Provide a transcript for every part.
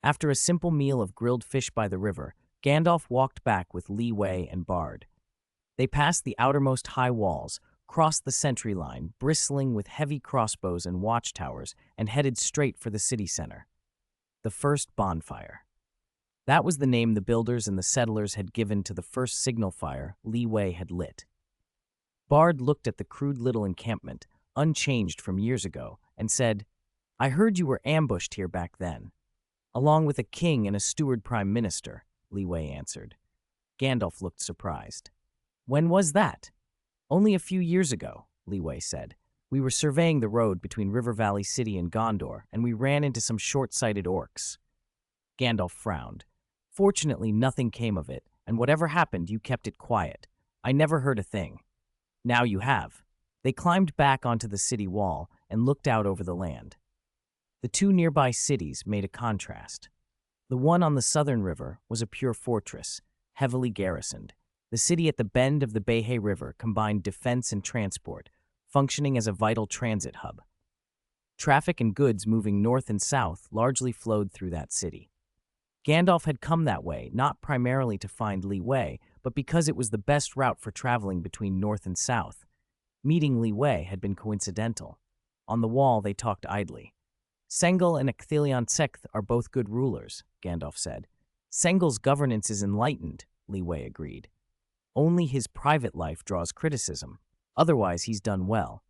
After a simple meal of grilled fish by the river, Gandalf walked back with Li Wei and Bard. They passed the outermost high walls, crossed the sentry line, bristling with heavy crossbows and watchtowers, and headed straight for the city center. The first bonfire. That was the name the builders and the settlers had given to the first signal fire Li Wei had lit. Bard looked at the crude little encampment, unchanged from years ago, and said, "I heard you were ambushed here back then." "Along with a king and a steward prime minister," Li Wei answered. Gandalf looked surprised. "When was that?" "Only a few years ago," Li Wei said. "We were surveying the road between River Valley City and Gondor, and we ran into some short-sighted orcs." Gandalf frowned. "Fortunately, nothing came of it, and whatever happened, you kept it quiet. I never heard a thing." "Now you have." They climbed back onto the city wall and looked out over the land. The two nearby cities made a contrast. The one on the southern river was a pure fortress, heavily garrisoned. The city at the bend of the Behe River combined defense and transport, functioning as a vital transit hub. Traffic and goods moving north and south largely flowed through that city. Gandalf had come that way not primarily to find Li Wei, but because it was the best route for traveling between north and south. Meeting Li Wei had been coincidental. On the wall, they talked idly. "Sengel and Ecthelion Sekth are both good rulers," Gandalf said. "Sengel's governance is enlightened," Li Wei agreed. "Only his private life draws criticism. Otherwise, he's done well."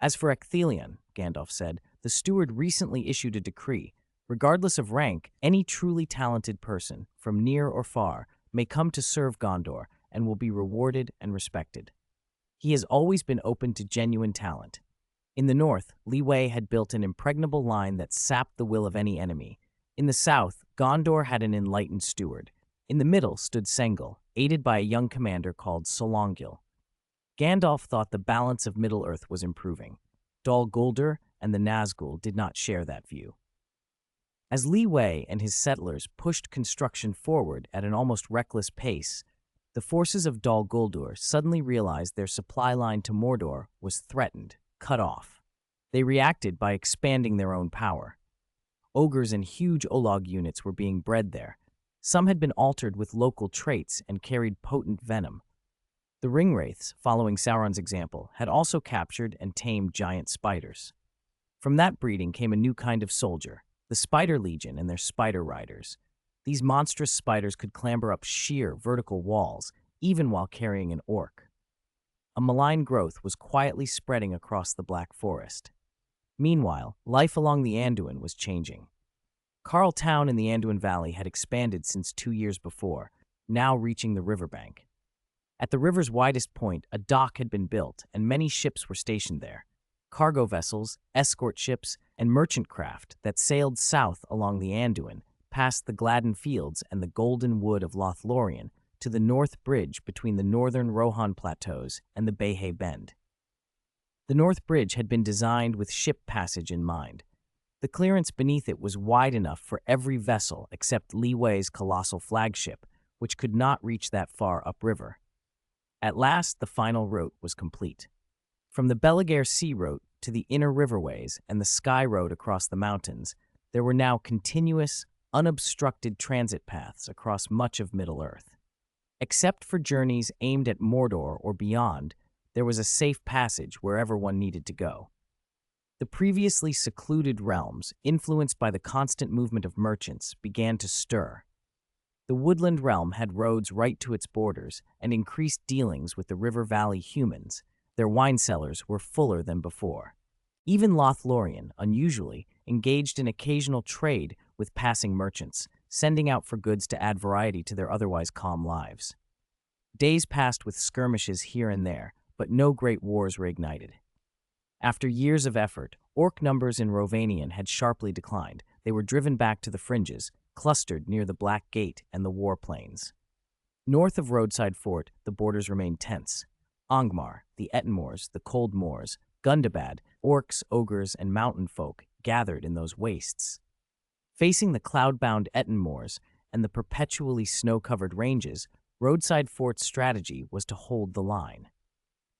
"As for Ecthelion," Gandalf said, "the steward recently issued a decree. Regardless of rank, any truly talented person, from near or far, may come to serve Gondor and will be rewarded and respected. He has always been open to genuine talent." In the north, Li Wei had built an impregnable line that sapped the will of any enemy. In the south, Gondor had an enlightened steward. In the middle stood Sengel, aided by a young commander called Solongil. Gandalf thought the balance of Middle-earth was improving. Dol Guldur and the Nazgul did not share that view. As Li Wei and his settlers pushed construction forward at an almost reckless pace, the forces of Dol Guldur suddenly realized their supply line to Mordor was threatened, cut off. They reacted by expanding their own power. Ogres and huge Olog units were being bred there. Some had been altered with local traits and carried potent venom. The Ringwraiths, following Sauron's example, had also captured and tamed giant spiders. From that breeding came a new kind of soldier, the Spider Legion and their spider riders. These monstrous spiders could clamber up sheer, vertical walls, even while carrying an orc. A malign growth was quietly spreading across the Black Forest. Meanwhile, life along the Anduin was changing. Carl Town in the Anduin Valley had expanded since 2 years before, now reaching the riverbank. At the river's widest point, a dock had been built, and many ships were stationed there. Cargo vessels, escort ships, and merchant craft that sailed south along the Anduin, past the Gladden Fields and the Golden Wood of Lothlorien, to the North Bridge between the northern Rohan Plateaus and the Behe Bend. The North Bridge had been designed with ship passage in mind. The clearance beneath it was wide enough for every vessel except Li Wei's colossal flagship, which could not reach that far upriver. At last, the final route was complete. From the Belagare Sea Route to the inner riverways and the Sky Road across the mountains, there were now continuous, unobstructed transit paths across much of Middle-earth. Except for journeys aimed at Mordor or beyond, there was a safe passage wherever one needed to go. The previously secluded realms, influenced by the constant movement of merchants, began to stir. The Woodland Realm had roads right to its borders and increased dealings with the River Valley humans. Their wine cellars were fuller than before. Even Lothlorien, unusually, engaged in occasional trade with passing merchants, sending out for goods to add variety to their otherwise calm lives. Days passed with skirmishes here and there, but no great wars were ignited. After years of effort, orc numbers in Rovanian had sharply declined. They were driven back to the fringes, clustered near the Black Gate and the War Plains. North of Roadside Fort, the borders remained tense. Angmar, the Ettenmoors, the Cold Moors, Gundabad, orcs, ogres, and mountain folk gathered in those wastes. Facing the cloud-bound Ettenmoors and the perpetually snow-covered ranges, Roadside Fort's strategy was to hold the line.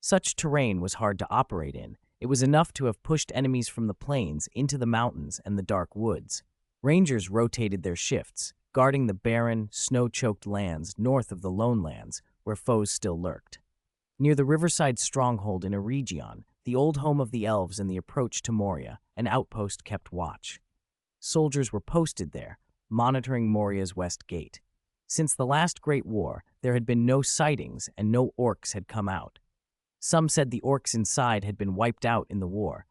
Such terrain was hard to operate in. It was enough to have pushed enemies from the plains into the mountains and the dark woods. Rangers rotated their shifts, guarding the barren, snow-choked lands north of the Lone Lands, where foes still lurked. Near the riverside stronghold in Eregion, the old home of the elves and the approach to Moria, an outpost kept watch. Soldiers were posted there, monitoring Moria's west gate. Since the last Great War, there had been no sightings and no orcs had come out. Some said the orcs inside had been wiped out in the war.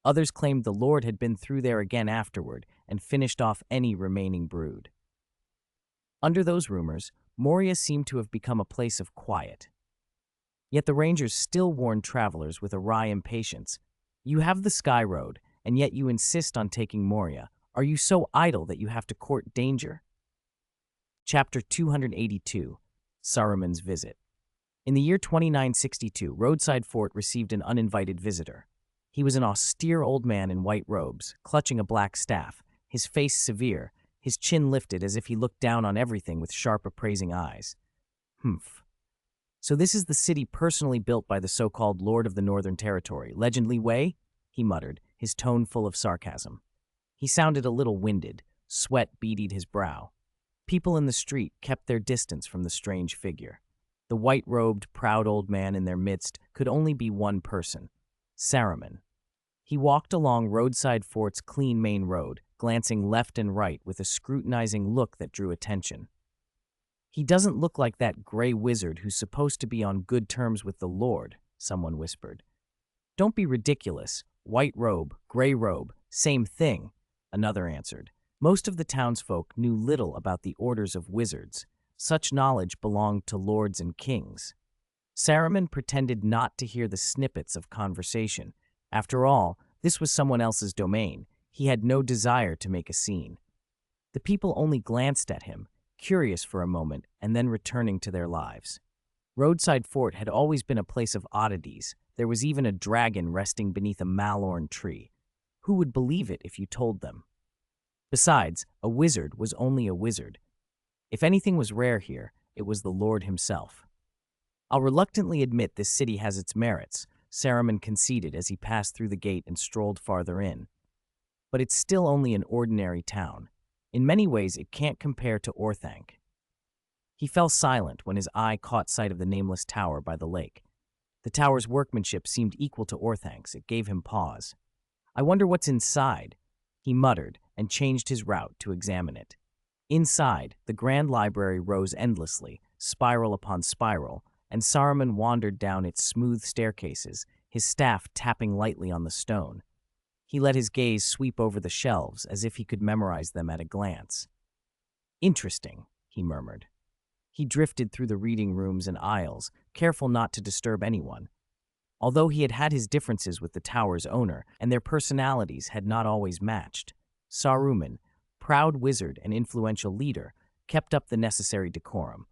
Others claimed the Lord had been through there again afterward and finished off any remaining brood. Under those rumors, Moria seemed to have become a place of quiet. Yet the Rangers still warned travelers with a wry impatience. You have the Sky Road, and yet you insist on taking Moria. Are you so idle that you have to court danger? Chapter 282, Saruman's Visit. In the year 2962, Roadside Fort received an uninvited visitor. He was an austere old man in white robes, clutching a black staff, his face severe, his chin lifted as if he looked down on everything with sharp, appraising eyes. Humph. So this is the city personally built by the so-called Lord of the Northern Territory, Legend Li Wei? He muttered, his tone full of sarcasm. He sounded a little winded, sweat beadied his brow. People in the street kept their distance from the strange figure. The white-robed, proud old man in their midst could only be one person, Saruman. He walked along Roadside Fort's clean main road, glancing left and right with a scrutinizing look that drew attention. He doesn't look like that gray wizard who's supposed to be on good terms with the Lord, someone whispered. Don't be ridiculous. White robe, gray robe, same thing, another answered. Most of the townsfolk knew little about the orders of wizards. Such knowledge belonged to lords and kings. Saruman pretended not to hear the snippets of conversation. After all, this was someone else's domain. He had no desire to make a scene. The people only glanced at him, curious for a moment, and then returning to their lives. Roadside Fort had always been a place of oddities. There was even a dragon resting beneath a malorn tree. Who would believe it if you told them? Besides, a wizard was only a wizard. If anything was rare here, it was the Lord himself. I'll reluctantly admit this city has its merits, Saruman conceded as he passed through the gate and strolled farther in. But it's still only an ordinary town. In many ways, it can't compare to Orthanc. He fell silent when his eye caught sight of the nameless tower by the lake. The tower's workmanship seemed equal to Orthanc's. It gave him pause. I wonder what's inside, he muttered and changed his route to examine it. Inside, the grand library rose endlessly, spiral upon spiral, and Saruman wandered down its smooth staircases, his staff tapping lightly on the stone. He let his gaze sweep over the shelves as if he could memorize them at a glance. Interesting, he murmured. He drifted through the reading rooms and aisles, careful not to disturb anyone. Although he had had his differences with the tower's owner, and their personalities had not always matched, Saruman, proud wizard and influential leader, kept up the necessary decorum.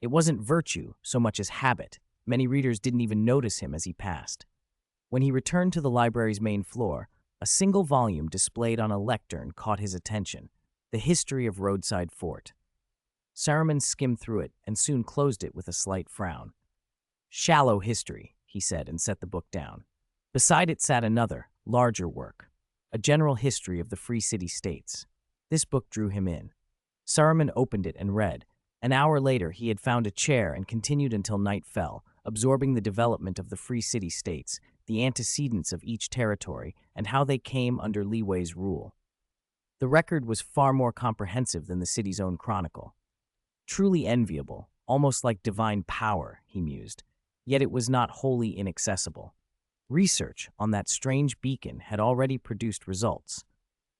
It wasn't virtue so much as habit. Many readers didn't even notice him as he passed. When he returned to the library's main floor, a single volume displayed on a lectern caught his attention, The History of Roadside Fort. Saruman skimmed through it and soon closed it with a slight frown. Shallow history, he said and set the book down. Beside it sat another, larger work, a general history of the Free City States. This book drew him in. Saruman opened it and read. An hour later, he had found a chair and continued until night fell, absorbing the development of the Free City States, the antecedents of each territory, and how they came under Li Wei's rule. The record was far more comprehensive than the city's own chronicle. Truly enviable, almost like divine power, he mused, yet it was not wholly inaccessible. Research on that strange beacon had already produced results.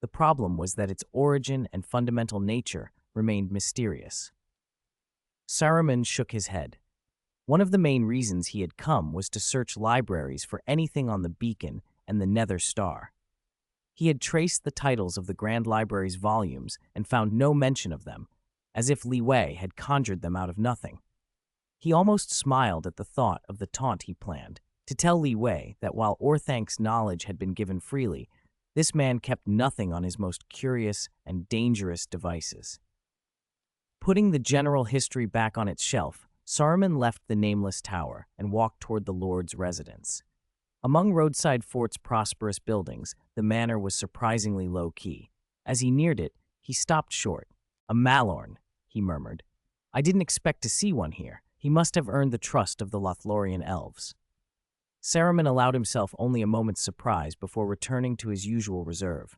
The problem was that its origin and fundamental nature remained mysterious. Saruman shook his head. One of the main reasons he had come was to search libraries for anything on the beacon and the Nether Star. He had traced the titles of the Grand Library's volumes and found no mention of them, as if Li Wei had conjured them out of nothing. He almost smiled at the thought of the taunt he planned, to tell Li Wei that while Orthanc's knowledge had been given freely, this man kept nothing on his most curious and dangerous devices. Putting the general history back on its shelf, Saruman left the nameless tower and walked toward the Lord's residence. Among Roadside Fort's prosperous buildings, the manor was surprisingly low-key. As he neared it, he stopped short. "A Malorn," he murmured. "I didn't expect to see one here. He must have earned the trust of the Lothlorien elves." Saruman allowed himself only a moment's surprise before returning to his usual reserve.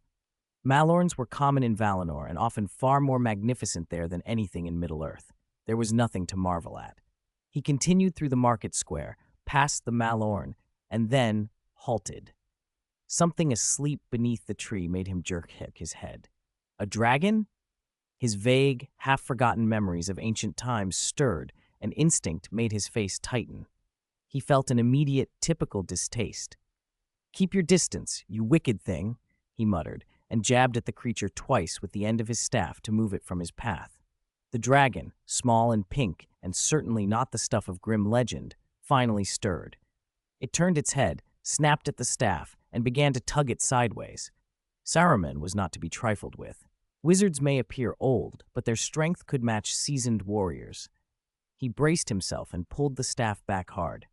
Malorns were common in Valinor and often far more magnificent there than anything in Middle-earth. There was nothing to marvel at. He continued through the market square, past the Malorn, and then halted. Something asleep beneath the tree made him jerk his head. A dragon? His vague, half-forgotten memories of ancient times stirred, and instinct made his face tighten. He felt an immediate, typical distaste. "Keep your distance, you wicked thing," he muttered, and jabbed at the creature twice with the end of his staff to move it from his path. The dragon, small and pink, and certainly not the stuff of grim legend, finally stirred. It turned its head, snapped at the staff, and began to tug it sideways. Saruman was not to be trifled with. Wizards may appear old, but their strength could match seasoned warriors. He braced himself and pulled the staff back hard.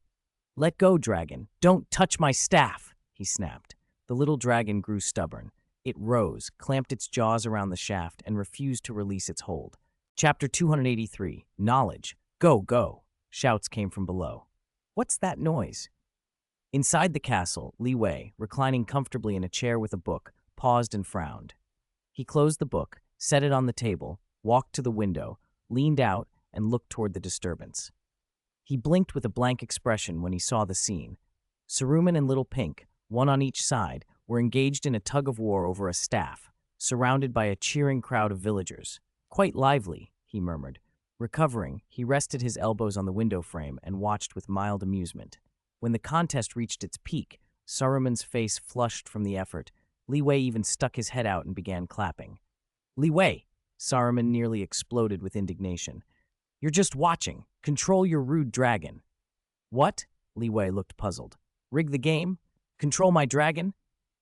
"Let go, dragon. Don't touch my staff," he snapped. The little dragon grew stubborn. It rose, clamped its jaws around the shaft, and refused to release its hold. Chapter 283, Knowledge. "Go, go," shouts came from below. "What's that noise?" Inside the castle, Li Wei, reclining comfortably in a chair with a book, paused and frowned. He closed the book, set it on the table, walked to the window, leaned out, and looked toward the disturbance. He blinked with a blank expression when he saw the scene. Saruman and Little Pink, one on each side, were engaged in a tug-of-war over a staff, surrounded by a cheering crowd of villagers. "Quite lively," he murmured. Recovering, he rested his elbows on the window frame and watched with mild amusement. When the contest reached its peak, Saruman's face flushed from the effort. Li Wei even stuck his head out and began clapping. "Li Wei!" Saruman nearly exploded with indignation. "You're just watching. Control your rude dragon." "What?" Li Wei looked puzzled. "Rig the game? Control my dragon?"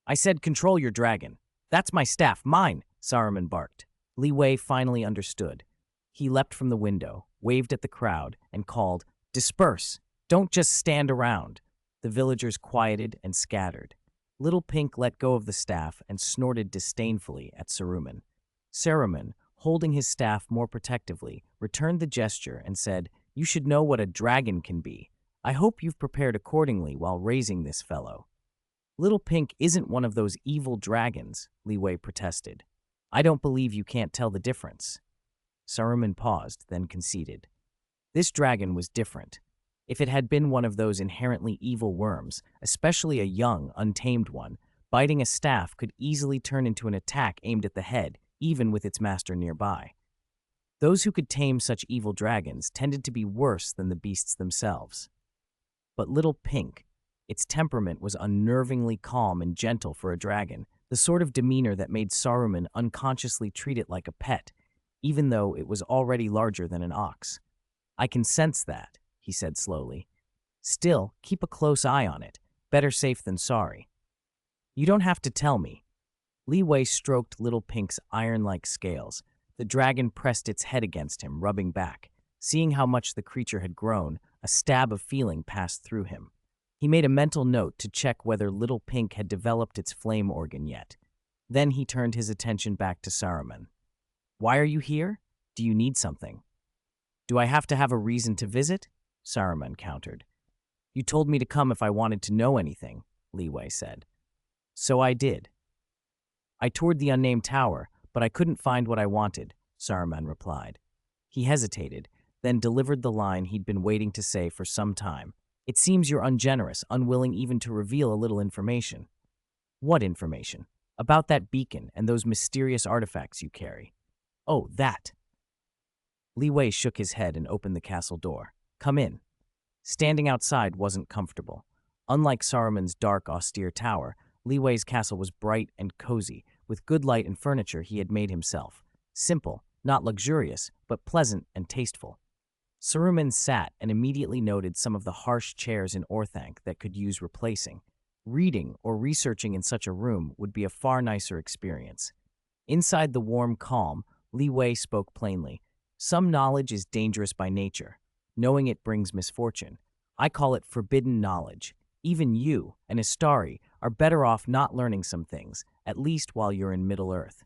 "I said control your dragon. That's my staff, mine," Saruman barked. Li Wei finally understood. He leapt from the window, waved at the crowd, and called, "Disperse! Don't just stand around." The villagers quieted and scattered. Little Pink let go of the staff and snorted disdainfully at Saruman. Saruman, holding his staff more protectively, returned the gesture and said, "You should know what a dragon can be. I hope you've prepared accordingly while raising this fellow." "Little Pink isn't one of those evil dragons," Li Wei protested. "I don't believe you can't tell the difference." Saruman paused, then conceded. This dragon was different. If it had been one of those inherently evil worms, especially a young, untamed one, biting a staff could easily turn into an attack aimed at the head, even with its master nearby. Those who could tame such evil dragons tended to be worse than the beasts themselves. But Little Pink, its temperament was unnervingly calm and gentle for a dragon, the sort of demeanor that made Saruman unconsciously treat it like a pet, even though it was already larger than an ox. "I can sense that," he said slowly. "Still, keep a close eye on it. Better safe than sorry." "You don't have to tell me." Li Wei stroked Little Pink's iron-like scales. The dragon pressed its head against him, rubbing back. Seeing how much the creature had grown, a stab of feeling passed through him. He made a mental note to check whether Little Pink had developed its flame organ yet. Then he turned his attention back to Saruman. "Why are you here? Do you need something?" "Do I have to have a reason to visit?" Saruman countered. "You told me to come if I wanted to know anything," Li Wei said. "So I did." "I toured the unnamed tower, but I couldn't find what I wanted," Saruman replied. He hesitated, then delivered the line he'd been waiting to say for some time. "It seems you're ungenerous, unwilling even to reveal a little information." "What information?" "About that beacon and those mysterious artifacts you carry." "Oh, that." Li Wei shook his head and opened the castle door. "Come in." Standing outside wasn't comfortable. Unlike Saruman's dark, austere tower, Li Wei's castle was bright and cozy, with good light and furniture he had made himself. Simple, not luxurious, but pleasant and tasteful. Saruman sat and immediately noted some of the harsh chairs in Orthanc that could use replacing. Reading or researching in such a room would be a far nicer experience. Inside the warm calm, Li Wei spoke plainly. "Some knowledge is dangerous by nature. Knowing it brings misfortune. I call it forbidden knowledge. Even you, an Istari, are better off not learning some things, at least while you're in Middle-earth."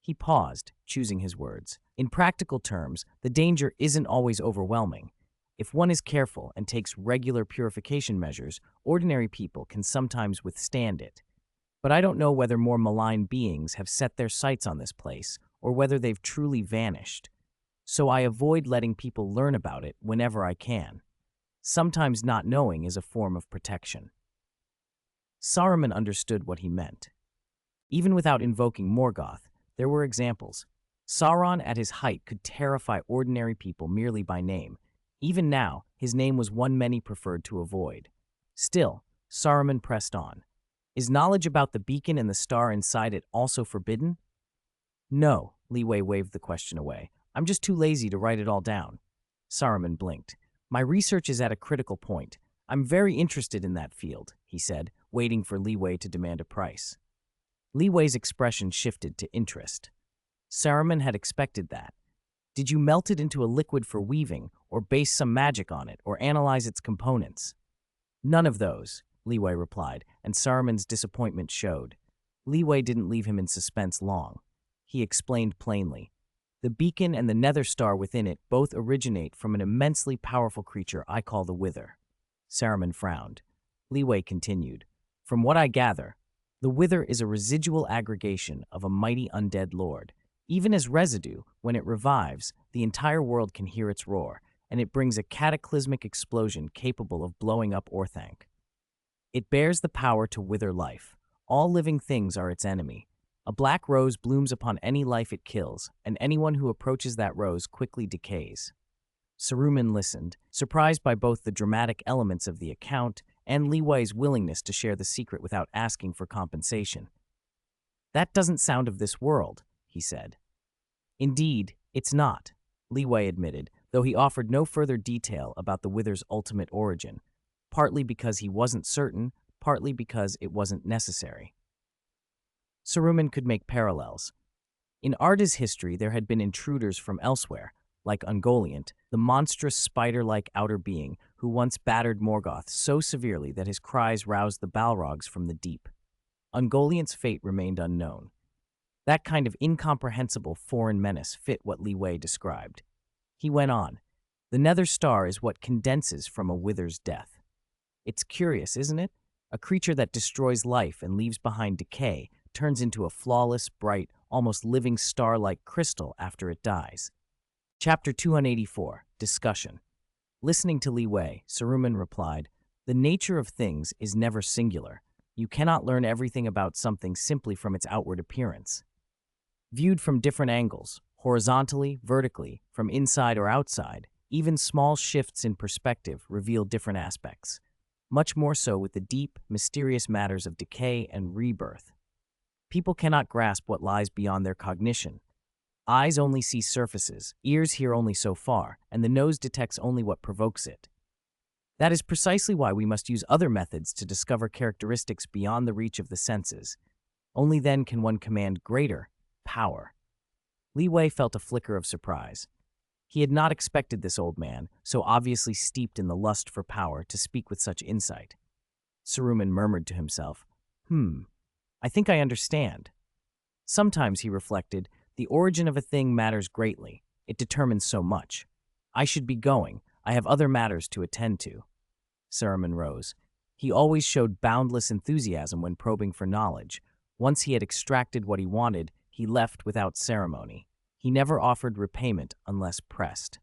He paused, choosing his words. In practical terms, the danger isn't always overwhelming. If one is careful and takes regular purification measures, ordinary people can sometimes withstand it. But I don't know whether more malign beings have set their sights on this place, or whether they've truly vanished. So I avoid letting people learn about it whenever I can. Sometimes not knowing is a form of protection. Saruman understood what he meant. Even without invoking Morgoth, there were examples. Sauron at his height could terrify ordinary people merely by name. Even now, his name was one many preferred to avoid. Still, Saruman pressed on. Is knowledge about the beacon and the star inside it also forbidden? No, Li Wei waved the question away. I'm just too lazy to write it all down. Saruman blinked. My research is at a critical point. I'm very interested in that field, he said, waiting for Li Wei to demand a price. Li Wei's expression shifted to interest. Saruman had expected that. Did you melt it into a liquid for weaving, or base some magic on it, or analyze its components? None of those, Li Wei replied, and Saruman's disappointment showed. Li Wei didn't leave him in suspense long. He explained plainly. The beacon and the nether star within it both originate from an immensely powerful creature I call the Wither. Saruman frowned. Li Wei continued. From what I gather, the Wither is a residual aggregation of a mighty undead lord. Even as residue, when it revives, the entire world can hear its roar, and it brings a cataclysmic explosion capable of blowing up Orthanc. It bears the power to wither life. All living things are its enemy. A black rose blooms upon any life it kills, and anyone who approaches that rose quickly decays. Saruman listened, surprised by both the dramatic elements of the account and Li Wei's willingness to share the secret without asking for compensation. That doesn't sound of this world, he said. Indeed, it's not, Li Wei admitted, though he offered no further detail about the Wither's ultimate origin, partly because he wasn't certain, partly because it wasn't necessary. Saruman could make parallels. In Arda's history, there had been intruders from elsewhere, like Ungoliant, the monstrous spider-like outer being who once battered Morgoth so severely that his cries roused the Balrogs from the deep. Ungoliant's fate remained unknown. That kind of incomprehensible foreign menace fit what Li Wei described. He went on, the Nether Star is what condenses from a Wither's death. It's curious, isn't it? A creature that destroys life and leaves behind decay turns into a flawless, bright, almost living star-like crystal after it dies. Chapter 284, Discussion. Listening to Li Wei, Saruman replied, the nature of things is never singular. You cannot learn everything about something simply from its outward appearance. Viewed from different angles, horizontally, vertically, from inside or outside, even small shifts in perspective reveal different aspects. Much more so with the deep, mysterious matters of decay and rebirth. People cannot grasp what lies beyond their cognition. Eyes only see surfaces, ears hear only so far, and the nose detects only what provokes it. That is precisely why we must use other methods to discover characteristics beyond the reach of the senses. Only then can one command greater power. Li Wei felt a flicker of surprise. He had not expected this old man, so obviously steeped in the lust for power, to speak with such insight. Saruman murmured to himself, I think I understand. Sometimes, he reflected, the origin of a thing matters greatly. It determines so much. I should be going. I have other matters to attend to. Saruman rose. He always showed boundless enthusiasm when probing for knowledge. Once he had extracted what he wanted, he left without ceremony. He never offered repayment unless pressed.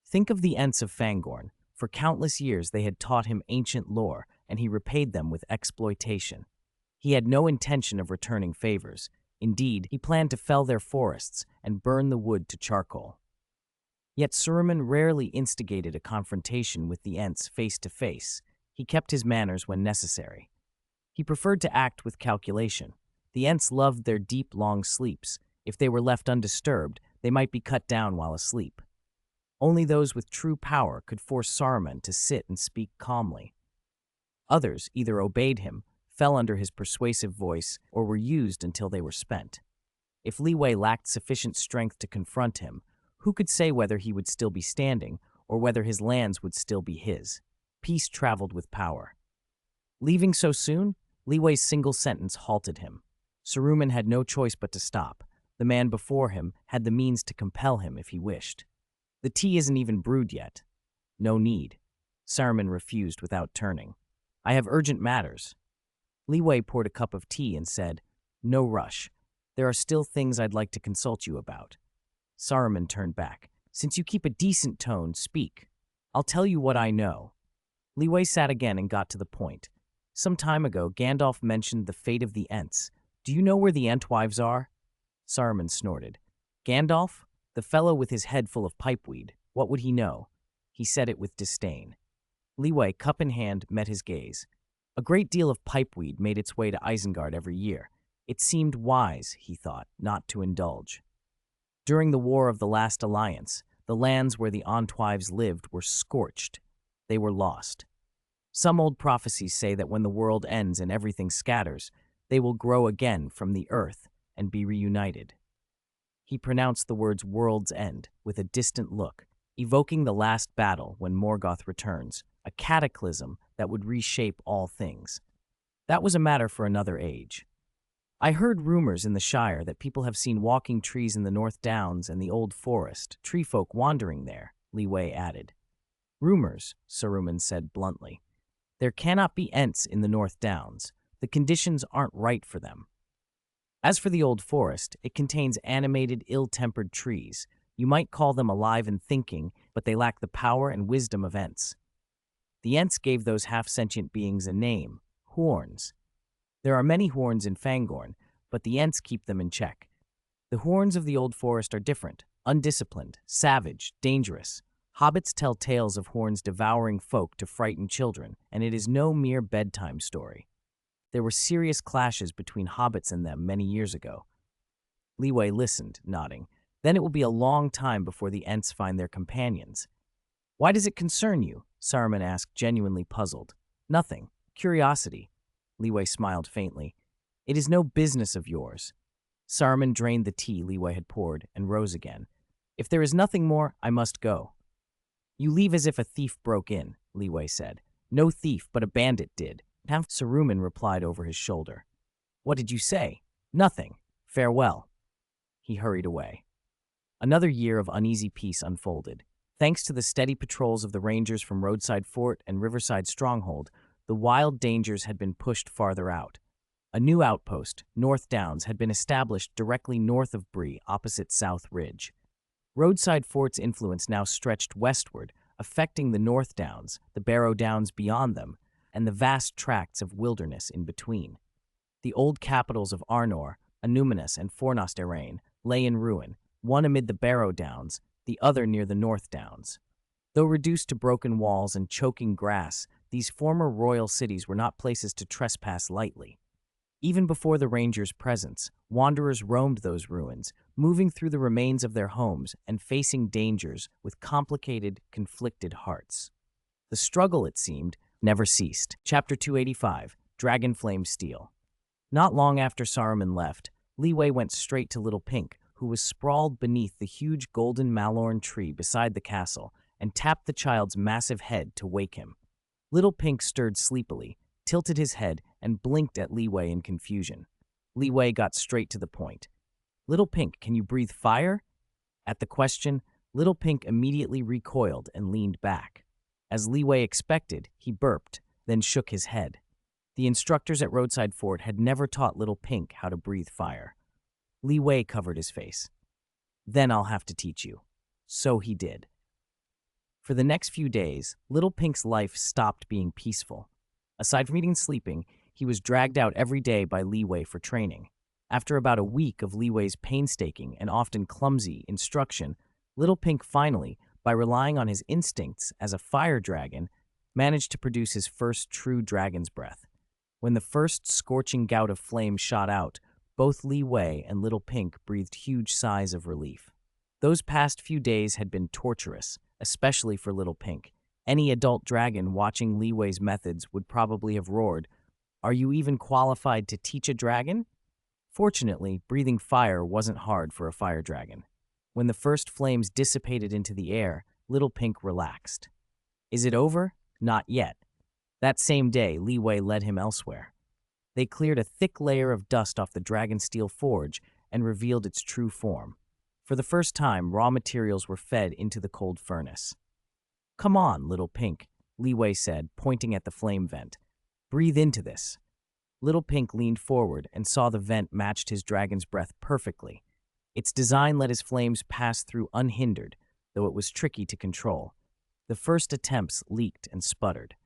Think of the Ents of Fangorn. For countless years they had taught him ancient lore, and he repaid them with exploitation. He had no intention of returning favors. Indeed, he planned to fell their forests and burn the wood to charcoal. Yet Saruman rarely instigated a confrontation with the Ents face to face. He kept his manners when necessary. He preferred to act with calculation. The Ents loved their deep, long sleeps. If they were left undisturbed, they might be cut down while asleep. Only those with true power could force Saruman to sit and speak calmly. Others either obeyed him, fell under his persuasive voice, or were used until they were spent. If Li Wei lacked sufficient strength to confront him, who could say whether he would still be standing, or whether his lands would still be his? Peace traveled with power. Leaving so soon? Li Wei's single sentence halted him. Saruman had no choice but to stop. The man before him had the means to compel him if he wished. The tea isn't even brewed yet. No need. Saruman refused without turning. I have urgent matters. Li Wei poured a cup of tea and said, No rush. There are still things I'd like to consult you about. Saruman turned back. Since you keep a decent tone, speak. I'll tell you what I know. Li Wei sat again and got to the point. Some time ago, Gandalf mentioned the fate of the Ents. Do you know where the Entwives are? Saruman snorted. Gandalf? The fellow with his head full of pipeweed. What would he know? He said it with disdain. Li Wei, cup in hand, met his gaze. A great deal of pipeweed made its way to Isengard every year. It seemed wise, he thought, not to indulge. During the War of the Last Alliance, the lands where the Entwives lived were scorched. They were lost. Some old prophecies say that when the world ends and everything scatters, they will grow again from the earth and be reunited. He pronounced the words world's end with a distant look, evoking the last battle when Morgoth returns, a cataclysm that would reshape all things. That was a matter for another age. I heard rumors in the Shire that people have seen walking trees in the North Downs and the Old Forest, tree folk wandering there, Li Wei added. Rumors, Saruman said bluntly. There cannot be Ents in the North Downs. The conditions aren't right for them. As for the Old Forest, it contains animated, ill-tempered trees. You might call them alive and thinking, but they lack the power and wisdom of Ents. The Ents gave those half-sentient beings a name, horns. There are many horns in Fangorn, but the Ents keep them in check. The horns of the Old Forest are different, undisciplined, savage, dangerous. Hobbits tell tales of horns devouring folk to frighten children, and it is no mere bedtime story. There were serious clashes between hobbits and them many years ago. Li Wei listened, nodding. Then it will be a long time before the Ents find their companions. Why does it concern you? Saruman asked, genuinely puzzled. Nothing. Curiosity. Li Wei smiled faintly. It is no business of yours. Saruman drained the tea Li Wei had poured and rose again. If there is nothing more, I must go. You leave as if a thief broke in, Li Wei said. No thief, but a bandit did. Saruman replied over his shoulder. What did you say? Nothing. Farewell. He hurried away. Another year of uneasy peace unfolded. Thanks to the steady patrols of the rangers from Roadside Fort and Riverside Stronghold, the wild dangers had been pushed farther out. A new outpost, North Downs, had been established directly north of Bree, opposite South Ridge. Roadside Fort's influence now stretched westward, affecting the North Downs, the Barrow Downs beyond them, and the vast tracts of wilderness in between. The old capitals of Arnor, Anuminus, and Fornost Erain lay in ruin, one amid the Barrow Downs, the other near the North Downs. Though reduced to broken walls and choking grass, these former royal cities were not places to trespass lightly. Even before the Rangers' presence, wanderers roamed those ruins, moving through the remains of their homes and facing dangers with complicated, conflicted hearts. The struggle, it seemed, never ceased. Chapter 285, Dragonflame Steel. Not long after Saruman left, Li Wei went straight to Little Pink, who was sprawled beneath the huge golden malorn tree beside the castle, and tapped the child's massive head to wake him. Little Pink stirred sleepily, tilted his head, and blinked at Li Wei in confusion. Li Wei got straight to the point. Little Pink, can you breathe fire? At the question, Little Pink immediately recoiled and leaned back. As Li Wei expected, he burped, then shook his head. The instructors at Roadside Fort had never taught Little Pink how to breathe fire. Li Wei covered his face. Then I'll have to teach you. So he did. For the next few days, Little Pink's life stopped being peaceful. Aside from eating and sleeping, he was dragged out every day by Li Wei for training. After about a week of Li Wei's painstaking and often clumsy instruction, Little Pink finally, by relying on his instincts as a fire dragon, managed to produce his first true dragon's breath. When the first scorching gout of flame shot out, both Li Wei and Little Pink breathed huge sighs of relief. Those past few days had been torturous, especially for Little Pink. Any adult dragon watching Li Wei's methods would probably have roared, "Are you even qualified to teach a dragon?" Fortunately, breathing fire wasn't hard for a fire dragon. When the first flames dissipated into the air, Little Pink relaxed. Is it over? Not yet. That same day, Li Wei led him elsewhere. They cleared a thick layer of dust off the Dragonsteel Forge and revealed its true form. For the first time, raw materials were fed into the cold furnace. "Come on, Little Pink," Li Wei said, pointing at the flame vent. "Breathe into this." Little Pink leaned forward and saw the vent matched his dragon's breath perfectly. Its design let his flames pass through unhindered, though it was tricky to control. The first attempts leaked and sputtered.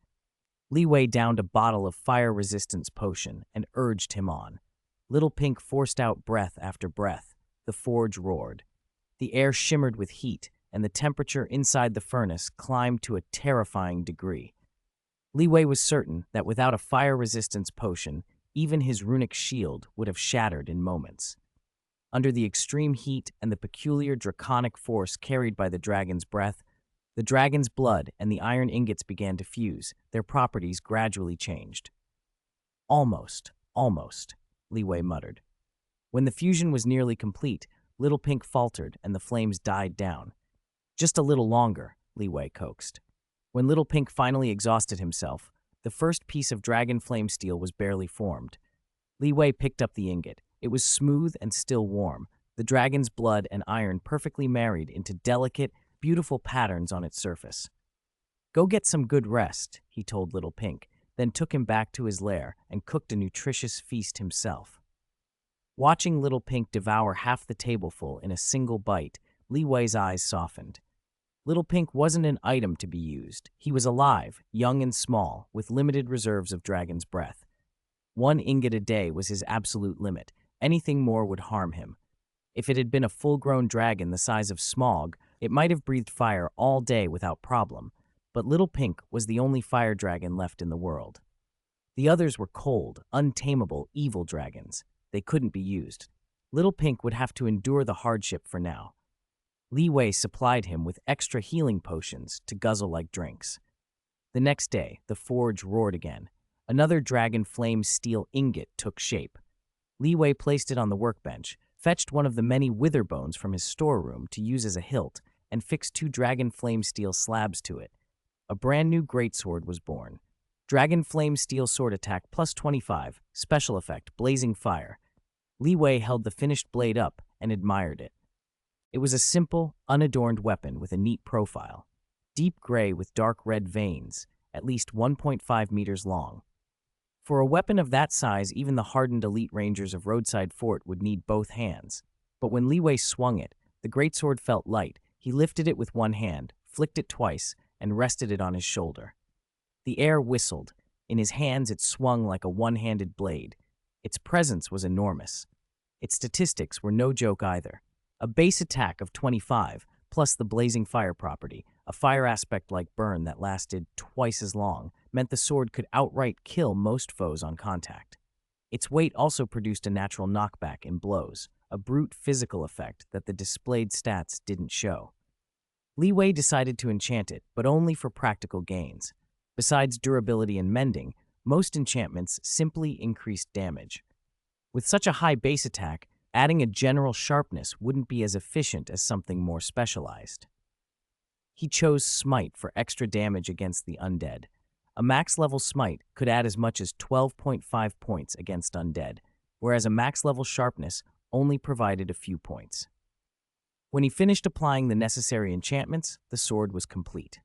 Li Wei downed a bottle of fire resistance potion and urged him on. Little Pink forced out breath after breath. The forge roared. The air shimmered with heat, and the temperature inside the furnace climbed to a terrifying degree. Li Wei was certain that without a fire resistance potion, even his runic shield would have shattered in moments. Under the extreme heat and the peculiar draconic force carried by the dragon's breath, the dragon's blood and the iron ingots began to fuse. Their properties gradually changed. Almost, Li Wei muttered. When the fusion was nearly complete, Little Pink faltered and the flames died down. "Just a little longer," Li Wei coaxed. When Little Pink finally exhausted himself, the first piece of dragon flame steel was barely formed. Li Wei picked up the ingot. It was smooth and still warm, the dragon's blood and iron perfectly married into delicate, beautiful patterns on its surface. "Go get some good rest," he told Little Pink, then took him back to his lair and cooked a nutritious feast himself. Watching Little Pink devour half the tableful in a single bite, Li Wei's eyes softened. Little Pink wasn't an item to be used. He was alive, young and small, with limited reserves of dragon's breath. 1 ingot a day was his absolute limit. Anything more would harm him. If it had been a full-grown dragon the size of Smaug, it might have breathed fire all day without problem, but Little Pink was the only fire dragon left in the world. The others were cold, untamable, evil dragons. They couldn't be used. Little Pink would have to endure the hardship for now. Li Wei supplied him with extra healing potions to guzzle like drinks. The next day, the forge roared again. Another dragon flame steel ingot took shape. Li Wei placed it on the workbench, fetched one of the many wither bones from his storeroom to use as a hilt, and fixed 2 dragon flame steel slabs to it. A brand new greatsword was born. Dragon flame steel sword attack plus 25, special effect, blazing fire. Li Wei held the finished blade up and admired it. It was a simple, unadorned weapon with a neat profile. Deep gray with dark red veins, at least 1.5 meters long. For a weapon of that size, even the hardened elite rangers of Roadside Fort would need both hands. But when Li Wei swung it, the greatsword felt light. He lifted it with one hand, flicked it twice, and rested it on his shoulder. The air whistled. In his hands it swung like a one-handed blade. Its presence was enormous. Its statistics were no joke either. A base attack of 25, plus the blazing fire property, a fire aspect like burn that lasted twice as long, meant the sword could outright kill most foes on contact. Its weight also produced a natural knockback in blows, a brute physical effect that the displayed stats didn't show. Li Wei decided to enchant it, but only for practical gains. Besides durability and mending, most enchantments simply increased damage. With such a high base attack, adding a general sharpness wouldn't be as efficient as something more specialized. He chose Smite for extra damage against the undead. A max-level Smite could add as much as 12.5 points against undead, whereas a max-level Sharpness only provided a few points. When he finished applying the necessary enchantments, the sword was complete.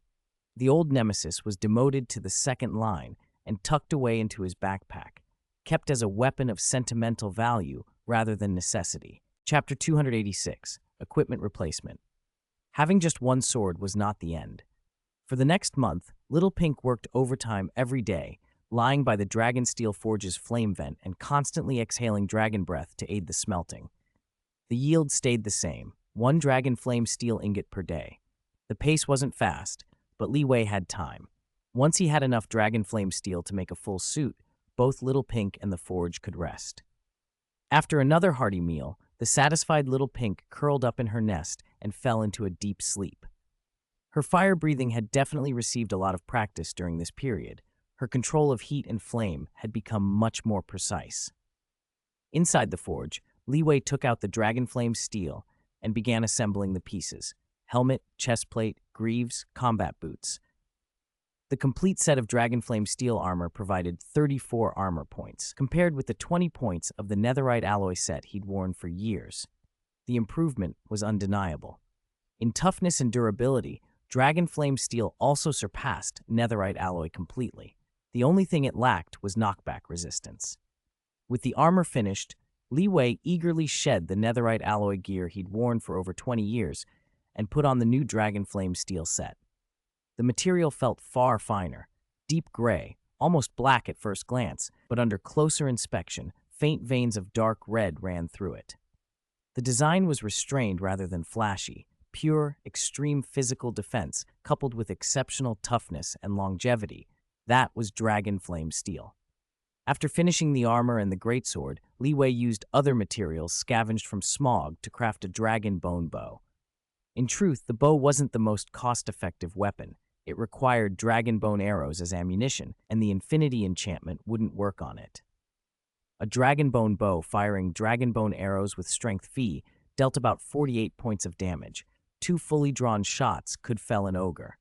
The old nemesis was demoted to the second line and tucked away into his backpack, kept as a weapon of sentimental value rather than necessity. Chapter 286, Equipment Replacement. Having just one sword was not the end. For the next month, Little Pink worked overtime every day, lying by the Dragonsteel Forge's flame vent and constantly exhaling dragon breath to aid the smelting. The yield stayed the same, 1 dragon flame steel ingot per day. The pace wasn't fast, but Li Wei had time. Once he had enough dragon flame steel to make a full suit, both Little Pink and the forge could rest. After another hearty meal, the satisfied Little Pink curled up in her nest and fell into a deep sleep. Her fire breathing had definitely received a lot of practice during this period. Her control of heat and flame had become much more precise. Inside the forge, Li Wei took out the dragon flame steel and began assembling the pieces: helmet, chestplate, greaves, combat boots. The complete set of Dragonflame steel armor provided 34 armor points, compared with the 20 points of the netherite alloy set he'd worn for years. The improvement was undeniable. In toughness and durability, Dragonflame steel also surpassed netherite alloy completely. The only thing it lacked was knockback resistance. With the armor finished, Li Wei eagerly shed the netherite alloy gear he'd worn for over 20 years and put on the new Dragonflame steel set. The material felt far finer, deep gray, almost black at first glance, but under closer inspection, faint veins of dark red ran through it. The design was restrained rather than flashy, pure, extreme physical defense coupled with exceptional toughness and longevity. That was Dragonflame steel. After finishing the armor and the greatsword, Li Wei used other materials scavenged from smog to craft a dragon bone bow. In truth, the bow wasn't the most cost-effective weapon. It required dragon bone arrows as ammunition, and the infinity enchantment wouldn't work on it. A dragon bone bow firing dragon bone arrows with strength Phi dealt about 48 points of damage. 2 fully drawn shots could fell an ogre.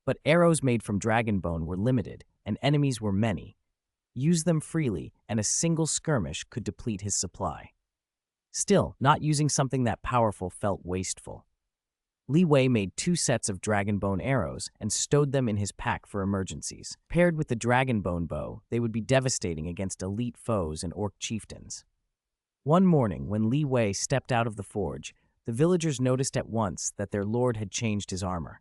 But arrows made from dragon bone were limited, and enemies were many. Use them freely, and a single skirmish could deplete his supply. Still, not using something that powerful felt wasteful. Li Wei made 2 sets of dragon bone arrows and stowed them in his pack for emergencies. Paired with the dragon bone bow, they would be devastating against elite foes and orc chieftains. One morning, when Li Wei stepped out of the forge, the villagers noticed at once that their lord had changed his armor.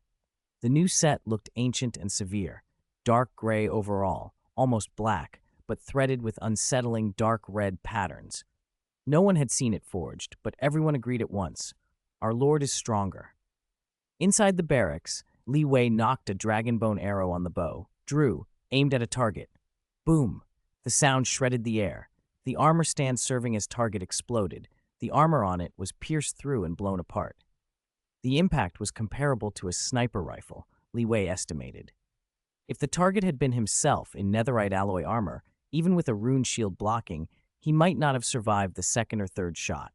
The new set looked ancient and severe, dark gray overall, almost black, but threaded with unsettling dark red patterns. No one had seen it forged, but everyone agreed at once. Our lord is stronger. Inside the barracks, Li Wei knocked a dragon bone arrow on the bow, drew, aimed at a target. Boom! The sound shredded the air. The armor stand serving as target exploded. The armor on it was pierced through and blown apart. The impact was comparable to a sniper rifle, Li Wei estimated. If the target had been himself in netherite alloy armor, even with a rune shield blocking, he might not have survived the second or third shot.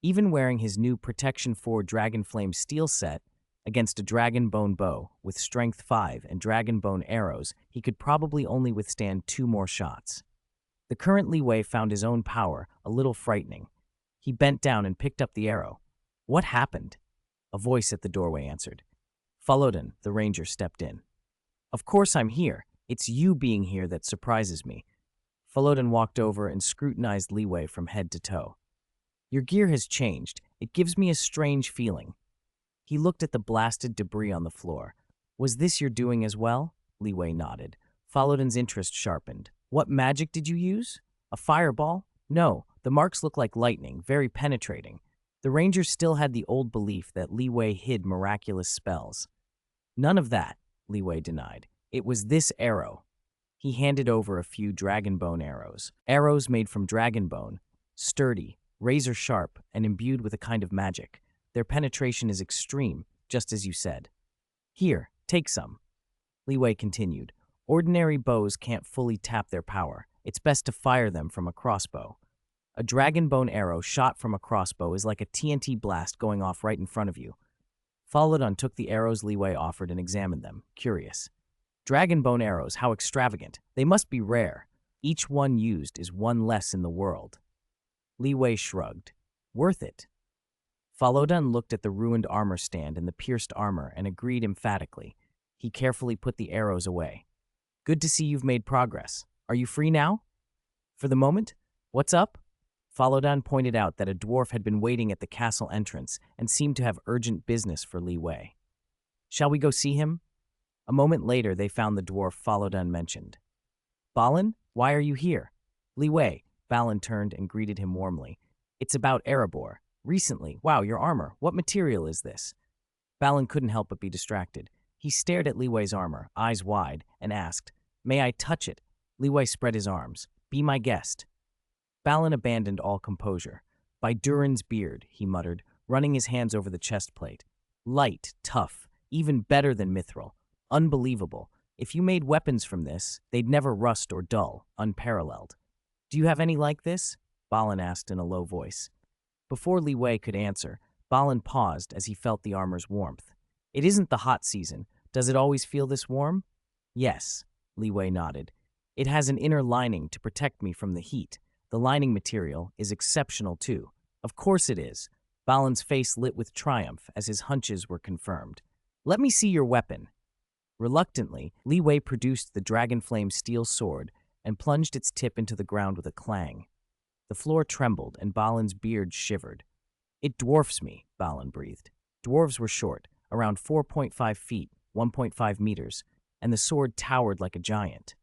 Even wearing his new Protection 4 Dragonflame steel set, against a dragon bone bow with strength 5 and dragon bone arrows, he could probably only withstand 2 more shots. The current Li Wei found his own power a little frightening. He bent down and picked up the arrow. What happened? A voice at the doorway answered. Hobbiton, the ranger, stepped in. Of course I'm here. It's you being here that surprises me. Hobbiton walked over and scrutinized Li Wei from head to toe. Your gear has changed. It gives me a strange feeling. He looked at the blasted debris on the floor. Was this your doing as well? Li Wei nodded. Hobbiton's interest sharpened. What magic did you use? A fireball? No, the marks look like lightning, very penetrating. The ranger still had the old belief that Li Wei hid miraculous spells. None of that, Li Wei denied. It was this arrow. He handed over a few dragon bone arrows. Arrows made from dragon bone, sturdy, razor sharp, and imbued with a kind of magic. Their penetration is extreme, just as you said. Here, take some. Li Wei continued. Ordinary bows can't fully tap their power. It's best to fire them from a crossbow. A dragon bone arrow shot from a crossbow is like a TNT blast going off right in front of you. Hobbiton took the arrows Li Wei offered and examined them, curious. Dragon bone arrows, how extravagant. They must be rare. Each one used is one less in the world. Li Wei shrugged. Worth it. Hobbiton looked at the ruined armor stand and the pierced armor and agreed emphatically. He carefully put the arrows away. Good to see you've made progress. Are you free now? For the moment? What's up? Hobbiton pointed out that a dwarf had been waiting at the castle entrance and seemed to have urgent business for Li Wei. Shall we go see him? A moment later, they found the dwarf Hobbiton mentioned. Balin, why are you here? Li Wei. Balin turned and greeted him warmly. It's about Erebor. Recently. Wow, your armor. What material is this? Balin couldn't help but be distracted. He stared at Li Wei's armor, eyes wide, and asked, May I touch it? Li Wei spread his arms. Be my guest. Balin abandoned all composure. By Durin's beard, he muttered, running his hands over the chest plate. Light, tough, even better than mithril. Unbelievable. If you made weapons from this, they'd never rust or dull, unparalleled. Do you have any like this? Balin asked in a low voice. Before Li Wei could answer, Balin paused as he felt the armor's warmth. It isn't the hot season. Does it always feel this warm? Yes, Li Wei nodded. It has an inner lining to protect me from the heat. The lining material is exceptional too. Of course it is. Balin's face lit with triumph as his hunches were confirmed. Let me see your weapon. Reluctantly, Li Wei produced the dragonflame steel sword and plunged its tip into the ground with a clang. The floor trembled and Balin's beard shivered. It dwarfs me, Balin breathed. Dwarves were short, around 4.5 feet, 1.5 meters, and the sword towered like a giant.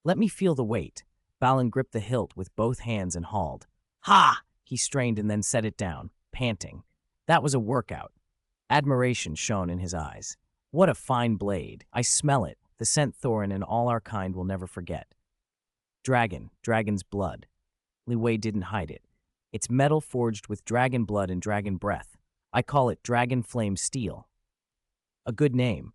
Let me feel the weight. Balin gripped the hilt with both hands and hauled. Ha! He strained and then set it down, panting. That was a workout. Admiration shone in his eyes. What a fine blade. I smell it, the scent Thorin and all our kind will never forget. Dragon's blood. Li Wei didn't hide it. It's metal forged with dragon blood and dragon breath. I call it dragon flame steel. A good name,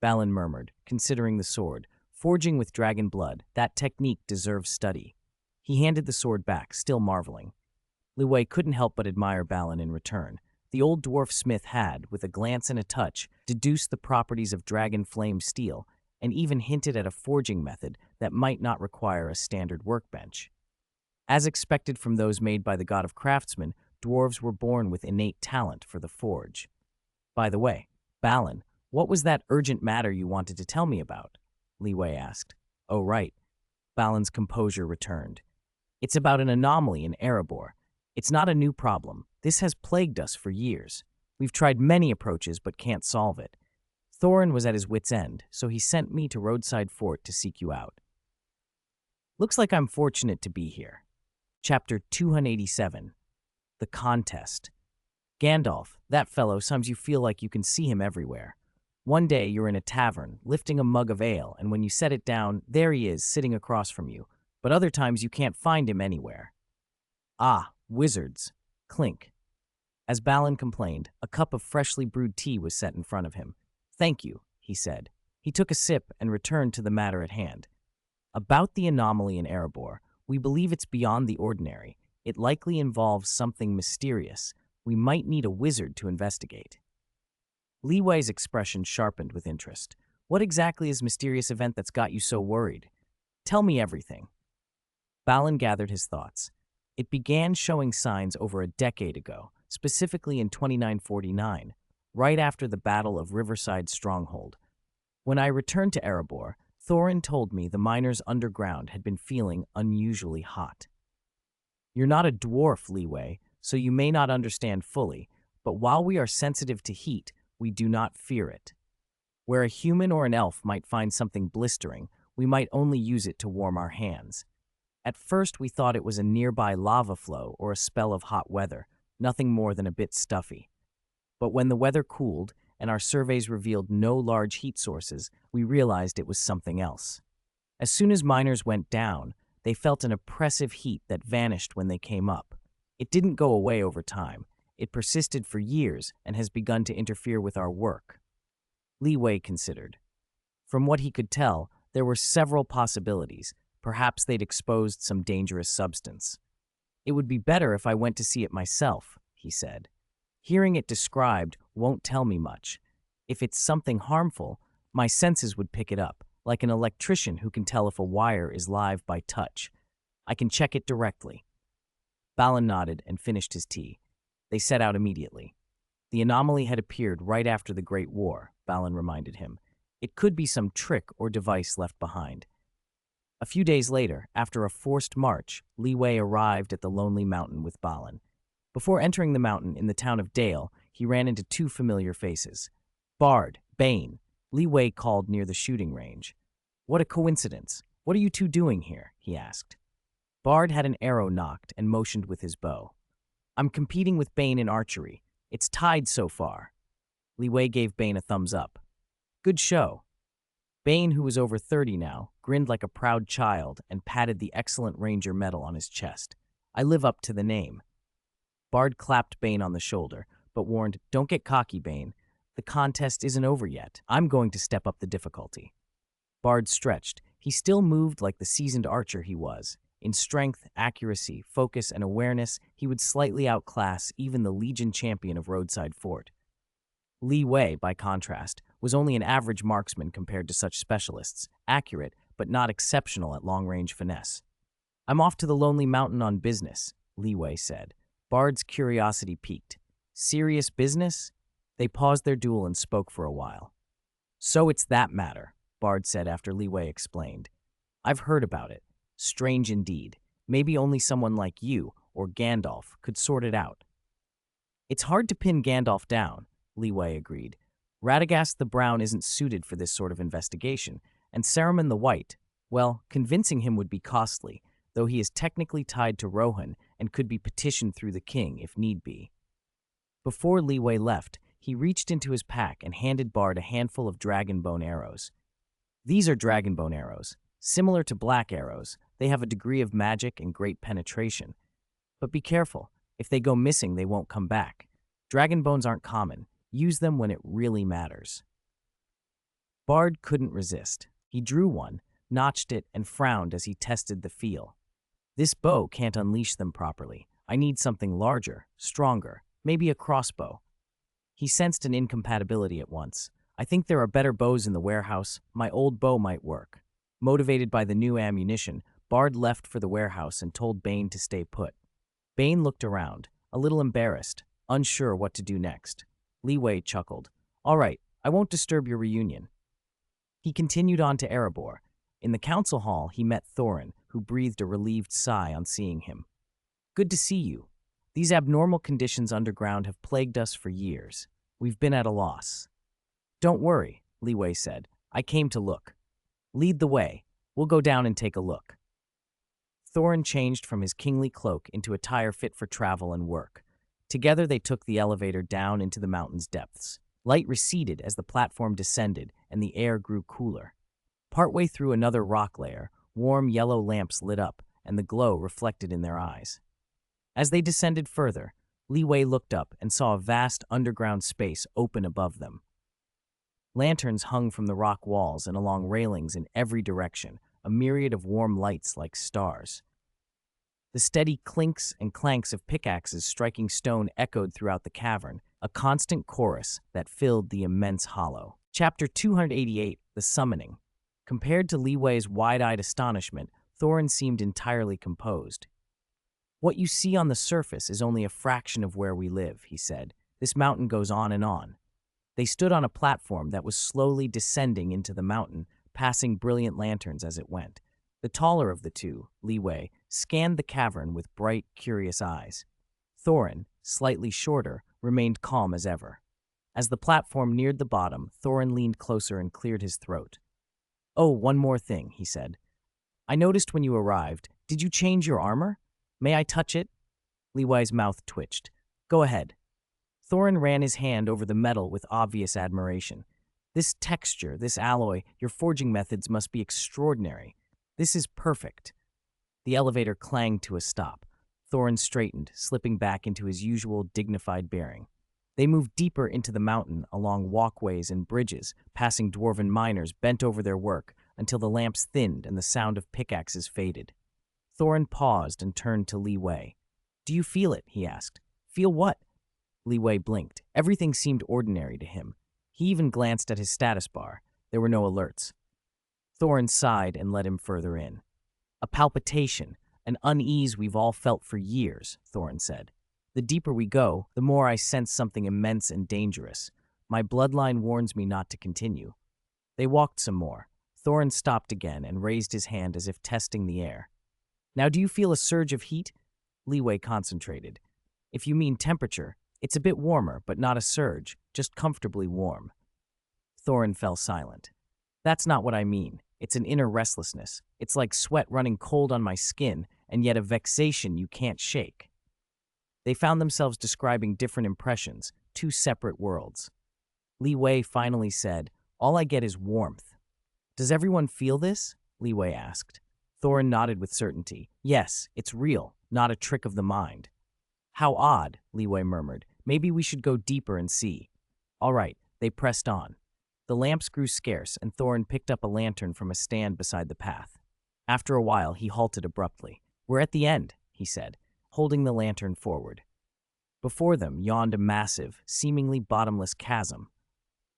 Balin murmured, considering the sword. Forging with dragon blood, that technique deserves study. He handed the sword back, still marveling. Li Wei couldn't help but admire Balin in return. The old dwarf smith had, with a glance and a touch, deduced the properties of dragon flame steel, and even hinted at a forging method that might not require a standard workbench. As expected from those made by the god of craftsmen, dwarves were born with innate talent for the forge. By the way, Balin, what was that urgent matter you wanted to tell me about? Li Wei asked. Oh, right. Balin's composure returned. It's about an anomaly in Erebor. It's not a new problem. This has plagued us for years. We've tried many approaches but can't solve it. Thorin was at his wit's end, so he sent me to Roadside Fort to seek you out. Looks like I'm fortunate to be here. Chapter 287. The Contest. Gandalf, that fellow, sometimes you feel like you can see him everywhere. One day you're in a tavern, lifting a mug of ale, and when you set it down, there he is, sitting across from you. But other times you can't find him anywhere. Ah, wizards. Clink. As Balin complained, a cup of freshly brewed tea was set in front of him. Thank you, he said. He took a sip and returned to the matter at hand. About the anomaly in Erebor, we believe it's beyond the ordinary. It likely involves something mysterious. We might need a wizard to investigate. Li Wei's expression sharpened with interest. What exactly is the mysterious event that's got you so worried? Tell me everything. Balin gathered his thoughts. It began showing signs over a decade ago, specifically in 2949, right after the Battle of Riverside Stronghold. When I returned to Erebor, Thorin told me the miners underground had been feeling unusually hot. You're not a dwarf, Li Wei, so you may not understand fully, but while we are sensitive to heat, we do not fear it. Where a human or an elf might find something blistering, we might only use it to warm our hands. At first, we thought it was a nearby lava flow or a spell of hot weather, nothing more than a bit stuffy. But when the weather cooled and our surveys revealed no large heat sources, we realized it was something else. As soon as miners went down, they felt an oppressive heat that vanished when they came up. It didn't go away over time. It persisted for years and has begun to interfere with our work. Li Wei considered. From what he could tell, there were several possibilities. Perhaps they'd exposed some dangerous substance. It would be better if I went to see it myself, he said. Hearing it described won't tell me much. If it's something harmful, my senses would pick it up, like an electrician who can tell if a wire is live by touch. I can check it directly. Balin nodded and finished his tea. They set out immediately. The anomaly had appeared right after the Great War, Balin reminded him. It could be some trick or device left behind. A few days later, after a forced march, Li Wei arrived at the lonely mountain with Balin. Before entering the mountain in the town of Dale, he ran into two familiar faces. Bard, Bane, Li Wei called near the shooting range. What a coincidence. What are you two doing here? He asked. Bard had an arrow knocked and motioned with his bow. I'm competing with Bane in archery. It's tied so far. Li Wei gave Bane a thumbs up. Good show. Bane, who was over 30 now, grinned like a proud child and patted the excellent ranger medal on his chest. I live up to the name. Bard clapped Bane on the shoulder, but warned, Don't get cocky, Bane. The contest isn't over yet. I'm going to step up the difficulty. Bard stretched. He still moved like the seasoned archer he was. In strength, accuracy, focus, and awareness, he would slightly outclass even the Legion champion of Roadside Fort. Li Wei, by contrast, was only an average marksman compared to such specialists, accurate but not exceptional at long-range finesse. "I'm off to the Lonely Mountain on business," Leeway said. Bard's curiosity piqued. "Serious business?" They paused their duel and spoke for a while. "So it's that matter," Bard said after Leeway explained. "I've heard about it. Strange indeed. Maybe only someone like you, or Gandalf, could sort it out." "It's hard to pin Gandalf down," Leeway agreed. "Radagast the Brown isn't suited for this sort of investigation, and Saruman the White, well, convincing him would be costly, though he is technically tied to Rohan and could be petitioned through the king if need be." Before Leeway left, he reached into his pack and handed Bard a handful of dragonbone arrows. "These are dragonbone arrows. Similar to black arrows, they have a degree of magic and great penetration. But be careful. If they go missing, they won't come back. Dragonbones aren't common. Use them when it really matters." Bard couldn't resist. He drew one, notched it, and frowned as he tested the feel. "This bow can't unleash them properly. I need something larger, stronger, maybe a crossbow." He sensed an incompatibility at once. "I think there are better bows in the warehouse. My old bow might work." Motivated by the new ammunition, Bard left for the warehouse and told Bane to stay put. Bane looked around, a little embarrassed, unsure what to do next. Leeway chuckled. "All right, I won't disturb your reunion." He continued on to Erebor. In the council hall, he met Thorin, who breathed a relieved sigh on seeing him. "Good to see you. These abnormal conditions underground have plagued us for years. We've been at a loss." "Don't worry," Leeway said. "I came to look." "Lead the way. We'll go down and take a look." Thorin changed from his kingly cloak into attire fit for travel and work. Together they took the elevator down into the mountain's depths. Light receded as the platform descended and the air grew cooler. Partway through another rock layer, warm yellow lamps lit up and the glow reflected in their eyes. As they descended further, Leeway looked up and saw a vast underground space open above them. Lanterns hung from the rock walls and along railings in every direction, a myriad of warm lights like stars. The steady clinks and clanks of pickaxes striking stone echoed throughout the cavern, a constant chorus that filled the immense hollow. Chapter 288, The Summoning. Compared to Leeway's wide-eyed astonishment, Thorin seemed entirely composed. "What you see on the surface is only a fraction of where we live," he said. "This mountain goes on and on." They stood on a platform that was slowly descending into the mountain, passing brilliant lanterns as it went. The taller of the two, Leeway, scanned the cavern with bright, curious eyes. Thorin, slightly shorter, remained calm as ever. As the platform neared the bottom, Thorin leaned closer and cleared his throat. "Oh, one more thing," he said. "I noticed when you arrived. Did you change your armor? May I touch it?" Leeway's mouth twitched. "Go ahead." Thorin ran his hand over the metal with obvious admiration. "This texture, this alloy, your forging methods must be extraordinary. This is perfect." The elevator clanged to a stop. Thorin straightened, slipping back into his usual dignified bearing. They moved deeper into the mountain along walkways and bridges, passing dwarven miners bent over their work until the lamps thinned and the sound of pickaxes faded. Thorin paused and turned to Leeway. "Do you feel it?" he asked. "Feel what?" Leeway blinked. Everything seemed ordinary to him. He even glanced at his status bar. There were no alerts. Thorin sighed and led him further in. "A palpitation, an unease we've all felt for years," Thorin said. "The deeper we go, the more I sense something immense and dangerous. My bloodline warns me not to continue." They walked some more. Thorin stopped again and raised his hand as if testing the air. "Now do you feel a surge of heat?" Leeway concentrated. "If you mean temperature, it's a bit warmer, but not a surge, just comfortably warm." Thorin fell silent. "That's not what I mean. It's an inner restlessness. It's like sweat running cold on my skin, and yet a vexation you can't shake." They found themselves describing different impressions, two separate worlds. Leeway finally said, "All I get is warmth." "Does everyone feel this?" Leeway asked. Thorin nodded with certainty. "Yes, it's real, not a trick of the mind." "How odd," Leeway murmured. "Maybe we should go deeper and see." All right, they pressed on. The lamps grew scarce, and Thorin picked up a lantern from a stand beside the path. After a while, he halted abruptly. "We're at the end," he said, holding the lantern forward. Before them yawned a massive, seemingly bottomless chasm.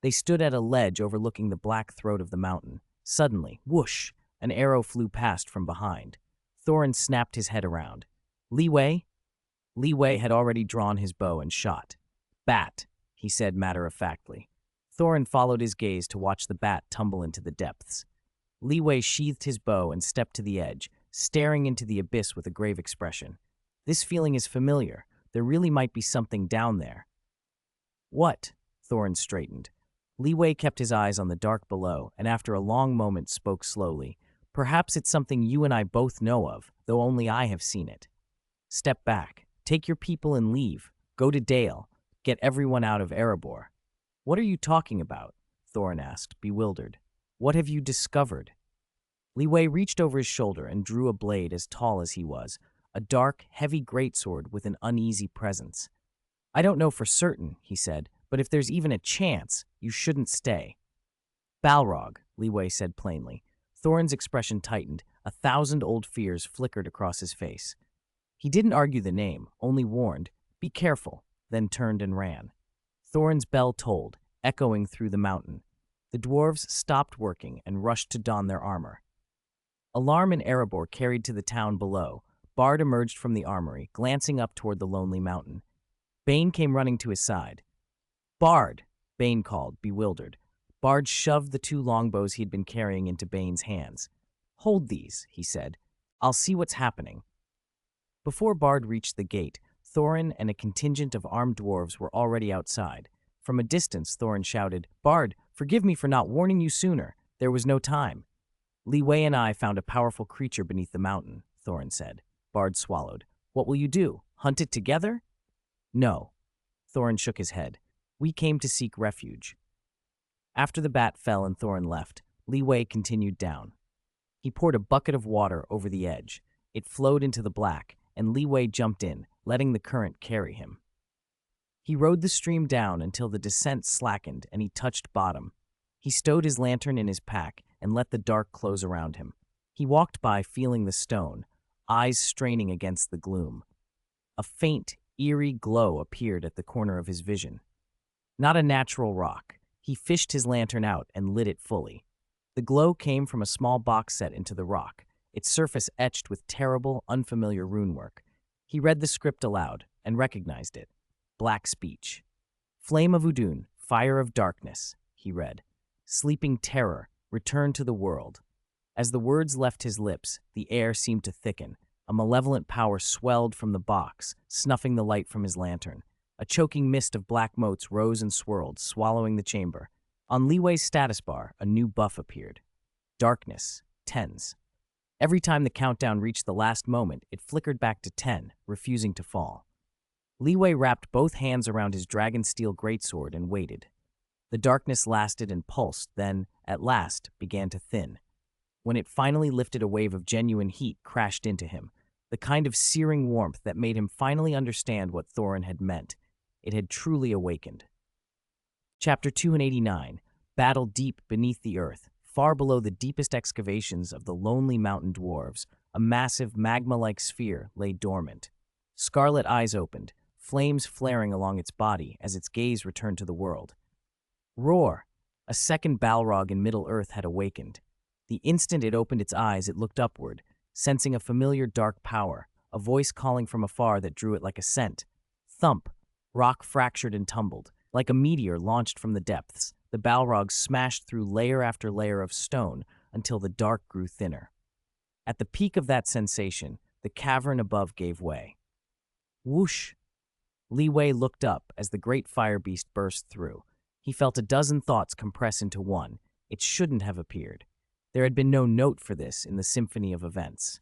They stood at a ledge overlooking the black throat of the mountain. Suddenly, whoosh, an arrow flew past from behind. Thorin snapped his head around. Leeway? Leeway had already drawn his bow and shot. Bat, he said matter-of-factly. Thorin followed his gaze to watch the bat tumble into the depths. Leeway sheathed his bow and stepped to the edge, staring into the abyss with a grave expression. This feeling is familiar. There really might be something down there. What? Thorin straightened. Leeway kept his eyes on the dark below, and after a long moment spoke slowly. Perhaps it's something you and I both know of, though only I have seen it. Step back. Take your people and leave. Go to Dale. Get everyone out of Erebor. What are you talking about? Thorin asked, bewildered. What have you discovered? Leeway reached over his shoulder and drew a blade as tall as he was, a dark, heavy greatsword with an uneasy presence. I don't know for certain, he said, but if there's even a chance, you shouldn't stay. Balrog, Leeway said plainly. Thorin's expression tightened. 1,000 old fears flickered across his face. He didn't argue the name, only warned, be careful, then turned and ran. Thorin's bell tolled, echoing through the mountain. The dwarves stopped working and rushed to don their armor. Alarm in Erebor carried to the town below. Bard emerged from the armory, glancing up toward the lonely mountain. Bane came running to his side. Bard, Bane called, bewildered. Bard shoved the 2 longbows he had been carrying into Bane's hands. Hold these, he said. I'll see what's happening. Before Bard reached the gate, Thorin and a contingent of armed dwarves were already outside. From a distance, Thorin shouted, Bard, forgive me for not warning you sooner. There was no time. Leeway and I found a powerful creature beneath the mountain, Thorin said. Bard swallowed. What will you do? Hunt it together? No. Thorin shook his head. We came to seek refuge. After the bat fell and Thorin left, Leeway continued down. He poured a bucket of water over the edge. It flowed into the black, and Leeway jumped in, letting the current carry him. He rode the stream down until the descent slackened and he touched bottom. He stowed his lantern in his pack and let the dark close around him. He walked by feeling the stone, eyes straining against the gloom. A faint, eerie glow appeared at the corner of his vision. Not a natural rock. He fished his lantern out and lit it fully. The glow came from a small box set into the rock, its surface etched with terrible, unfamiliar runework. He read the script aloud and recognized it. Black speech. Flame of Udun, fire of darkness, he read. Sleeping terror, return to the world. As the words left his lips, the air seemed to thicken. A malevolent power swelled from the box, snuffing the light from his lantern. A choking mist of black motes rose and swirled, swallowing the chamber. On Leeway's status bar, a new buff appeared. Darkness, 10s. Every time the countdown reached the last moment, it flickered back to 10, refusing to fall. Leeway wrapped both hands around his dragon steel greatsword and waited. The darkness lasted and pulsed, then, at last, began to thin. When it finally lifted, a wave of genuine heat crashed into him, the kind of searing warmth that made him finally understand what Thorin had meant. It had truly awakened. Chapter 289, Battle deep beneath the earth, far below the deepest excavations of the lonely mountain dwarves, a massive magma-like sphere lay dormant. Scarlet eyes opened, flames flaring along its body as its gaze returned to the world. Roar! A second Balrog in Middle-earth had awakened. The instant it opened its eyes, it looked upward, sensing a familiar dark power, a voice calling from afar that drew it like a scent. Thump! Rock fractured and tumbled. Like a meteor launched from the depths, the Balrog smashed through layer after layer of stone until the dark grew thinner. At the peak of that sensation, the cavern above gave way. Whoosh! Leeway looked up as the great fire beast burst through. He felt a dozen thoughts compress into one. It shouldn't have appeared. There had been no note for this in the symphony of events.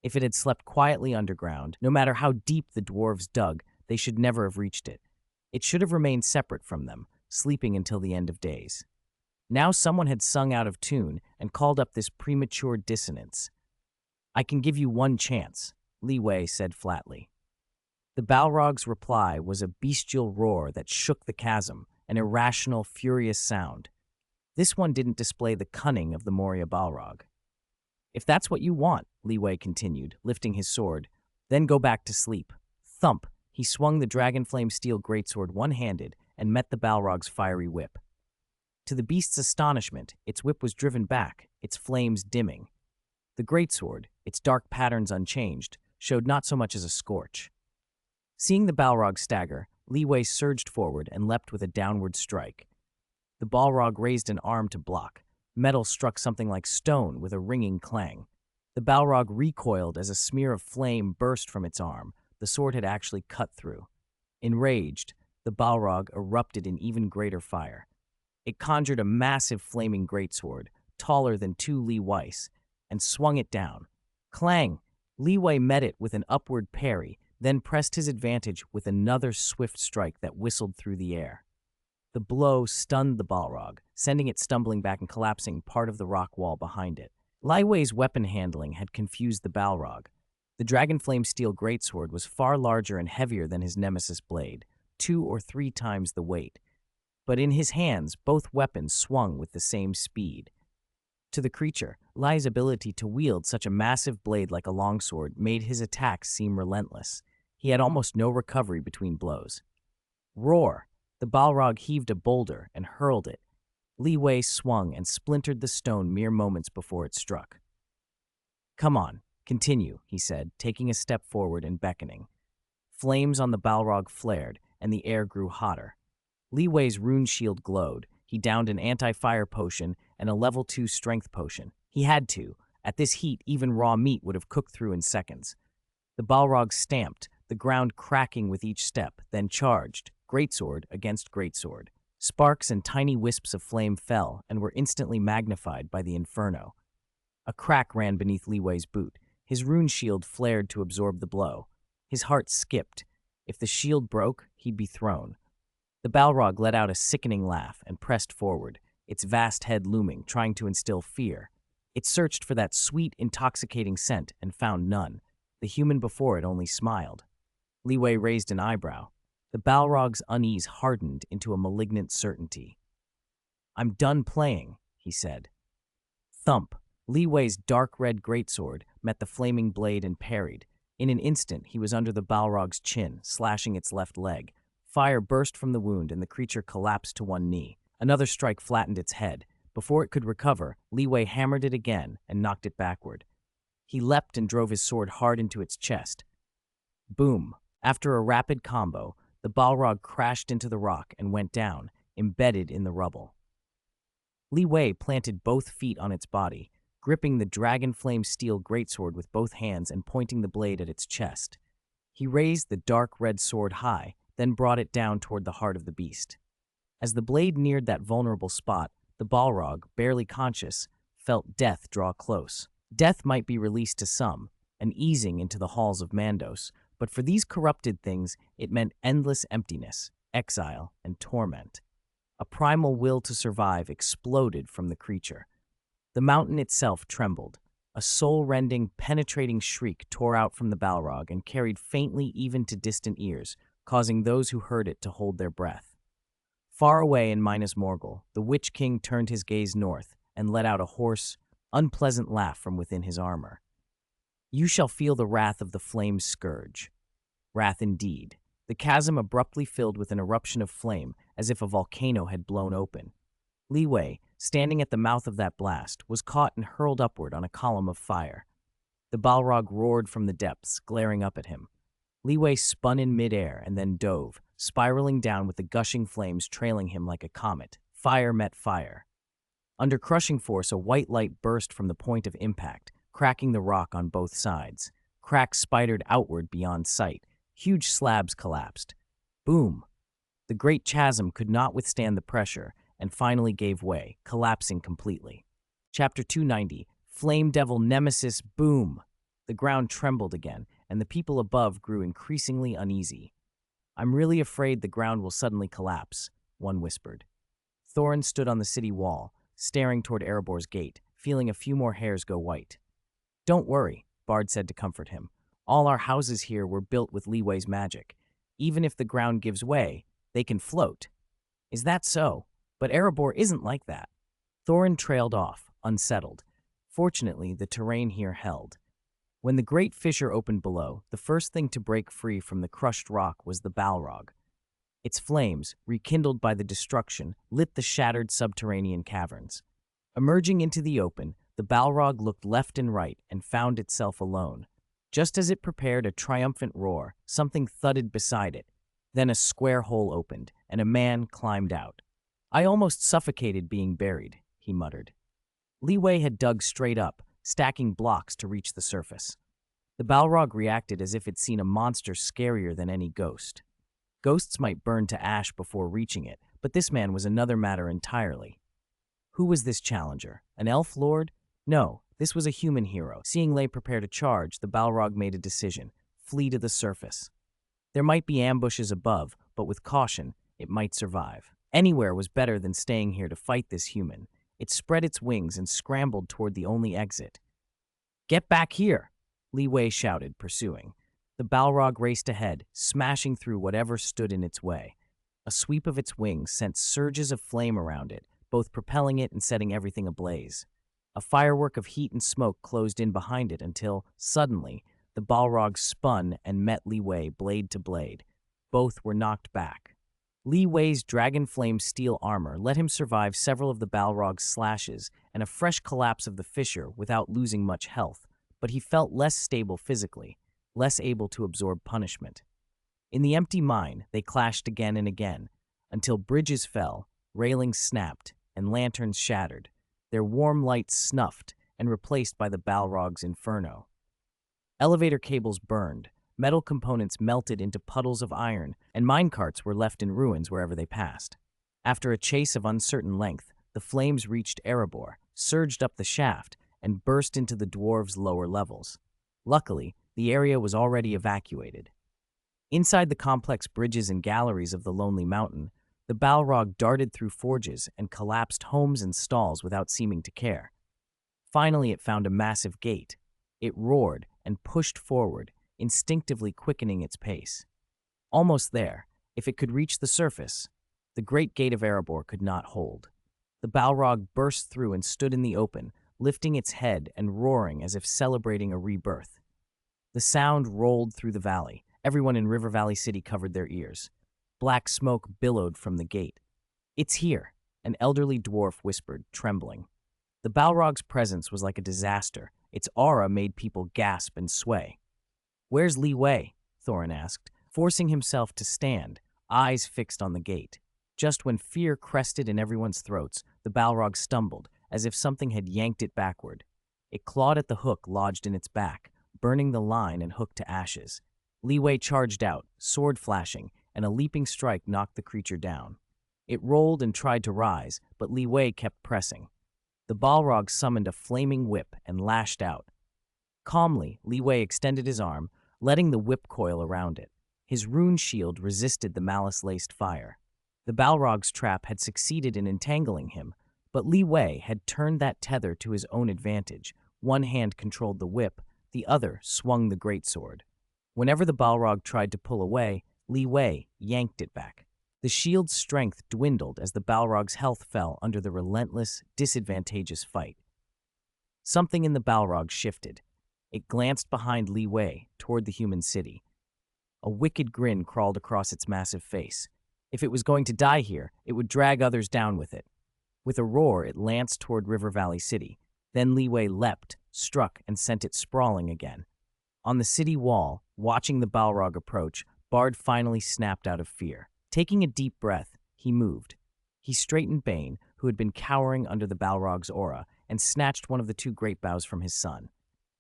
If it had slept quietly underground, no matter how deep the dwarves dug, they should never have reached it. It should have remained separate from them, sleeping until the end of days. Now someone had sung out of tune and called up this premature dissonance. I can give you one chance, Leeway said flatly. The Balrog's reply was a bestial roar that shook the chasm, an irrational, furious sound. This one didn't display the cunning of the Moria Balrog. If that's what you want, Leeway continued, lifting his sword, then go back to sleep. Thump! He swung the dragonflame steel greatsword one-handed and met the Balrog's fiery whip. To the beast's astonishment, its whip was driven back, its flames dimming. The greatsword, its dark patterns unchanged, showed not so much as a scorch. Seeing the Balrog stagger, Leeway surged forward and leapt with a downward strike. The Balrog raised an arm to block. Metal struck something like stone with a ringing clang. The Balrog recoiled as a smear of flame burst from its arm. The sword had actually cut through. Enraged, the Balrog erupted in even greater fire. It conjured a massive flaming greatsword, taller than 2 Lee Weiss, and swung it down. Clang! Leeway met it with an upward parry, then pressed his advantage with another swift strike that whistled through the air. The blow stunned the Balrog, sending it stumbling back and collapsing part of the rock wall behind it. Leeway's weapon handling had confused the Balrog. The Dragonflame steel greatsword was far larger and heavier than his nemesis blade, 2 or 3 times the weight. But in his hands, both weapons swung with the same speed. To the creature, Lai's ability to wield such a massive blade like a longsword made his attacks seem relentless. He had almost no recovery between blows. Roar! The Balrog heaved a boulder and hurled it. Leeway swung and splintered the stone mere moments before it struck. "Come on, continue," he said, taking a step forward and beckoning. Flames on the Balrog flared, and the air grew hotter. Leeway's rune shield glowed. He downed an anti-fire potion and a level 2 strength potion. He had to. At this heat, even raw meat would have cooked through in seconds. The Balrog stamped, the ground cracking with each step, then charged, greatsword against greatsword. Sparks and tiny wisps of flame fell and were instantly magnified by the inferno. A crack ran beneath Leeway's boot. His rune shield flared to absorb the blow. His heart skipped. If the shield broke, he'd be thrown. The Balrog let out a sickening laugh and pressed forward, its vast head looming, trying to instill fear. It searched for that sweet, intoxicating scent and found none. The human before it only smiled. Leeway raised an eyebrow. The Balrog's unease hardened into a malignant certainty. "I'm done playing," he said. Thump! Leeway's dark red greatsword met the flaming blade and parried. In an instant, he was under the Balrog's chin, slashing its left leg. Fire burst from the wound, and the creature collapsed to one knee. Another strike flattened its head. Before it could recover, Leeway hammered it again and knocked it backward. He leapt and drove his sword hard into its chest. Boom! After a rapid combo, the Balrog crashed into the rock and went down, embedded in the rubble. Leeway planted both feet on its body, gripping the dragon-flame steel greatsword with both hands and pointing the blade at its chest. He raised the dark red sword high, then brought it down toward the heart of the beast. As the blade neared that vulnerable spot, the Balrog, barely conscious, felt death draw close. Death might be released to some, an easing into the halls of Mandos, but for these corrupted things, it meant endless emptiness, exile, and torment. A primal will to survive exploded from the creature. The mountain itself trembled. A soul-rending, penetrating shriek tore out from the Balrog and carried faintly even to distant ears, causing those who heard it to hold their breath. Far away in Minas Morgul, the Witch King turned his gaze north and let out a hoarse, unpleasant laugh from within his armor. "You shall feel the wrath of the flame's scourge." Wrath indeed. The chasm abruptly filled with an eruption of flame, as if a volcano had blown open. Leeway, standing at the mouth of that blast, was caught and hurled upward on a column of fire. The Balrog roared from the depths, glaring up at him. Leeway spun in midair and then dove, spiraling down with the gushing flames trailing him like a comet. Fire met fire. Under crushing force, a white light burst from the point of impact, cracking the rock on both sides. Cracks spidered outward beyond sight. Huge slabs collapsed. Boom! The great chasm could not withstand the pressure and finally gave way, collapsing completely. Chapter 290, Flame Devil Nemesis. Boom! The ground trembled again, and the people above grew increasingly uneasy. "I'm really afraid the ground will suddenly collapse," one whispered. Thorin stood on the city wall, staring toward Erebor's gate, feeling a few more hairs go white. "Don't worry," Bard said to comfort him. "All our houses here were built with Leeway's magic. Even if the ground gives way, they can float." "Is that so? But Erebor isn't like that." Thorin trailed off, unsettled. Fortunately, the terrain here held. When the great fissure opened below, the first thing to break free from the crushed rock was the Balrog. Its flames, rekindled by the destruction, lit the shattered subterranean caverns. Emerging into the open, the Balrog looked left and right and found itself alone. Just as it prepared a triumphant roar, something thudded beside it. Then a square hole opened, and a man climbed out. "I almost suffocated being buried," he muttered. Li Wei had dug straight up, stacking blocks to reach the surface. The Balrog reacted as if it'd seen a monster scarier than any ghost. Ghosts might burn to ash before reaching it, but this man was another matter entirely. Who was this challenger? An elf lord? No, this was a human hero. Seeing Lei prepare to charge, the Balrog made a decision: flee to the surface. There might be ambushes above, but with caution, it might survive. Anywhere was better than staying here to fight this human. It spread its wings and scrambled toward the only exit. "Get back here!" Li Wei shouted, pursuing. The Balrog raced ahead, smashing through whatever stood in its way. A sweep of its wings sent surges of flame around it, both propelling it and setting everything ablaze. A firework of heat and smoke closed in behind it until, suddenly, the Balrog spun and met Li Wei blade to blade. Both were knocked back. Li Wei's dragon flame steel armor let him survive several of the Balrog's slashes and a fresh collapse of the fissure without losing much health, but he felt less stable physically, less able to absorb punishment. In the empty mine, they clashed again and again, until bridges fell, railings snapped, and lanterns shattered, their warm light snuffed and replaced by the Balrog's inferno. Elevator cables burned, metal components melted into puddles of iron, and minecarts were left in ruins wherever they passed. After a chase of uncertain length, the flames reached Erebor, surged up the shaft, and burst into the dwarves' lower levels. Luckily, the area was already evacuated. Inside the complex bridges and galleries of the Lonely Mountain, the Balrog darted through forges and collapsed homes and stalls without seeming to care. Finally, it found a massive gate. It roared and pushed forward, instinctively quickening its pace. Almost there, if it could reach the surface, the great gate of Erebor could not hold. The Balrog burst through and stood in the open, lifting its head and roaring as if celebrating a rebirth. The sound rolled through the valley. Everyone in River Valley City covered their ears. Black smoke billowed from the gate. "It's here," an elderly dwarf whispered, trembling. The Balrog's presence was like a disaster. Its aura made people gasp and sway. "Where's Li Wei?" Thorin asked, forcing himself to stand, eyes fixed on the gate. Just when fear crested in everyone's throats, the Balrog stumbled, as if something had yanked it backward. It clawed at the hook lodged in its back, burning the line and hook to ashes. Li Wei charged out, sword flashing, and a leaping strike knocked the creature down. It rolled and tried to rise, but Li Wei kept pressing. The Balrog summoned a flaming whip and lashed out. Calmly, Li Wei extended his arm, letting the whip coil around it. His rune shield resisted the malice-laced fire. The Balrog's trap had succeeded in entangling him, but Li Wei had turned that tether to his own advantage. One hand controlled the whip, the other swung the greatsword. Whenever the Balrog tried to pull away, Li Wei yanked it back. The shield's strength dwindled as the Balrog's health fell under the relentless, disadvantageous fight. Something in the Balrog shifted. It glanced behind Li Wei, toward the human city. A wicked grin crawled across its massive face. If it was going to die here, it would drag others down with it. With a roar, it lanced toward River Valley City. Then Li Wei leapt, struck, and sent it sprawling again. On the city wall, watching the Balrog approach, Bard finally snapped out of fear. Taking a deep breath, he moved. He straightened Bane, who had been cowering under the Balrog's aura, and snatched one of the two great bows from his son.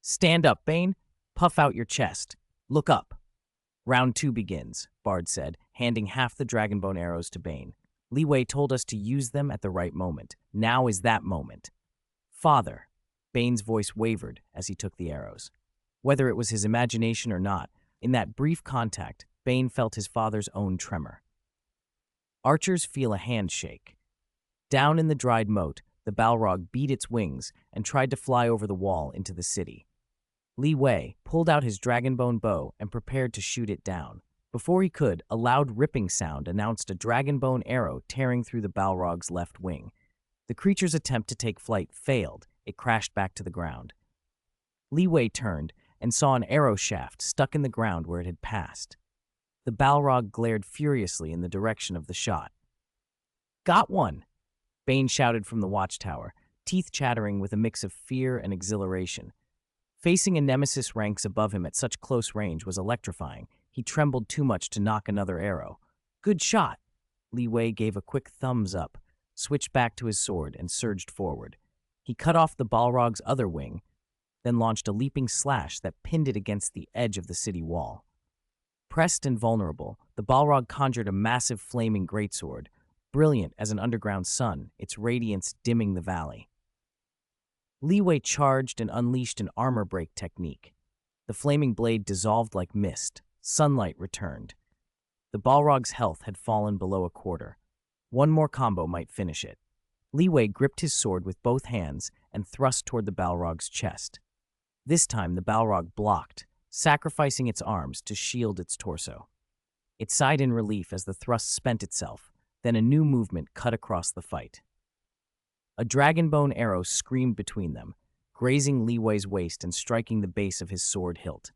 "Stand up, Bane. Puff out your chest. Look up." "Round 2 begins," Bard said, handing half the dragonbone arrows to Bane. "Li Wei told us to use them at the right moment. Now is that moment." "Father." Bane's voice wavered as he took the arrows. Whether it was his imagination or not, in that brief contact, Bane felt his father's own tremor. Archers feel a handshake. Down in the dried moat, the Balrog beat its wings and tried to fly over the wall into the city. Li Wei pulled out his dragonbone bow and prepared to shoot it down. Before he could, a loud ripping sound announced a dragonbone arrow tearing through the Balrog's left wing. The creature's attempt to take flight failed. It crashed back to the ground. Li Wei turned and saw an arrow shaft stuck in the ground where it had passed. The Balrog glared furiously in the direction of the shot. "Got one!" Bane shouted from the watchtower, teeth chattering with a mix of fear and exhilaration. Facing a nemesis ranks above him at such close range was electrifying. He trembled too much to knock another arrow. "Good shot!" Li Wei gave a quick thumbs up, switched back to his sword, and surged forward. He cut off the Balrog's other wing, then launched a leaping slash that pinned it against the edge of the city wall. Pressed and vulnerable, the Balrog conjured a massive flaming greatsword, brilliant as an underground sun, its radiance dimming the valley. Li Wei charged and unleashed an armor break technique. The flaming blade dissolved like mist. Sunlight returned. The Balrog's health had fallen below a quarter. One more combo might finish it. Li Wei gripped his sword with both hands and thrust toward the Balrog's chest. This time the Balrog blocked, sacrificing its arms to shield its torso. It sighed in relief as the thrust spent itself, then a new movement cut across the fight. A dragonbone arrow screamed between them, grazing Li Wei's waist and striking the base of his sword hilt.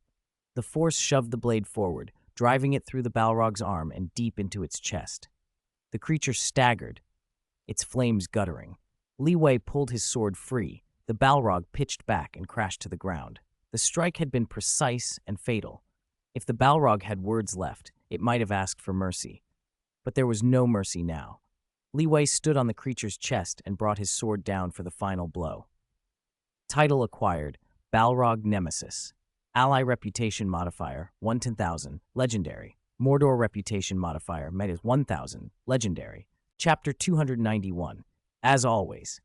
The force shoved the blade forward, driving it through the Balrog's arm and deep into its chest. The creature staggered, its flames guttering. Li Wei pulled his sword free. The Balrog pitched back and crashed to the ground. The strike had been precise and fatal. If the Balrog had words left, it might have asked for mercy. But there was no mercy now. Li Wei stood on the creature's chest and brought his sword down for the final blow. Title acquired, Balrog Nemesis. Ally Reputation Modifier, 1/10,000, Legendary. Mordor Reputation Modifier, -1,000, Legendary. Chapter 291. As always.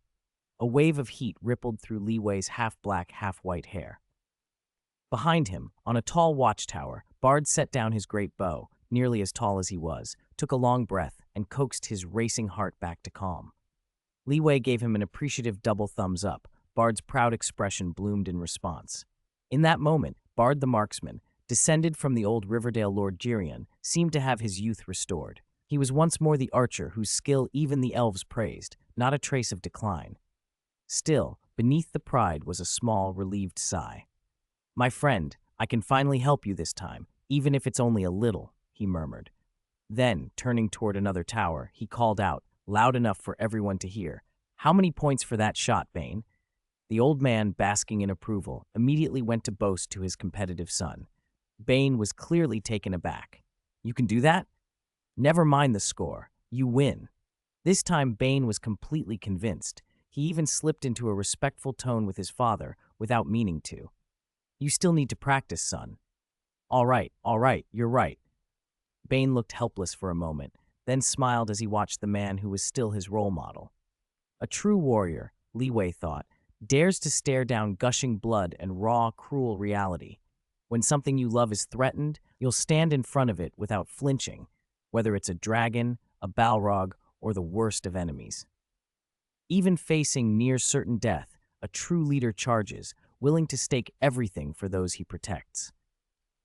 A wave of heat rippled through Li Wei's half-black, half-white hair. Behind him, on a tall watchtower, Bard set down his great bow, nearly as tall as he was, took a long breath, and coaxed his racing heart back to calm. Li Wei gave him an appreciative double thumbs up. Bard's proud expression bloomed in response. In that moment, Bard the marksman, descended from the old Riverdale Lord Girion, seemed to have his youth restored. He was once more the archer whose skill even the elves praised, not a trace of decline. Still, beneath the pride was a small, relieved sigh. "My friend, I can finally help you this time, even if it's only a little," he murmured. Then, turning toward another tower, he called out, loud enough for everyone to hear, "How many points for that shot, Bane?" The old man, basking in approval, immediately went to boast to his competitive son. Bane was clearly taken aback. "You can do that? Never mind the score. You win." This time Bane was completely convinced. He even slipped into a respectful tone with his father, without meaning to. "You still need to practice, son." All right, you're right." Bane looked helpless for a moment, then smiled as he watched the man who was still his role model. A true warrior, Li Wei thought, dares to stare down gushing blood and raw, cruel reality. When something you love is threatened, you'll stand in front of it without flinching, whether it's a dragon, a Balrog, or the worst of enemies. Even facing near certain death, a true leader charges, willing to stake everything for those he protects.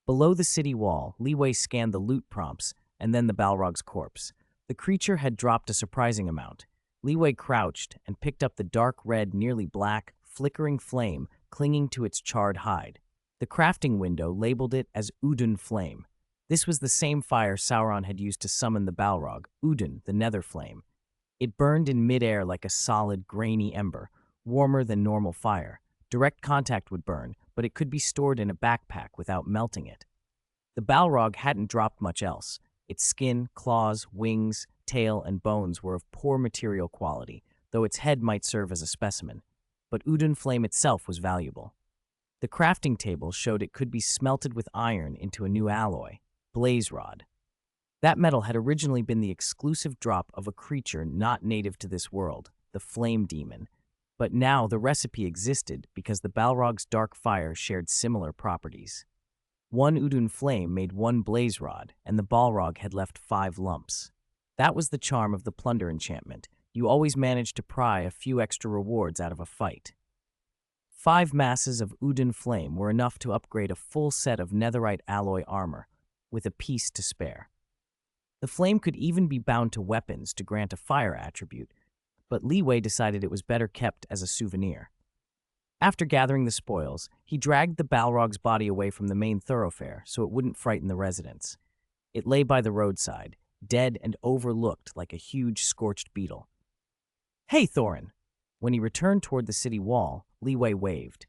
Below the city wall, Li Wei scanned the loot prompts and then the Balrog's corpse. The creature had dropped a surprising amount. Li Wei crouched and picked up the dark red, nearly black, flickering flame clinging to its charred hide. The crafting window labeled it as Udun Flame. This was the same fire Sauron had used to summon the Balrog, Udun, the Nether Flame. It burned in midair like a solid, grainy ember, warmer than normal fire. Direct contact would burn, but it could be stored in a backpack without melting it. The Balrog hadn't dropped much else. Its skin, claws, wings, tail, and bones were of poor material quality, though its head might serve as a specimen. But Udun Flame itself was valuable. The crafting table showed it could be smelted with iron into a new alloy, Blaze Rod. That metal had originally been the exclusive drop of a creature not native to this world, the Flame Demon. But now the recipe existed because the Balrog's dark fire shared similar properties. One Udun Flame made one Blaze Rod, and the Balrog had left 5 lumps. That was the charm of the Plunder enchantment. You always managed to pry a few extra rewards out of a fight. 5 masses of Udun Flame were enough to upgrade a full set of netherite alloy armor, with a piece to spare. The flame could even be bound to weapons to grant a fire attribute, but Li Wei decided it was better kept as a souvenir. After gathering the spoils, he dragged the Balrog's body away from the main thoroughfare so it wouldn't frighten the residents. It lay by the roadside, dead and overlooked like a huge scorched beetle. "Hey, Thorin!" When he returned toward the city wall, Leeway waved.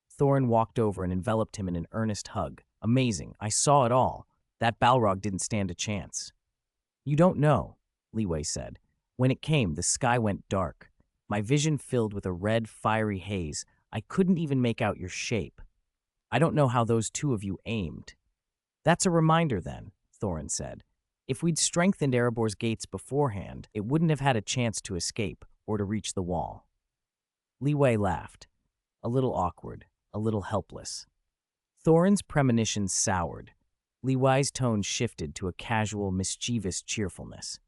Thorin walked over and enveloped him in an earnest hug. "Amazing, I saw it all. That Balrog didn't stand a chance." "You don't know," Leeway said. "When it came, the sky went dark. My vision filled with a red, fiery haze. I couldn't even make out your shape. I don't know how those two of you aimed." "That's a reminder, then," Thorin said. "If we'd strengthened Erebor's gates beforehand, it wouldn't have had a chance to escape or to reach the wall." Leeway laughed. A little awkward, a little helpless. Thorin's premonitions soured. Leeway's tone shifted to a casual, mischievous cheerfulness.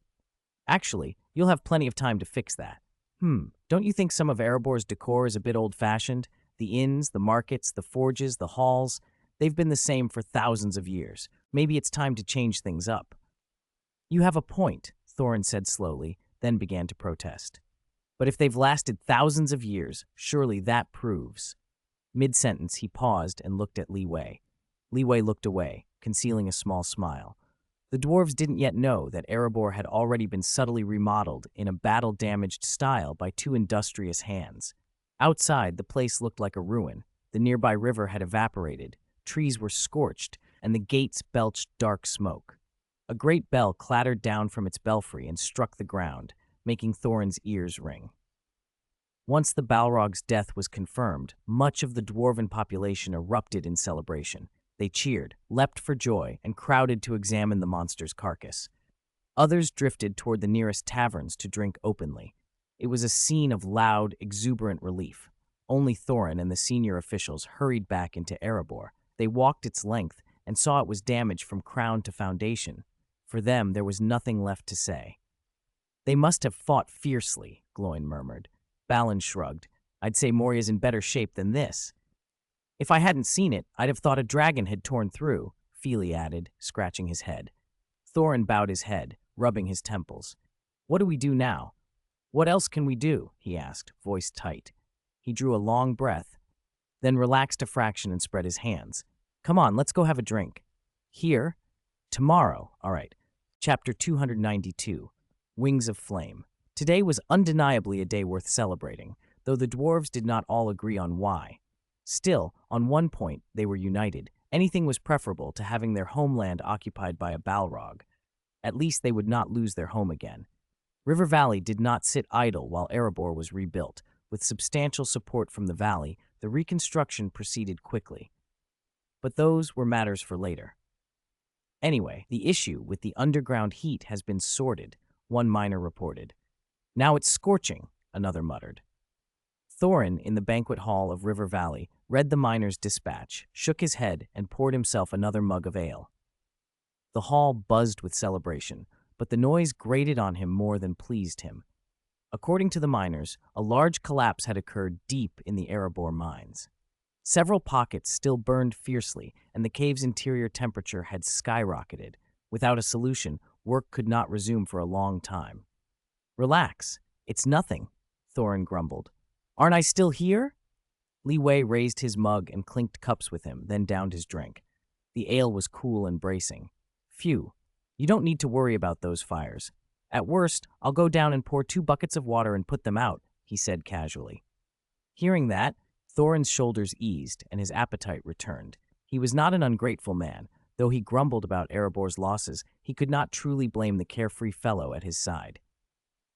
"Actually, you'll have plenty of time to fix that. Don't you think some of Erebor's decor is a bit old-fashioned? The inns, the markets, the forges, the halls, they've been the same for thousands of years. Maybe it's time to change things up." "You have a point," Thorin said slowly, then began to protest. "But if they've lasted thousands of years, surely that proves." Mid-sentence, he paused and looked at Leeway. Leeway looked away, concealing a small smile. The dwarves didn't yet know that Erebor had already been subtly remodeled in a battle-damaged style by two industrious hands. Outside, the place looked like a ruin. The nearby river had evaporated, trees were scorched, and the gates belched dark smoke. A great bell clattered down from its belfry and struck the ground, making Thorin's ears ring. Once the Balrog's death was confirmed, much of the dwarven population erupted in celebration. They cheered, leapt for joy, and crowded to examine the monster's carcass. Others drifted toward the nearest taverns to drink openly. It was a scene of loud, exuberant relief. Only Thorin and the senior officials hurried back into Erebor. They walked its length and saw it was damaged from crown to foundation. For them, there was nothing left to say. "They must have fought fiercely," Gloin murmured. Balin shrugged. "I'd say Moria's in better shape than this." "If I hadn't seen it, I'd have thought a dragon had torn through," Fili added, scratching his head. Thorin bowed his head, rubbing his temples. "What do we do now?" "What else can we do?" he asked, voice tight. He drew a long breath, then relaxed a fraction and spread his hands. "Come on, let's go have a drink." "Here?" "Tomorrow. All right." Chapter 292, Wings of Flame. Today was undeniably a day worth celebrating, though the dwarves did not all agree on why. Still, on one point, they were united. Anything was preferable to having their homeland occupied by a Balrog. At least they would not lose their home again. River Valley did not sit idle while Erebor was rebuilt. With substantial support from the valley, the reconstruction proceeded quickly. But those were matters for later. Anyway, the issue with the underground heat has been sorted, one miner reported. "Now it's scorching," another muttered. Thorin, in the banquet hall of River Valley, read the miner's dispatch, shook his head, and poured himself another mug of ale. The hall buzzed with celebration, but the noise grated on him more than pleased him. According to the miners, a large collapse had occurred deep in the Erebor mines. Several pockets still burned fiercely, and the cave's interior temperature had skyrocketed. Without a solution, work could not resume for a long time. "Relax, it's nothing," Thorin grumbled. "Aren't I still here?" Leeway raised his mug and clinked cups with him, then downed his drink. The ale was cool and bracing. "Phew, you don't need to worry about those fires. At worst, I'll go down and pour 2 buckets of water and put them out," he said casually. Hearing that, Thorin's shoulders eased and his appetite returned. He was not an ungrateful man. Though he grumbled about Erebor's losses, he could not truly blame the carefree fellow at his side.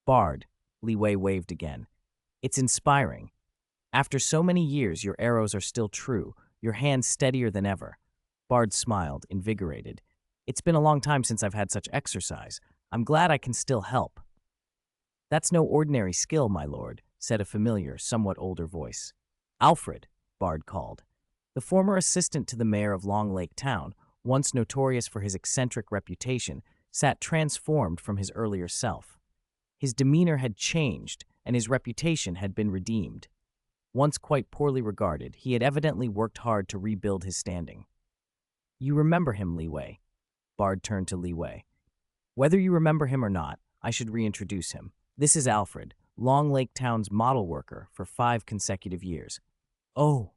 "Bard," Leeway waved again. "It's inspiring. After so many years, your arrows are still true, your hands steadier than ever." Bard smiled, invigorated. "It's been a long time since I've had such exercise. I'm glad I can still help." "That's no ordinary skill, my lord," said a familiar, somewhat older voice. "Alfred," Bard called. The former assistant to the mayor of Long Lake Town, once notorious for his eccentric reputation, sat transformed from his earlier self. His demeanor had changed, and his reputation had been redeemed. Once quite poorly regarded, he had evidently worked hard to rebuild his standing. "You remember him, Leeway." Bard turned to Leeway. "Whether you remember him or not, I should reintroduce him. This is Alfred, Long Lake Town's model worker for 5 consecutive years." "Oh."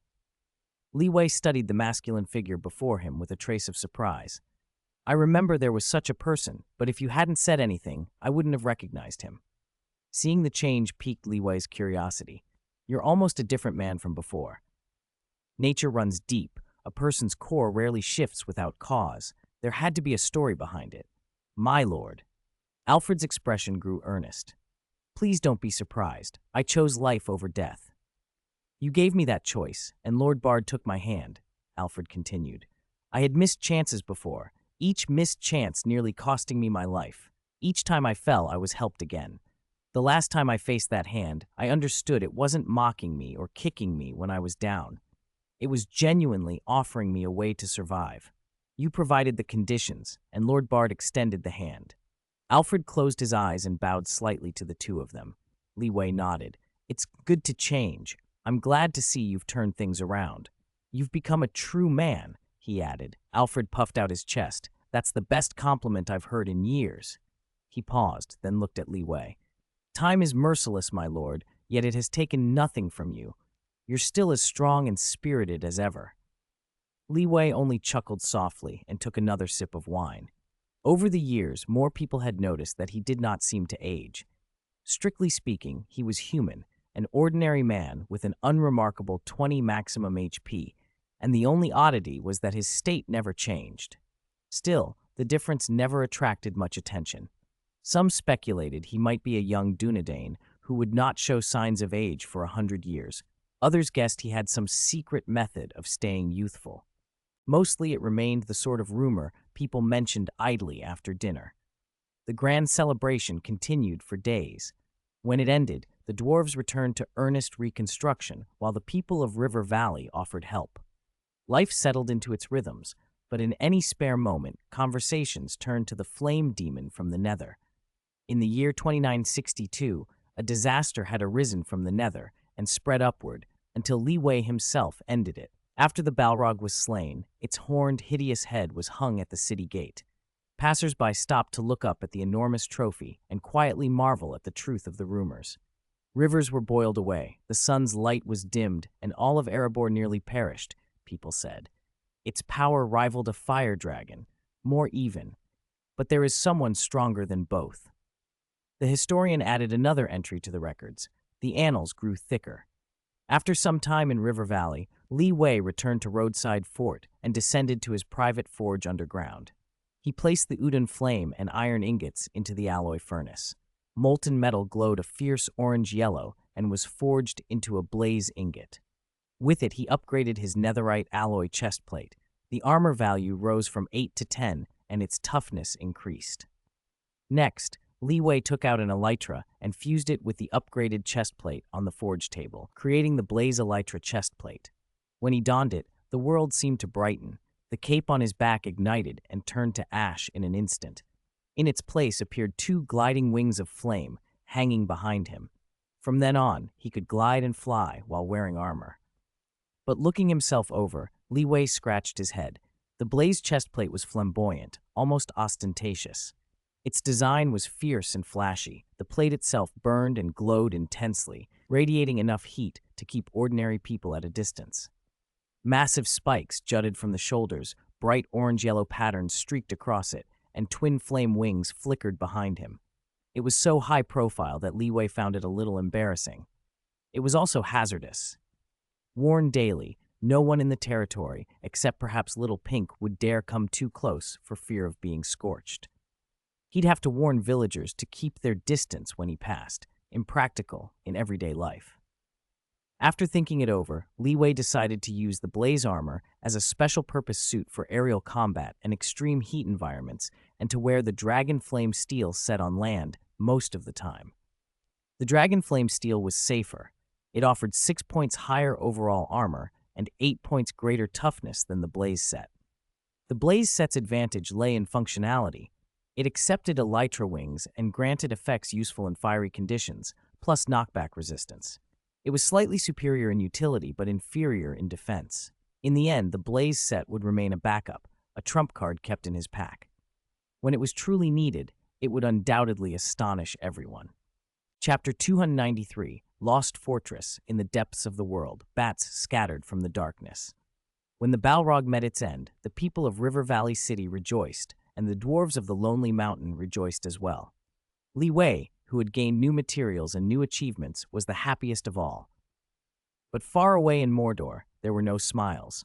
Leeway studied the masculine figure before him with a trace of surprise. I remember there was such a person, but if you hadn't said anything, I wouldn't have recognized him. Seeing the change piqued Liwei's curiosity. You're almost a different man from before. Nature runs deep. A person's core rarely shifts without cause. There had to be a story behind it. My lord. Alfred's expression grew earnest. Please don't be surprised. I chose life over death. You gave me that choice, and Lord Bard took my hand, Alfred continued. I had missed chances before, each missed chance nearly costing me my life. Each time I fell, I was helped again. The last time I faced that hand, I understood it wasn't mocking me or kicking me when I was down. It was genuinely offering me a way to survive. You provided the conditions, and Lord Bard extended the hand. Alfred closed his eyes and bowed slightly to the two of them. Liwei nodded. It's good to change. I'm glad to see you've turned things around. You've become a true man, he added. Alfred puffed out his chest. That's the best compliment I've heard in years. He paused, then looked at Liwei. Time is merciless, my lord, yet it has taken nothing from you. You're still as strong and spirited as ever. Liwei only chuckled softly and took another sip of wine. Over the years, more people had noticed that he did not seem to age. Strictly speaking, he was human, an ordinary man with an unremarkable 20 maximum HP, and the only oddity was that his state never changed. Still, the difference never attracted much attention. Some speculated he might be a young Dunedain who would not show signs of age for 100 years. Others guessed he had some secret method of staying youthful. Mostly it remained the sort of rumor people mentioned idly after dinner. The grand celebration continued for days. When it ended, the dwarves returned to earnest reconstruction, while the people of River Valley offered help. Life settled into its rhythms, but in any spare moment, conversations turned to the flame demon from the Nether. In the year 2962, a disaster had arisen from the Nether and spread upward until Liwei himself ended it. After the Balrog was slain, its horned, hideous head was hung at the city gate. Passers-by stopped to look up at the enormous trophy and quietly marvel at the truth of the rumors. Rivers were boiled away, the sun's light was dimmed, and all of Erebor nearly perished, people said. Its power rivaled a fire dragon, more even. But there is someone stronger than both. The historian added another entry to the records. The annals grew thicker. After some time in River Valley, Liwei returned to Roadside Fort and descended to his private forge underground. He placed the Udun flame and iron ingots into the alloy furnace. Molten metal glowed a fierce orange-yellow and was forged into a blaze ingot. With it, he upgraded his netherite alloy chestplate. The armor value rose from 8 to 10, and its toughness increased. Next, Liwei took out an elytra and fused it with the upgraded chestplate on the forge table, creating the blaze elytra chestplate. When he donned it, the world seemed to brighten. The cape on his back ignited and turned to ash in an instant. In its place appeared 2 gliding wings of flame, hanging behind him. From then on, he could glide and fly while wearing armor. But looking himself over, Liwei scratched his head. The blaze chestplate was flamboyant, almost ostentatious. Its design was fierce and flashy. The plate itself burned and glowed intensely, radiating enough heat to keep ordinary people at a distance. Massive spikes jutted from the shoulders, bright orange-yellow patterns streaked across it, and twin flame wings flickered behind him. It was so high profile that Liwei found it a little embarrassing. It was also hazardous. Worn daily, no one in the territory, except perhaps Little Pink, would dare come too close for fear of being scorched. He'd have to warn villagers to keep their distance when he passed, impractical in everyday life. After thinking it over, Liwei decided to use the blaze armor as a special-purpose suit for aerial combat and extreme heat environments, and to wear the dragon flame steel set on land most of the time. The dragon flame steel was safer. It offered 6 points higher overall armor and 8 points greater toughness than the blaze set. The blaze set's advantage lay in functionality. It accepted elytra wings and granted effects useful in fiery conditions, plus knockback resistance. It was slightly superior in utility, but inferior in defense. In the end, the blaze set would remain a backup, a trump card kept in his pack. When it was truly needed, it would undoubtedly astonish everyone. Chapter 293, Lost Fortress in the Depths of the World, Bats Scattered from the Darkness. When the Balrog met its end, the people of River Valley City rejoiced, and the dwarves of the Lonely Mountain rejoiced as well. Li Wei, who had gained new materials and new achievements, was the happiest of all. But far away in Mordor, there were no smiles.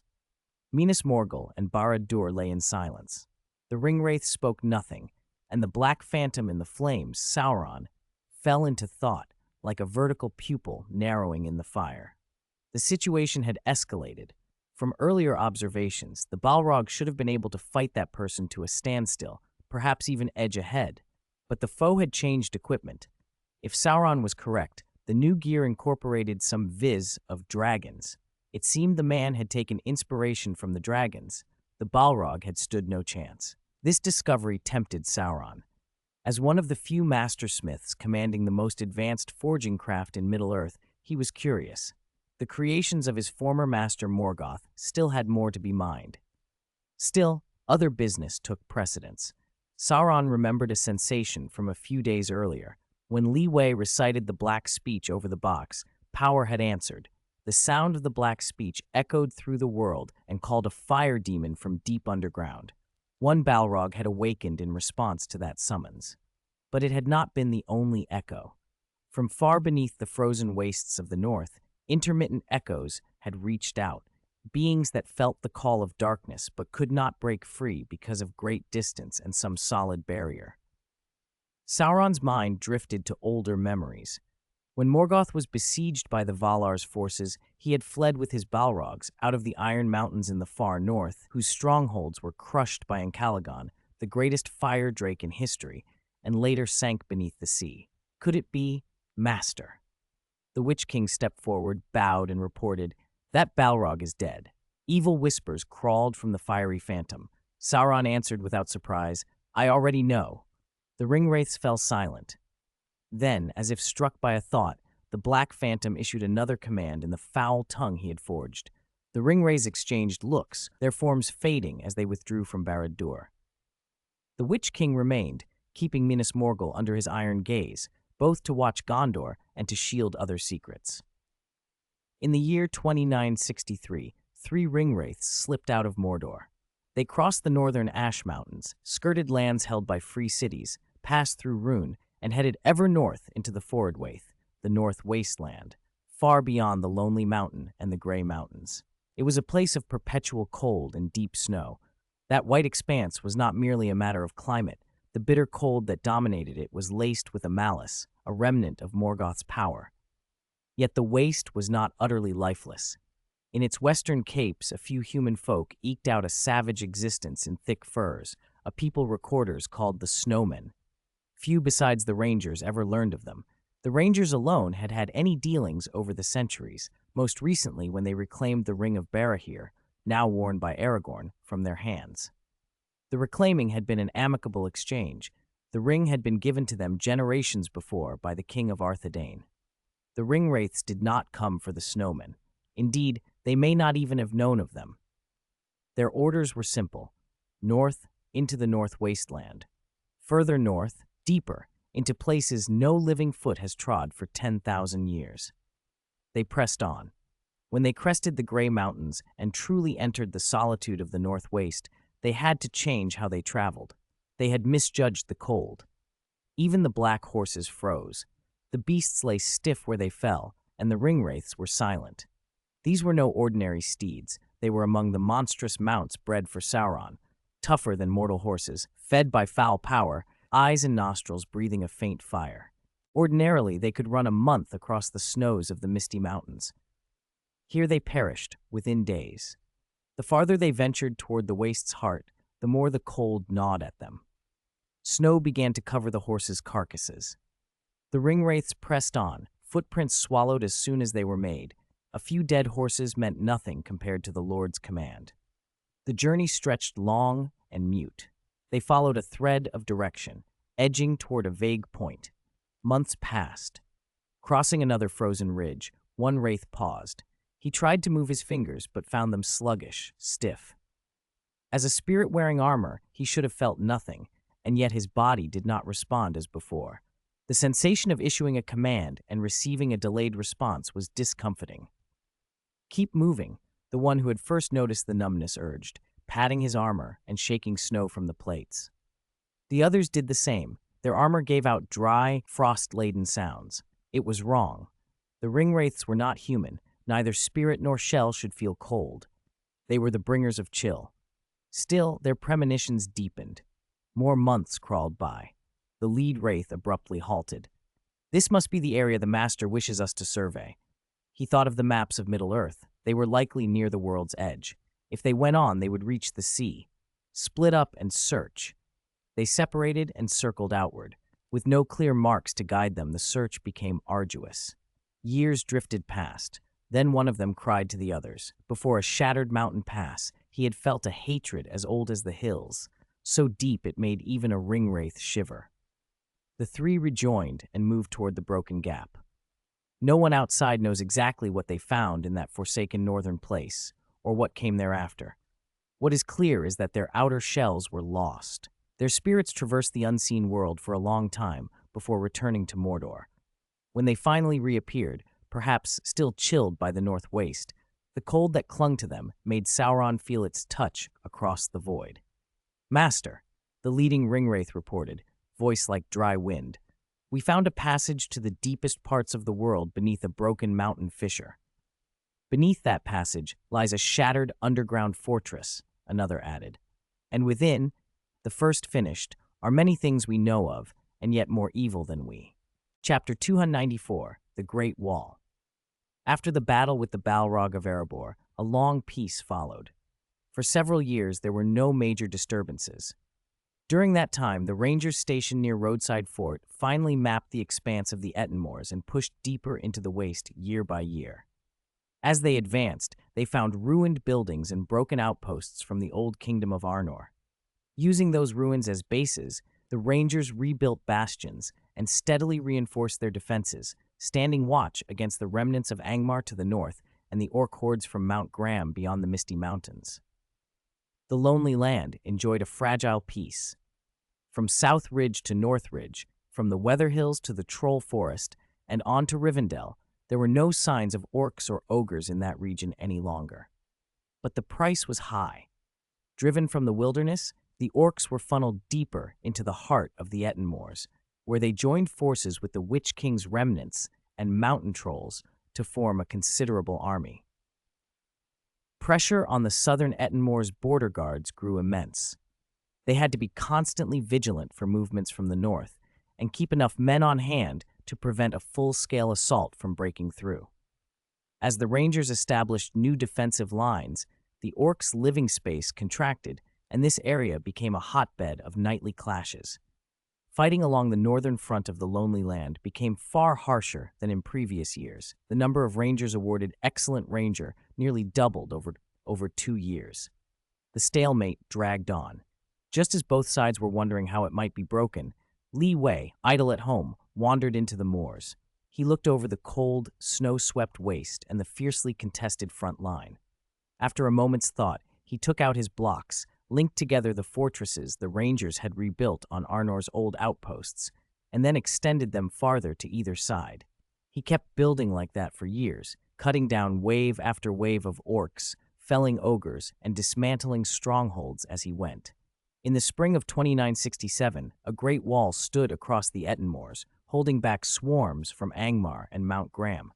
Minas Morgul and Barad-dûr lay in silence. The ringwraiths spoke nothing, and the black phantom in the flames, Sauron, fell into thought like a vertical pupil narrowing in the fire. The situation had escalated. From earlier observations, the Balrog should have been able to fight that person to a standstill, perhaps even edge ahead. But the foe had changed equipment. If Sauron was correct, the new gear incorporated some viz of dragons. It seemed the man had taken inspiration from the dragons. The Balrog had stood no chance. This discovery tempted Sauron. As one of the few mastersmiths commanding the most advanced forging craft in Middle-earth, he was curious. The creations of his former master Morgoth still had more to be mined. Still, other business took precedence. Sauron remembered a sensation from a few days earlier. When Li Wei recited the black speech over the box, power had answered. The sound of the black speech echoed through the world and called a fire demon from deep underground. One Balrog had awakened in response to that summons. But it had not been the only echo. From far beneath the frozen wastes of the north, intermittent echoes had reached out, beings that felt the call of darkness but could not break free because of great distance and some solid barrier. Sauron's mind drifted to older memories. When Morgoth was besieged by the Valar's forces, he had fled with his Balrogs out of the Iron Mountains in the far north, whose strongholds were crushed by Encalagon, the greatest fire drake in history, and later sank beneath the sea. Could it be Master? The Witch King stepped forward, bowed, and reported, "That Balrog is dead." Evil whispers crawled from the fiery phantom. Sauron answered without surprise, "I already know." The ringwraiths fell silent. Then, as if struck by a thought, the black phantom issued another command in the foul tongue he had forged. The ringwraiths exchanged looks, their forms fading as they withdrew from Barad-dûr. The Witch King remained, keeping Minas Morgul under his iron gaze, both to watch Gondor and to shield other secrets. In the year 2963, 3 ringwraiths slipped out of Mordor. They crossed the northern Ash Mountains, skirted lands held by free cities, passed through Rhûn, and headed ever north into the Forodwaith, the North Wasteland, far beyond the Lonely Mountain and the Grey Mountains. It was a place of perpetual cold and deep snow. That white expanse was not merely a matter of climate. The bitter cold that dominated it was laced with a malice, a remnant of Morgoth's power. Yet the waste was not utterly lifeless. In its western capes, a few human folk eked out a savage existence in thick furs, a people recorders called the Snowmen. Few besides the Rangers ever learned of them. The Rangers alone had had any dealings over the centuries, most recently when they reclaimed the Ring of Barahir, now worn by Aragorn, from their hands. The reclaiming had been an amicable exchange. The ring had been given to them generations before by the King of Arthedain. The ringwraiths did not come for the Snowmen. Indeed, they may not even have known of them. Their orders were simple: north into the North Wasteland, further north, deeper, into places no living foot has trod for 10,000 years. They pressed on. When they crested the Grey Mountains and truly entered the solitude of the North Waste, they had to change how they traveled. They had misjudged the cold. Even the black horses froze. The beasts lay stiff where they fell, and the ringwraiths were silent. These were no ordinary steeds. They were among the monstrous mounts bred for Sauron, tougher than mortal horses, fed by foul power, eyes and nostrils breathing a faint fire. Ordinarily, they could run a month across the snows of the Misty Mountains. Here they perished within days. The farther they ventured toward the waste's heart, the more the cold gnawed at them. Snow began to cover the horses' carcasses. The ringwraiths pressed on, footprints swallowed as soon as they were made. A few dead horses meant nothing compared to the Lord's command. The journey stretched long and mute. They followed a thread of direction, edging toward a vague point. Months passed. Crossing another frozen ridge, one wraith paused. He tried to move his fingers, but found them sluggish, stiff. As a spirit wearing armor, he should have felt nothing, and yet his body did not respond as before. The sensation of issuing a command and receiving a delayed response was discomfiting. "Keep moving," the one who had first noticed the numbness urged, patting his armor and shaking snow from the plates. The others did the same. Their armor gave out dry, frost-laden sounds. It was wrong. The ringwraiths were not human. Neither spirit nor shell should feel cold. They were the bringers of chill. Still, their premonitions deepened. More months crawled by. The lead wraith abruptly halted. This must be the area the Master wishes us to survey. He thought of the maps of Middle-earth. They were likely near the world's edge. If they went on, they would reach the sea. Split up and search. They separated and circled outward. With no clear marks to guide them, the search became arduous. Years drifted past. Then one of them cried to the others. Before a shattered mountain pass, he had felt a hatred as old as the hills, so deep it made even a ringwraith shiver. The three rejoined and moved toward the broken gap. No one outside knows exactly what they found in that forsaken northern place, or what came thereafter. What is clear is that their outer shells were lost. Their spirits traversed the unseen world for a long time before returning to Mordor. When they finally reappeared, perhaps still chilled by the north waste, the cold that clung to them made Sauron feel its touch across the void. "Master," the leading ringwraith reported, voice like dry wind, "we found a passage to the deepest parts of the world beneath a broken mountain fissure." "Beneath that passage lies a shattered underground fortress," another added. "And within, the first finished, are many things we know of, and yet more evil than we." Chapter 294, The Great Wall. After the battle with the Balrog of Erebor, a long peace followed. For several years, there were no major disturbances. During that time, the rangers stationed near Roadside Fort finally mapped the expanse of the Ettenmoors and pushed deeper into the waste year by year. As they advanced, they found ruined buildings and broken outposts from the old kingdom of Arnor. Using those ruins as bases, the rangers rebuilt bastions and steadily reinforced their defenses, standing watch against the remnants of Angmar to the north and the orc hordes from Mount Graham beyond the Misty Mountains. The Lonely Land enjoyed a fragile peace. From South Ridge to North Ridge, from the Weather Hills to the Troll Forest, and on to Rivendell, there were no signs of orcs or ogres in that region any longer. But the price was high. Driven from the wilderness, the orcs were funneled deeper into the heart of the Ettenmoors, where they joined forces with the Witch King's remnants and mountain trolls to form a considerable army. Pressure on the southern Ettenmoors' border guards grew immense. They had to be constantly vigilant for movements from the north and keep enough men on hand to prevent a full-scale assault from breaking through. As the Rangers established new defensive lines, the orcs' living space contracted, and this area became a hotbed of nightly clashes. Fighting along the northern front of the Lonely Land became far harsher than in previous years. The number of Rangers awarded Excellent Ranger nearly doubled over 2 years. The stalemate dragged on. Just as both sides were wondering how it might be broken, Li Wei, idle at home, wandered into the moors. He looked over the cold, snow-swept waste and the fiercely contested front line. After a moment's thought, he took out his blocks, linked together the fortresses the Rangers had rebuilt on Arnor's old outposts, and then extended them farther to either side. He kept building like that for years, cutting down wave after wave of orcs, felling ogres, and dismantling strongholds as he went. In the spring of 2967, a great wall stood across the Ettenmoors, holding back swarms from Angmar and Mount Graham.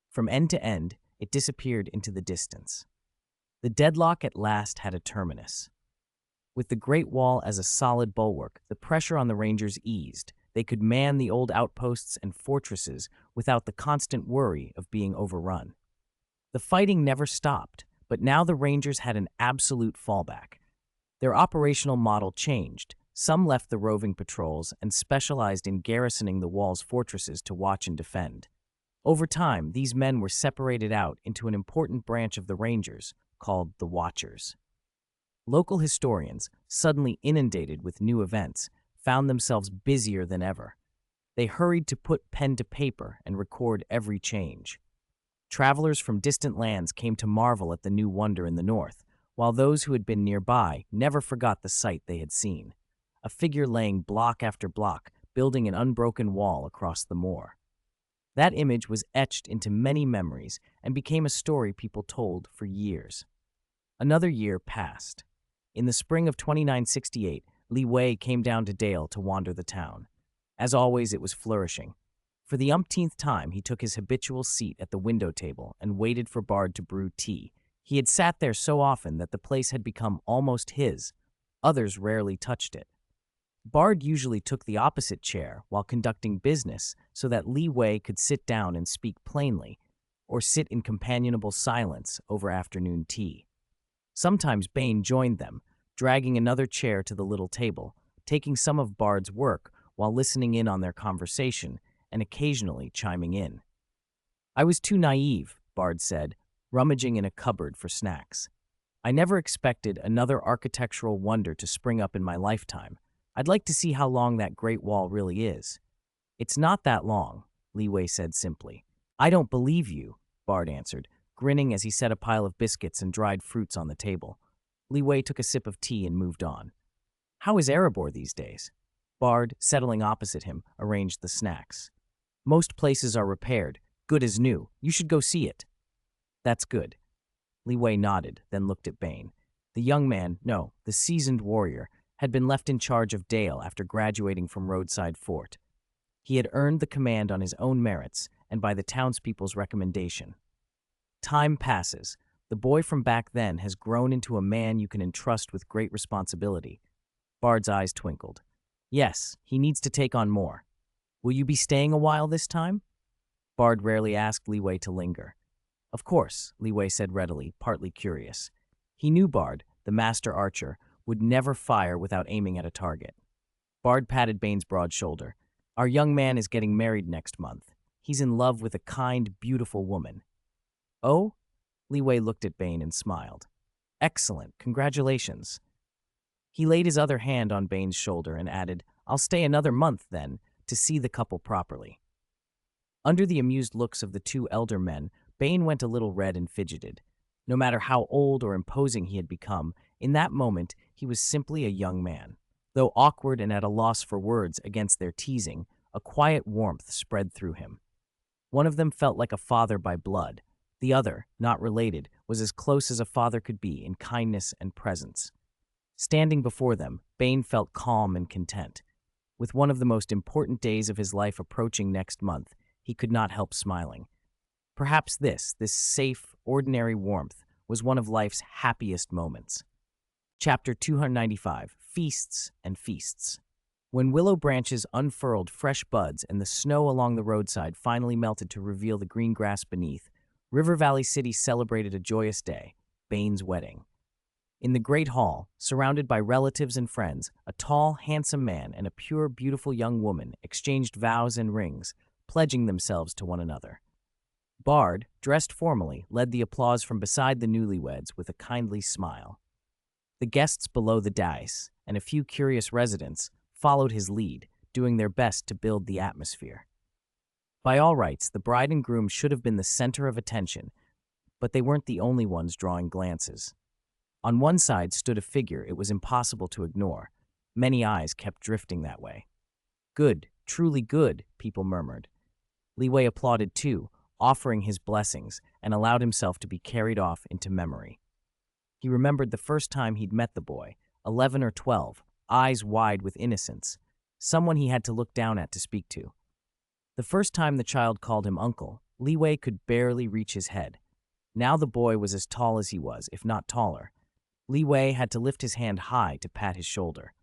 From end to end, it disappeared into the distance. The deadlock at last had a terminus. With the Great Wall as a solid bulwark, the pressure on the Rangers eased. They could man the old outposts and fortresses without the constant worry of being overrun. The fighting never stopped, but now the Rangers had an absolute fallback. Their operational model changed. Some left the roving patrols and specialized in garrisoning the wall's fortresses to watch and defend. Over time, these men were separated out into an important branch of the Rangers called the Watchers. Local historians, suddenly inundated with new events, found themselves busier than ever. They hurried to put pen to paper and record every change. Travelers from distant lands came to marvel at the new wonder in the north, while those who had been nearby never forgot the sight they had seen. A figure laying block after block, building an unbroken wall across the moor. That image was etched into many memories and became a story people told for years. Another year passed. In the spring of 2968, Li Wei came down to Dale to wander the town. As always, it was flourishing. For the umpteenth time, he took his habitual seat at the window table and waited for Bard to brew tea. He had sat there so often that the place had become almost his. Others rarely touched it. Bard usually took the opposite chair while conducting business so that Li Wei could sit down and speak plainly, or sit in companionable silence over afternoon tea. Sometimes Bane joined them, dragging another chair to the little table, taking some of Bard's work while listening in on their conversation and occasionally chiming in. "I was too naive," Bard said, rummaging in a cupboard for snacks. "I never expected another architectural wonder to spring up in my lifetime. I'd like to see how long that Great Wall really is." "It's not that long," Li Wei said simply. "I don't believe you," Bard answered, grinning as he set a pile of biscuits and dried fruits on the table. Li Wei took a sip of tea and moved on. "How is Erebor these days?" Bard, settling opposite him, arranged the snacks. "Most places are repaired, good as new. You should go see it." "That's good." Li Wei nodded, then looked at Bane. The young man, no, the seasoned warrior, had been left in charge of Dale after graduating from Roadside Fort. He had earned the command on his own merits and by the townspeople's recommendation. Time passes. The boy from back then has grown into a man you can entrust with great responsibility. Bard's eyes twinkled. "Yes, he needs to take on more. Will you be staying a while this time?" Bard rarely asked Li Wei to linger. "Of course," Li Wei said readily, partly curious. He knew Bard, the master archer, would never fire without aiming at a target. Bard patted Bane's broad shoulder. "Our young man is getting married next month. He's in love with a kind, beautiful woman." "Oh?" Li Wei looked at Bane and smiled. "Excellent, congratulations." He laid his other hand on Bane's shoulder and added, "I'll stay another month, then, to see the couple properly." Under the amused looks of the two elder men, Bane went a little red and fidgeted. No matter how old or imposing he had become, in that moment he was simply a young man. Though awkward and at a loss for words against their teasing, a quiet warmth spread through him. One of them felt like a father by blood. The other, not related, was as close as a father could be in kindness and presence. Standing before them, Bane felt calm and content. With one of the most important days of his life approaching next month, he could not help smiling. Perhaps this safe, ordinary warmth was one of life's happiest moments. Chapter 295, Feasts and Feasts. When willow branches unfurled fresh buds and the snow along the roadside finally melted to reveal the green grass beneath, River Valley City celebrated a joyous day, Bane's wedding. In the great hall, surrounded by relatives and friends, a tall, handsome man and a pure, beautiful young woman exchanged vows and rings, pledging themselves to one another. Bard, dressed formally, led the applause from beside the newlyweds with a kindly smile. The guests below the dais, and a few curious residents, followed his lead, doing their best to build the atmosphere. By all rights, the bride and groom should have been the center of attention, but they weren't the only ones drawing glances. On one side stood a figure it was impossible to ignore. Many eyes kept drifting that way. "Good, truly good," people murmured. Li Wei applauded too, offering his blessings, and allowed himself to be carried off into memory. He remembered the first time he'd met the boy, 11 or 12, eyes wide with innocence, someone he had to look down at to speak to. The first time the child called him uncle, Li Wei could barely reach his head. Now the boy was as tall as he was, if not taller. Li Wei had to lift his hand high to pat his shoulder.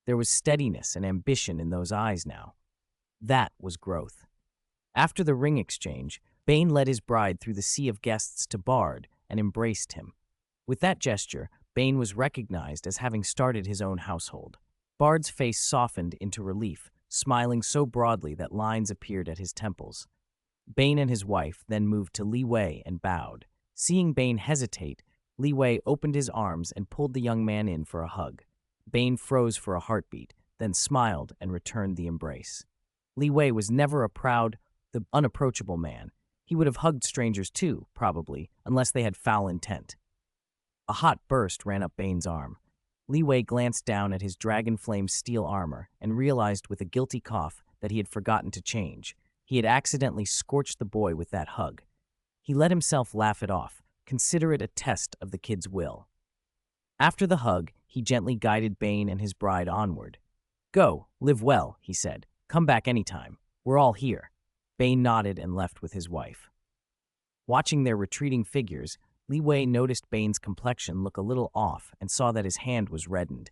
There was steadiness and ambition in those eyes now. That was growth. After the ring exchange, Bane led his bride through the sea of guests to Bard and embraced him. With that gesture, Bane was recognized as having started his own household. Bard's face softened into relief, smiling so broadly that lines appeared at his temples. Bane and his wife then moved to Li Wei and bowed. Seeing Bane hesitate, Li Wei opened his arms and pulled the young man in for a hug. Bane froze for a heartbeat, then smiled and returned the embrace. Li Wei was never a proud, the unapproachable man. He would have hugged strangers too, probably, unless they had foul intent. A hot burst ran up Bane's arm. Li Wei glanced down at his dragon-flame steel armor and realized with a guilty cough that he had forgotten to change. He had accidentally scorched the boy with that hug. He let himself laugh it off, consider it a test of the kid's will. After the hug, he gently guided Bane and his bride onward. "Go, live well," he said. "Come back anytime. We're all here." Bane nodded and left with his wife. Watching their retreating figures, Li Wei noticed Bane's complexion look a little off and saw that his hand was reddened.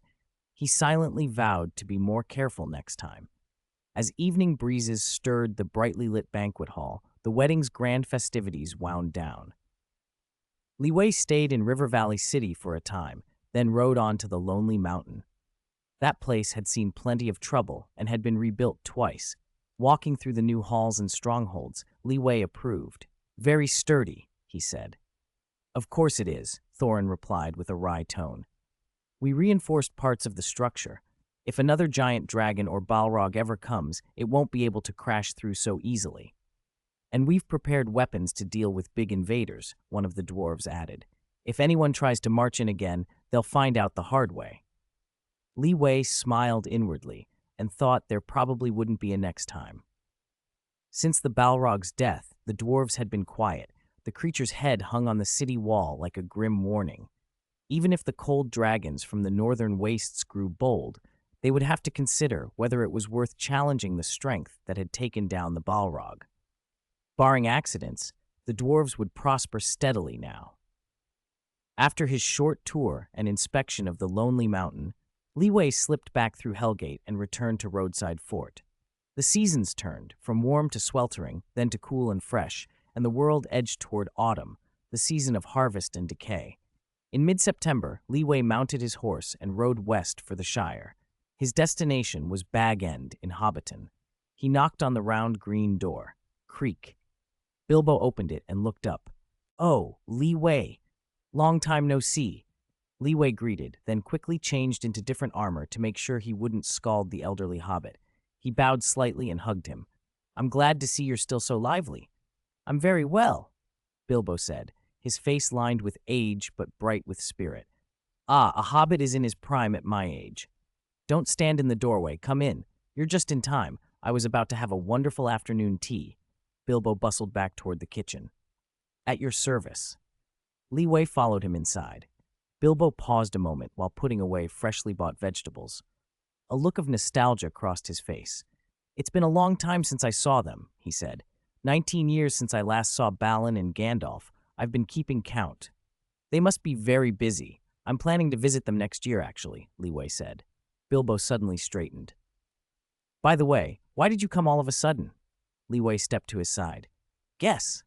He silently vowed to be more careful next time. As evening breezes stirred the brightly lit banquet hall, the wedding's grand festivities wound down. Li Wei stayed in River Valley City for a time, then rode on to the Lonely Mountain. That place had seen plenty of trouble and had been rebuilt twice. Walking through the new halls and strongholds, Li Wei approved. "Very sturdy," he said. "Of course it is," Thorin replied with a wry tone. "We reinforced parts of the structure. If another giant dragon or Balrog ever comes, it won't be able to crash through so easily. And we've prepared weapons to deal with big invaders," one of the dwarves added. "If anyone tries to march in again, they'll find out the hard way." Li Wei smiled inwardly and thought there probably wouldn't be a next time. Since the Balrog's death, the dwarves had been quiet. The creature's head hung on the city wall like a grim warning. Even if the cold dragons from the northern wastes grew bold, they would have to consider whether it was worth challenging the strength that had taken down the Balrog. Barring accidents, the dwarves would prosper steadily now. After his short tour and inspection of the Lonely Mountain, Li Wei slipped back through Hellgate and returned to Roadside Fort. The seasons turned, from warm to sweltering, then to cool and fresh, and the world edged toward autumn, the season of harvest and decay. In mid-September, Li Wei mounted his horse and rode west for the Shire. His destination was Bag End in Hobbiton. He knocked on the round green door. Creak. Bilbo opened it and looked up. "Oh, Li Wei. Long time no see." Li Wei greeted, then quickly changed into different armor to make sure he wouldn't scald the elderly hobbit. He bowed slightly and hugged him. "I'm glad to see you're still so lively." "I'm very well," Bilbo said, his face lined with age but bright with spirit. "Ah, a hobbit is in his prime at my age. Don't stand in the doorway, come in. You're just in time. I was about to have a wonderful afternoon tea." Bilbo bustled back toward the kitchen. "At your service." Li Wei followed him inside. Bilbo paused a moment while putting away freshly bought vegetables. A look of nostalgia crossed his face. "It's been a long time since I saw them," he said. 19 years since I last saw Balin and Gandalf. I've been keeping count." "They must be very busy. I'm planning to visit them next year, actually," Li Wei said. Bilbo suddenly straightened. "By the way, why did you come all of a sudden?" Li Wei stepped to his side. "Guess."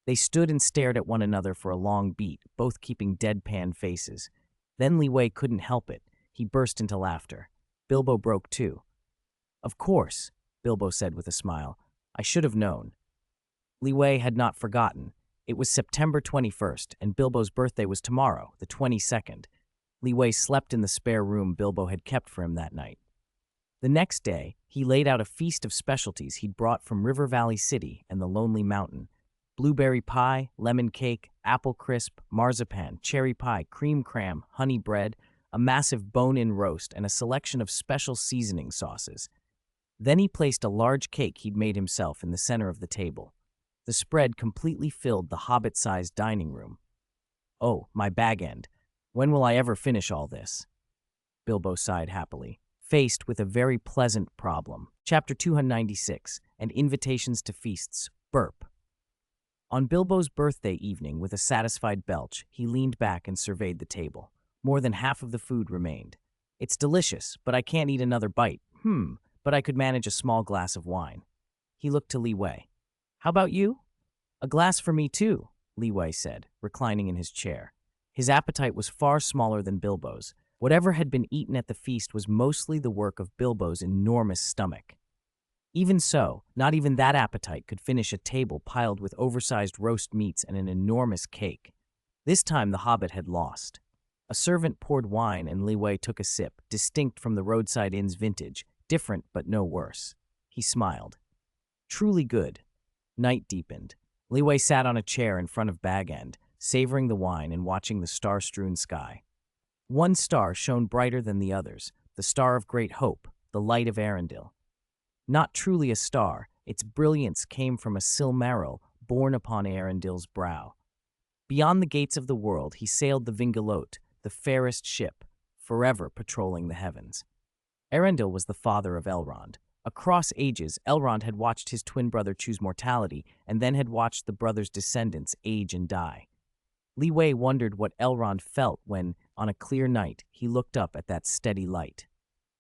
They stood and stared at one another for a long beat, both keeping deadpan faces. Then Li Wei couldn't help it. He burst into laughter. Bilbo broke too. "Of course," Bilbo said with a smile. "I should have known." Li Wei had not forgotten. It was September 21st, and Bilbo's birthday was tomorrow, the 22nd. Li Wei slept in the spare room Bilbo had kept for him that night. The next day, he laid out a feast of specialties he'd brought from River Valley City and the Lonely Mountain. Blueberry pie, lemon cake, apple crisp, marzipan, cherry pie, cream cram, honey bread, a massive bone-in roast, and a selection of special seasoning sauces. Then he placed a large cake he'd made himself in the center of the table. The spread completely filled the hobbit-sized dining room. "Oh, my Bag End. When will I ever finish all this?" Bilbo sighed happily, faced with a very pleasant problem. Chapter 296, and Invitations to Feasts, Burp. On Bilbo's birthday evening, with a satisfied belch, he leaned back and surveyed the table. More than half of the food remained. "It's delicious, but I can't eat another bite. But I could manage a small glass of wine." He looked to Li Wei. "How about you?" "A glass for me too," Li Wei said, reclining in his chair. His appetite was far smaller than Bilbo's. Whatever had been eaten at the feast was mostly the work of Bilbo's enormous stomach. Even so, not even that appetite could finish a table piled with oversized roast meats and an enormous cake. This time the hobbit had lost. A servant poured wine and Li Wei took a sip, distinct from the roadside inn's vintage, different but no worse. He smiled. Truly good. Night deepened. Li Wei sat on a chair in front of Bag End, savoring the wine and watching the star-strewn sky. One star shone brighter than the others, the star of great hope, the light of Arendil. Not truly a star, its brilliance came from a Silmaril born upon Arendil's brow. Beyond the gates of the world, he sailed the Vingalot, the fairest ship, forever patrolling the heavens. Arundel was the father of Elrond. Across ages, Elrond had watched his twin brother choose mortality and then had watched the brother's descendants age and die. Li Wei wondered what Elrond felt when, on a clear night, he looked up at that steady light.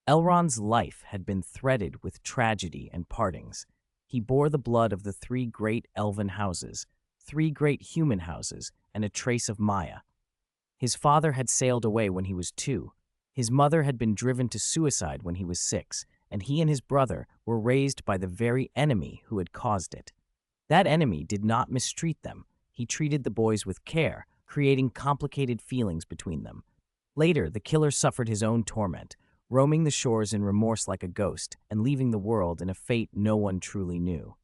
Elrond's life had been threaded with tragedy and partings. He bore the blood of the 3 great elven houses, 3 great human houses, and a trace of Maya. His father had sailed away when he was 2. His mother had been driven to suicide when he was 6, and he and his brother were raised by the very enemy who had caused it. That enemy did not mistreat them. He treated the boys with care, creating complicated feelings between them. Later, the killer suffered his own torment, roaming the shores in remorse like a ghost and leaving the world in a fate no one truly knew.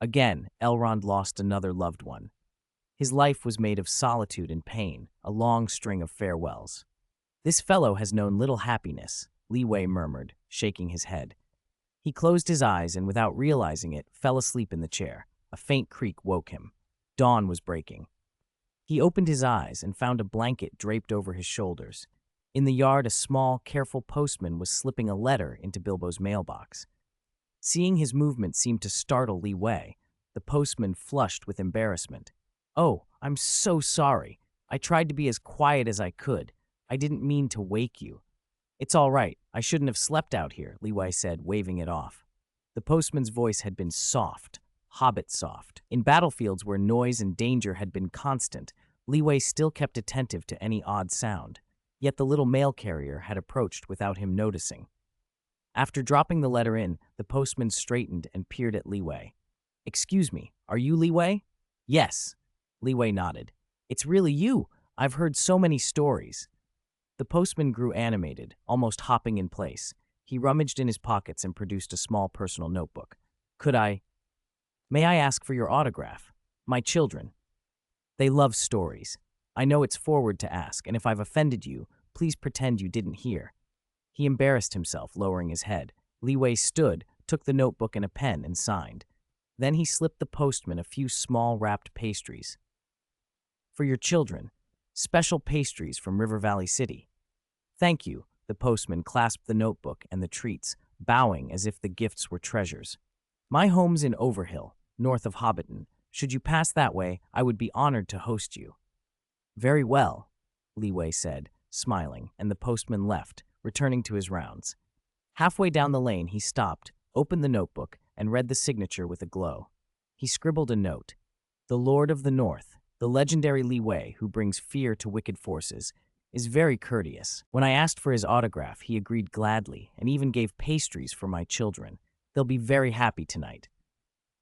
Again, Elrond lost another loved one. His life was made of solitude and pain, a long string of farewells. "This fellow has known little happiness," Li Wei murmured, shaking his head. He closed his eyes and, without realizing it, fell asleep in the chair. A faint creak woke him. Dawn was breaking. He opened his eyes and found a blanket draped over his shoulders. In the yard, a small, careful postman was slipping a letter into Bilbo's mailbox. Seeing his movement seemed to startle Li Wei. The postman flushed with embarrassment. "Oh, I'm so sorry. I tried to be as quiet as I could. I didn't mean to wake you." "It's all right. I shouldn't have slept out here," Li Wei said, waving it off. The postman's voice had been soft, Hobbit soft. In battlefields where noise and danger had been constant, Li Wei still kept attentive to any odd sound. Yet the little mail carrier had approached without him noticing. After dropping the letter in, the postman straightened and peered at Li Wei. "Excuse me, are you Li Wei?" "Yes." Li Wei nodded. "It's really you. I've heard so many stories." The postman grew animated, almost hopping in place. He rummaged in his pockets and produced a small personal notebook. May I ask for your autograph? My children. They love stories. I know it's forward to ask, and if I've offended you, please pretend you didn't hear." He embarrassed himself, lowering his head. Li Wei stood, took the notebook and a pen, and signed. Then he slipped the postman a few small wrapped pastries. "For your children. Special pastries from River Valley City." "Thank you." The postman clasped the notebook and the treats, bowing as if the gifts were treasures. "My home's in Overhill, north of Hobbiton. Should you pass that way, I would be honored to host you." "Very well," Li Wei said, smiling, and the postman left, returning to his rounds. Halfway down the lane, he stopped, opened the notebook, and read the signature with a glow. He scribbled a note. "The Lord of the North, the legendary Li Wei, who brings fear to wicked forces, is very courteous. When I asked for his autograph, he agreed gladly and even gave pastries for my children. They'll be very happy tonight."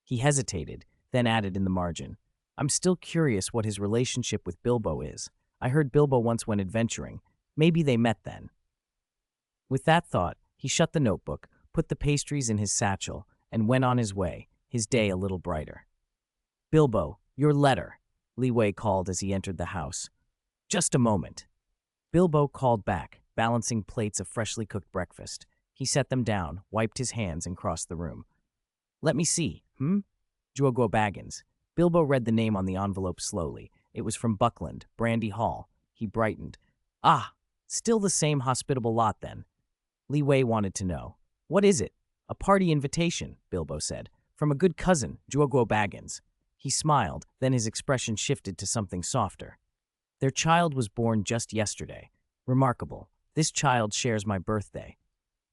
He hesitated, then added in the margin, "I'm still curious what his relationship with Bilbo is. I heard Bilbo once went adventuring. Maybe they met then." With that thought, he shut the notebook, put the pastries in his satchel, and went on his way, his day a little brighter. "Bilbo, your letter," Li Wei called as he entered the house. "Just a moment." Bilbo called back, balancing plates of freshly cooked breakfast. He set them down, wiped his hands, and crossed the room. "Let me see, Juogo Baggins." Bilbo read the name on the envelope slowly. It was from Buckland, Brandy Hall. He brightened. "Ah, still the same hospitable lot then." Li Wei wanted to know. "What is it?" "A party invitation," Bilbo said. "From a good cousin, Juogo Baggins." He smiled, then his expression shifted to something softer. "Their child was born just yesterday. Remarkable. This child shares my birthday."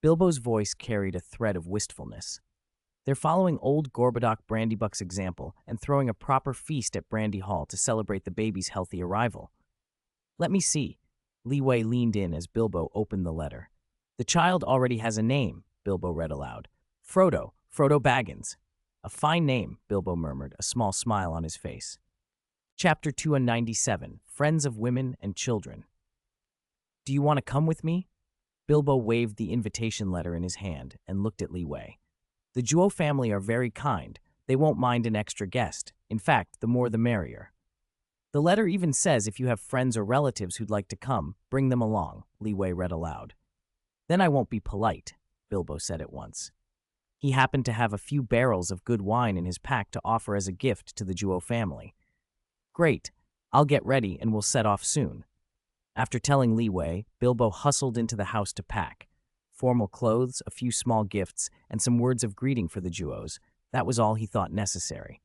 Bilbo's voice carried a thread of wistfulness. "They're following old Gorbodoc Brandybuck's example and throwing a proper feast at Brandy Hall to celebrate the baby's healthy arrival." "Let me see." Li Wei leaned in as Bilbo opened the letter. "The child already has a name," Bilbo read aloud. Frodo Baggins." "A fine name," Bilbo murmured, a small smile on his face. Chapter 297, Friends of Women and Children. "Do you want to come with me?" Bilbo waved the invitation letter in his hand and looked at Li Wei. "The Juo family are very kind. They won't mind an extra guest. In fact, the more the merrier. The letter even says if you have friends or relatives who'd like to come, bring them along," Li Wei read aloud. "Then I won't be polite," Bilbo said at once. He happened to have a few barrels of good wine in his pack to offer as a gift to the Juo family. "Great. I'll get ready and we'll set off soon." After telling Li Wei, Bilbo hustled into the house to pack. Formal clothes, a few small gifts, and some words of greeting for the duos. That was all he thought necessary.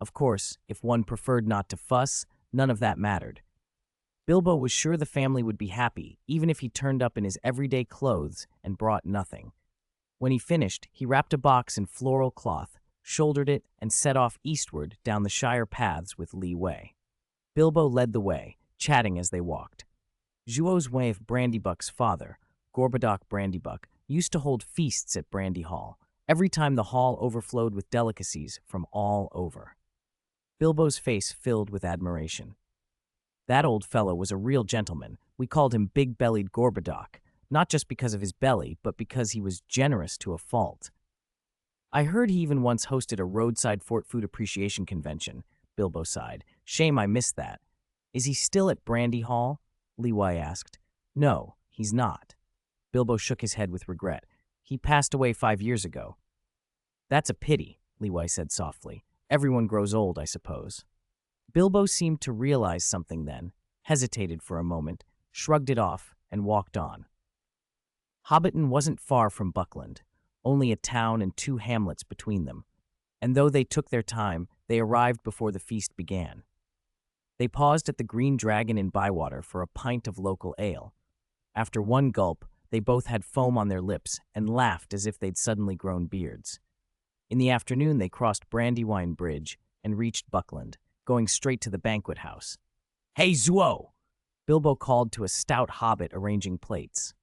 Of course, if one preferred not to fuss, none of that mattered. Bilbo was sure the family would be happy, even if he turned up in his everyday clothes and brought nothing. When he finished, he wrapped a box in floral cloth, shouldered it, and set off eastward down the Shire paths with Li Wei. Bilbo led the way, chatting as they walked. Zhuo's wife Brandybuck's father, Gorbodoc Brandybuck, used to hold feasts at Brandy Hall, every time the hall overflowed with delicacies from all over. Bilbo's face filled with admiration. That old fellow was a real gentleman. We called him Big-Bellied Gorbodoc, not just because of his belly, but because he was generous to a fault. I heard he even once hosted a roadside fort food appreciation convention, Bilbo sighed. Shame I missed that. Is he still at Brandy Hall? Li Wei asked. No, he's not. Bilbo shook his head with regret. He passed away 5 years ago. That's a pity, Li Wei said softly. Everyone grows old, I suppose. Bilbo seemed to realize something then, hesitated for a moment, shrugged it off, and walked on. Hobbiton wasn't far from Buckland, only a town and 2 hamlets between them, and though they took their time, they arrived before the feast began. They paused at the Green Dragon in Bywater for a pint of local ale. After one gulp, they both had foam on their lips and laughed as if they'd suddenly grown beards. In the afternoon, they crossed Brandywine Bridge and reached Buckland, going straight to the banquet house. Hey, Zhuo! Bilbo called to a stout hobbit arranging plates.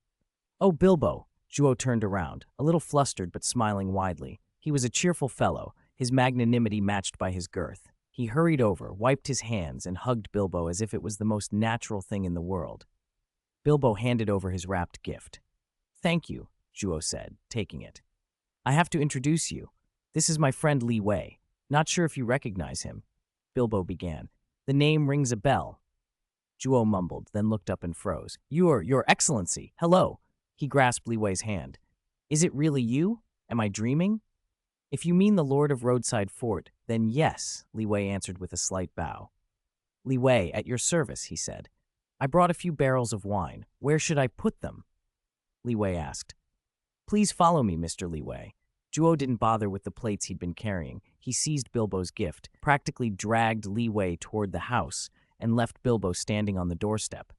Oh, Bilbo! Zhuo turned around, a little flustered but smiling widely. He was a cheerful fellow, his magnanimity matched by his girth. He hurried over, wiped his hands, and hugged Bilbo as if it was the most natural thing in the world. Bilbo handed over his wrapped gift. Thank you, Zhuo said, taking it. I have to introduce you. This is my friend Li Wei. Not sure if you recognize him. Bilbo began. The name rings a bell. Zhuo mumbled, then looked up and froze. Your Excellency, hello. He grasped Li Wei's hand. Is it really you? Am I dreaming? If you mean the Lord of Roadside Fort, then yes, Li Wei answered with a slight bow. Li Wei, at your service, he said. I brought a few barrels of wine. Where should I put them? Li Wei asked. Please follow me, Mr. Li Wei. Zhuo didn't bother with the plates he'd been carrying. He seized Bilbo's gift, practically dragged Li Wei toward the house, and left Bilbo standing on the doorstep.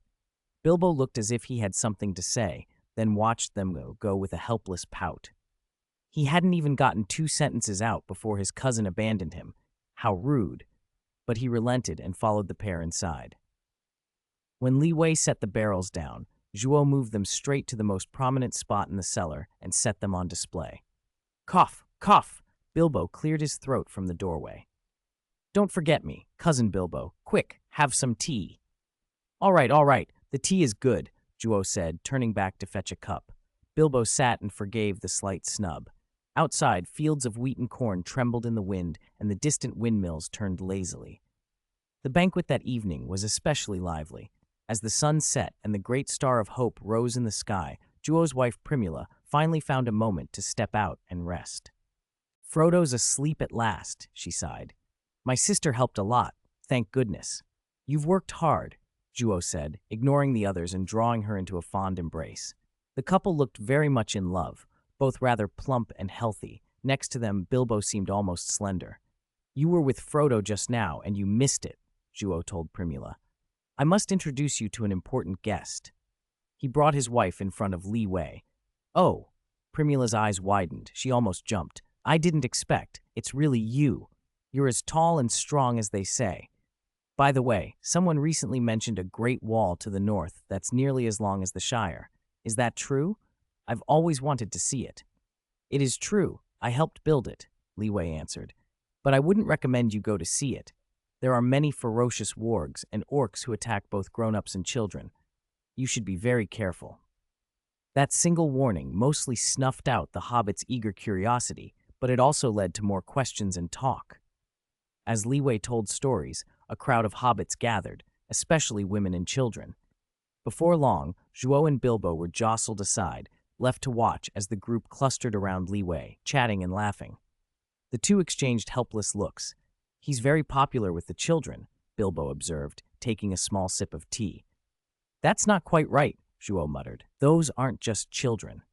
Bilbo looked as if he had something to say, then watched them go with a helpless pout. He hadn't even gotten 2 sentences out before his cousin abandoned him. How rude. But he relented and followed the pair inside. When Li Wei set the barrels down, Zhuo moved them straight to the most prominent spot in the cellar and set them on display. Cough, cough! Bilbo cleared his throat from the doorway. Don't forget me, Cousin Bilbo. Quick, have some tea. All right, the tea is good, Zhuo said, turning back to fetch a cup. Bilbo sat and forgave the slight snub. Outside, fields of wheat and corn trembled in the wind, and the distant windmills turned lazily. The banquet that evening was especially lively. As the sun set and the great star of hope rose in the sky, Zhuo's wife Primula finally found a moment to step out and rest. Frodo's asleep at last, she sighed. My sister helped a lot, thank goodness. You've worked hard, Zhuo said, ignoring the others and drawing her into a fond embrace. The couple looked very much in love, both rather plump and healthy. Next to them, Bilbo seemed almost slender. You were with Frodo just now, and you missed it, Zhuo told Primula. I must introduce you to an important guest. He brought his wife in front of Li Wei. Oh, Primula's eyes widened. She almost jumped. I didn't expect. It's really you. You're as tall and strong as they say. By the way, someone recently mentioned a great wall to the north that's nearly as long as the Shire. Is that true? I've always wanted to see it. It is true. I helped build it, Li Wei answered. But I wouldn't recommend you go to see it. There are many ferocious wargs and orcs who attack both grown-ups and children. You should be very careful. That single warning mostly snuffed out the hobbit's eager curiosity, but it also led to more questions and talk. As Li Wei told stories, a crowd of hobbits gathered, especially women and children. Before long, Zhuo and Bilbo were jostled aside, left to watch as the group clustered around Li Wei, chatting and laughing. The two exchanged helpless looks. He's very popular with the children, Bilbo observed, taking a small sip of tea. That's not quite right, Zhuo muttered. Those aren't just children.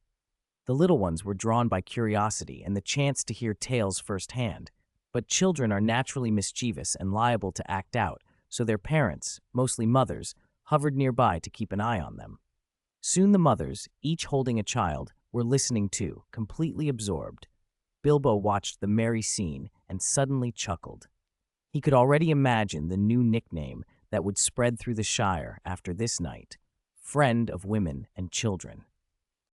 The little ones were drawn by curiosity and the chance to hear tales firsthand. But children are naturally mischievous and liable to act out, so their parents, mostly mothers, hovered nearby to keep an eye on them. Soon the mothers, each holding a child, were listening too, completely absorbed. Bilbo watched the merry scene and suddenly chuckled. He could already imagine the new nickname that would spread through the Shire after this night: Friend of Women and Children.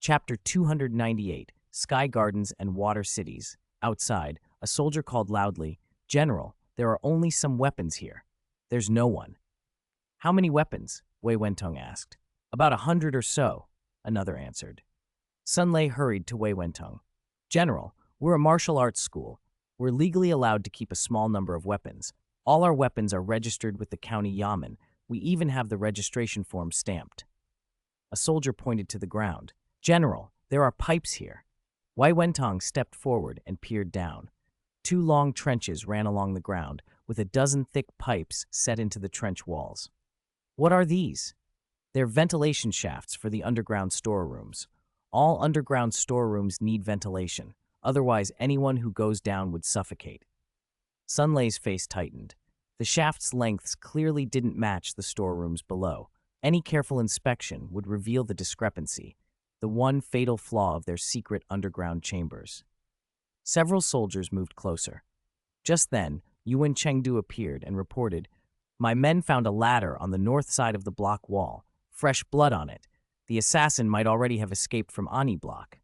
Chapter 298, Sky Gardens and Water Cities. Outside, a soldier called loudly, "General, there are only some weapons here." "There's no one." "How many weapons?" Wei Wentong asked. "About 100 or so," another answered. Sun Lei hurried to Wei Wentong. "General, we're a martial arts school. We're legally allowed to keep a small number of weapons. All our weapons are registered with the county yamen. We even have the registration form stamped." A soldier pointed to the ground. "General, there are pipes here." Wei Wentong stepped forward and peered down. 2 long trenches ran along the ground, with a dozen thick pipes set into the trench walls. "What are these?" "They're ventilation shafts for the underground storerooms. All underground storerooms need ventilation, otherwise anyone who goes down would suffocate." Sun Lei's face tightened. The shaft's lengths clearly didn't match the storerooms below. Any careful inspection would reveal the discrepancy, the one fatal flaw of their secret underground chambers. Several soldiers moved closer. Just then, Yuan Chengdu appeared and reported, "My men found a ladder on the north side of the block wall. Fresh blood on it. The assassin might already have escaped from Ani block."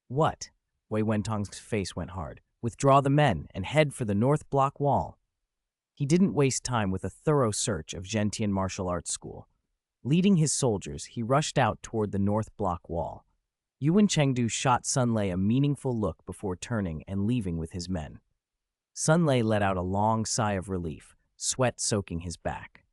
"What?" Wei Wentong's face went hard. "Withdraw the men and head for the north block wall." He didn't waste time with a thorough search of Gentian Martial Arts School. Leading his soldiers, he rushed out toward the north block wall. Yuan Chengdu shot Sun Lei a meaningful look before turning and leaving with his men. Sun Lei let out a long sigh of relief, sweat soaking his back.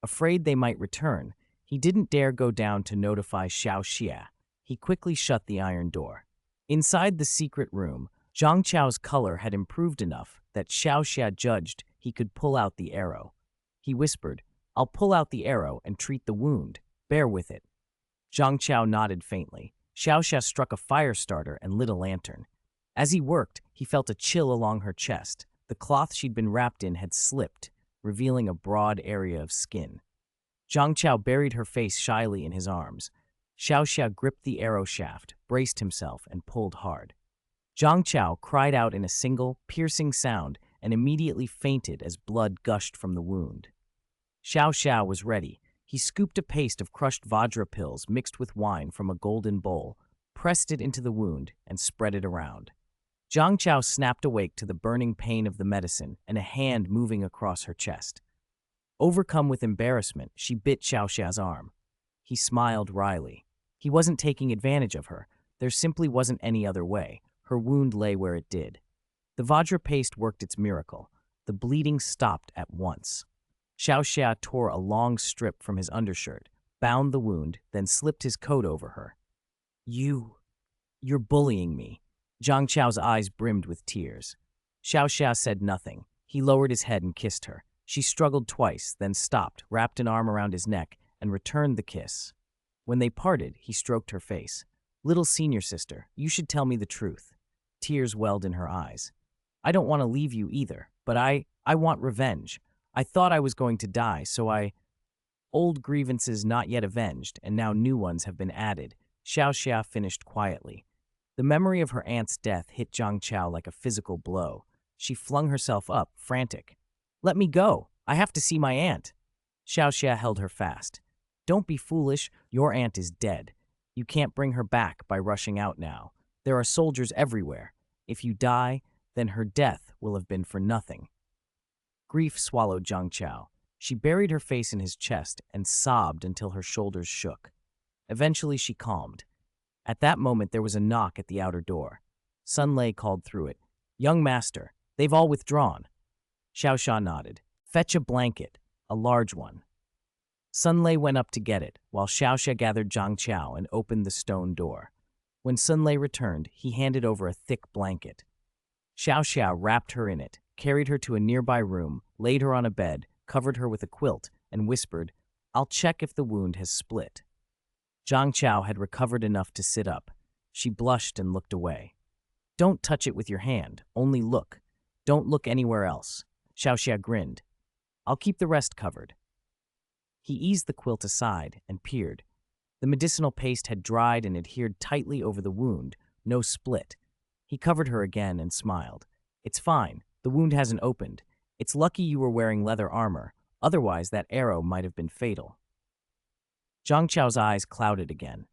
Afraid they might return, he didn't dare go down to notify Xiao Xia. He quickly shut the iron door. Inside the secret room, Zhang Qiao's color had improved enough that Xiao Xia judged he could pull out the arrow. He whispered, "I'll pull out the arrow and treat the wound. Bear with it." Zhang Qiao nodded faintly. Xiao Xia struck a fire starter and lit a lantern. As he worked, he felt a chill along her chest. The cloth she'd been wrapped in had slipped, revealing a broad area of skin. Zhang Qiao buried her face shyly in his arms. Xiao Xia gripped the arrow shaft, braced himself, and pulled hard. Zhang Qiao cried out in a single, piercing sound and immediately fainted as blood gushed from the wound. Xiao Xia was ready. He scooped a paste of crushed Vajra pills mixed with wine from a golden bowl, pressed it into the wound, and spread it around. Zhang Qiao snapped awake to the burning pain of the medicine and a hand moving across her chest. Overcome with embarrassment, she bit Xiao Xia's arm. He smiled wryly. He wasn't taking advantage of her. There simply wasn't any other way. Her wound lay where it did. The Vajra paste worked its miracle. The bleeding stopped at once. Xiao Xia tore a long strip from his undershirt, bound the wound, then slipped his coat over her. You're bullying me." Zhang Qiao's eyes brimmed with tears. Xiao Xia said nothing. He lowered his head and kissed her. She struggled twice, then stopped, wrapped an arm around his neck, and returned the kiss. When they parted, he stroked her face. "Little senior sister, you should tell me the truth." Tears welled in her eyes. "I don't want to leave you either, but I want revenge. I thought I was going to die, so Old grievances not yet avenged, and now new ones have been added," Xiao Xia finished quietly. The memory of her aunt's death hit Zhang Qiao like a physical blow. She flung herself up, frantic. "Let me go! I have to see my aunt!" Xiao Xia held her fast. "Don't be foolish. Your aunt is dead. You can't bring her back by rushing out now. There are soldiers everywhere. If you die, then her death will have been for nothing." Grief swallowed Zhang Qiao. She buried her face in his chest and sobbed until her shoulders shook. Eventually she calmed. At that moment there was a knock at the outer door. Sun Lei called through it, "Young master, they've all withdrawn." Xiao Xia nodded. "Fetch a blanket, a large one." Sun Lei went up to get it, while Xiao Xia gathered Zhang Qiao and opened the stone door. When Sun Lei returned, he handed over a thick blanket. Xiao Xia wrapped her in it, carried her to a nearby room, laid her on a bed, covered her with a quilt, and whispered, I'll check if the wound has split. Zhang Chao had recovered enough to sit up. She blushed and looked away. Don't touch it with your hand, only look. Don't look anywhere else. Xiaoxia grinned. I'll keep the rest covered. He eased the quilt aside and peered. The medicinal paste had dried and adhered tightly over the wound, no split. He covered her again and smiled. It's fine, the wound hasn't opened. It's lucky you were wearing leather armor, otherwise that arrow might have been fatal. Zhang Chao's eyes clouded again.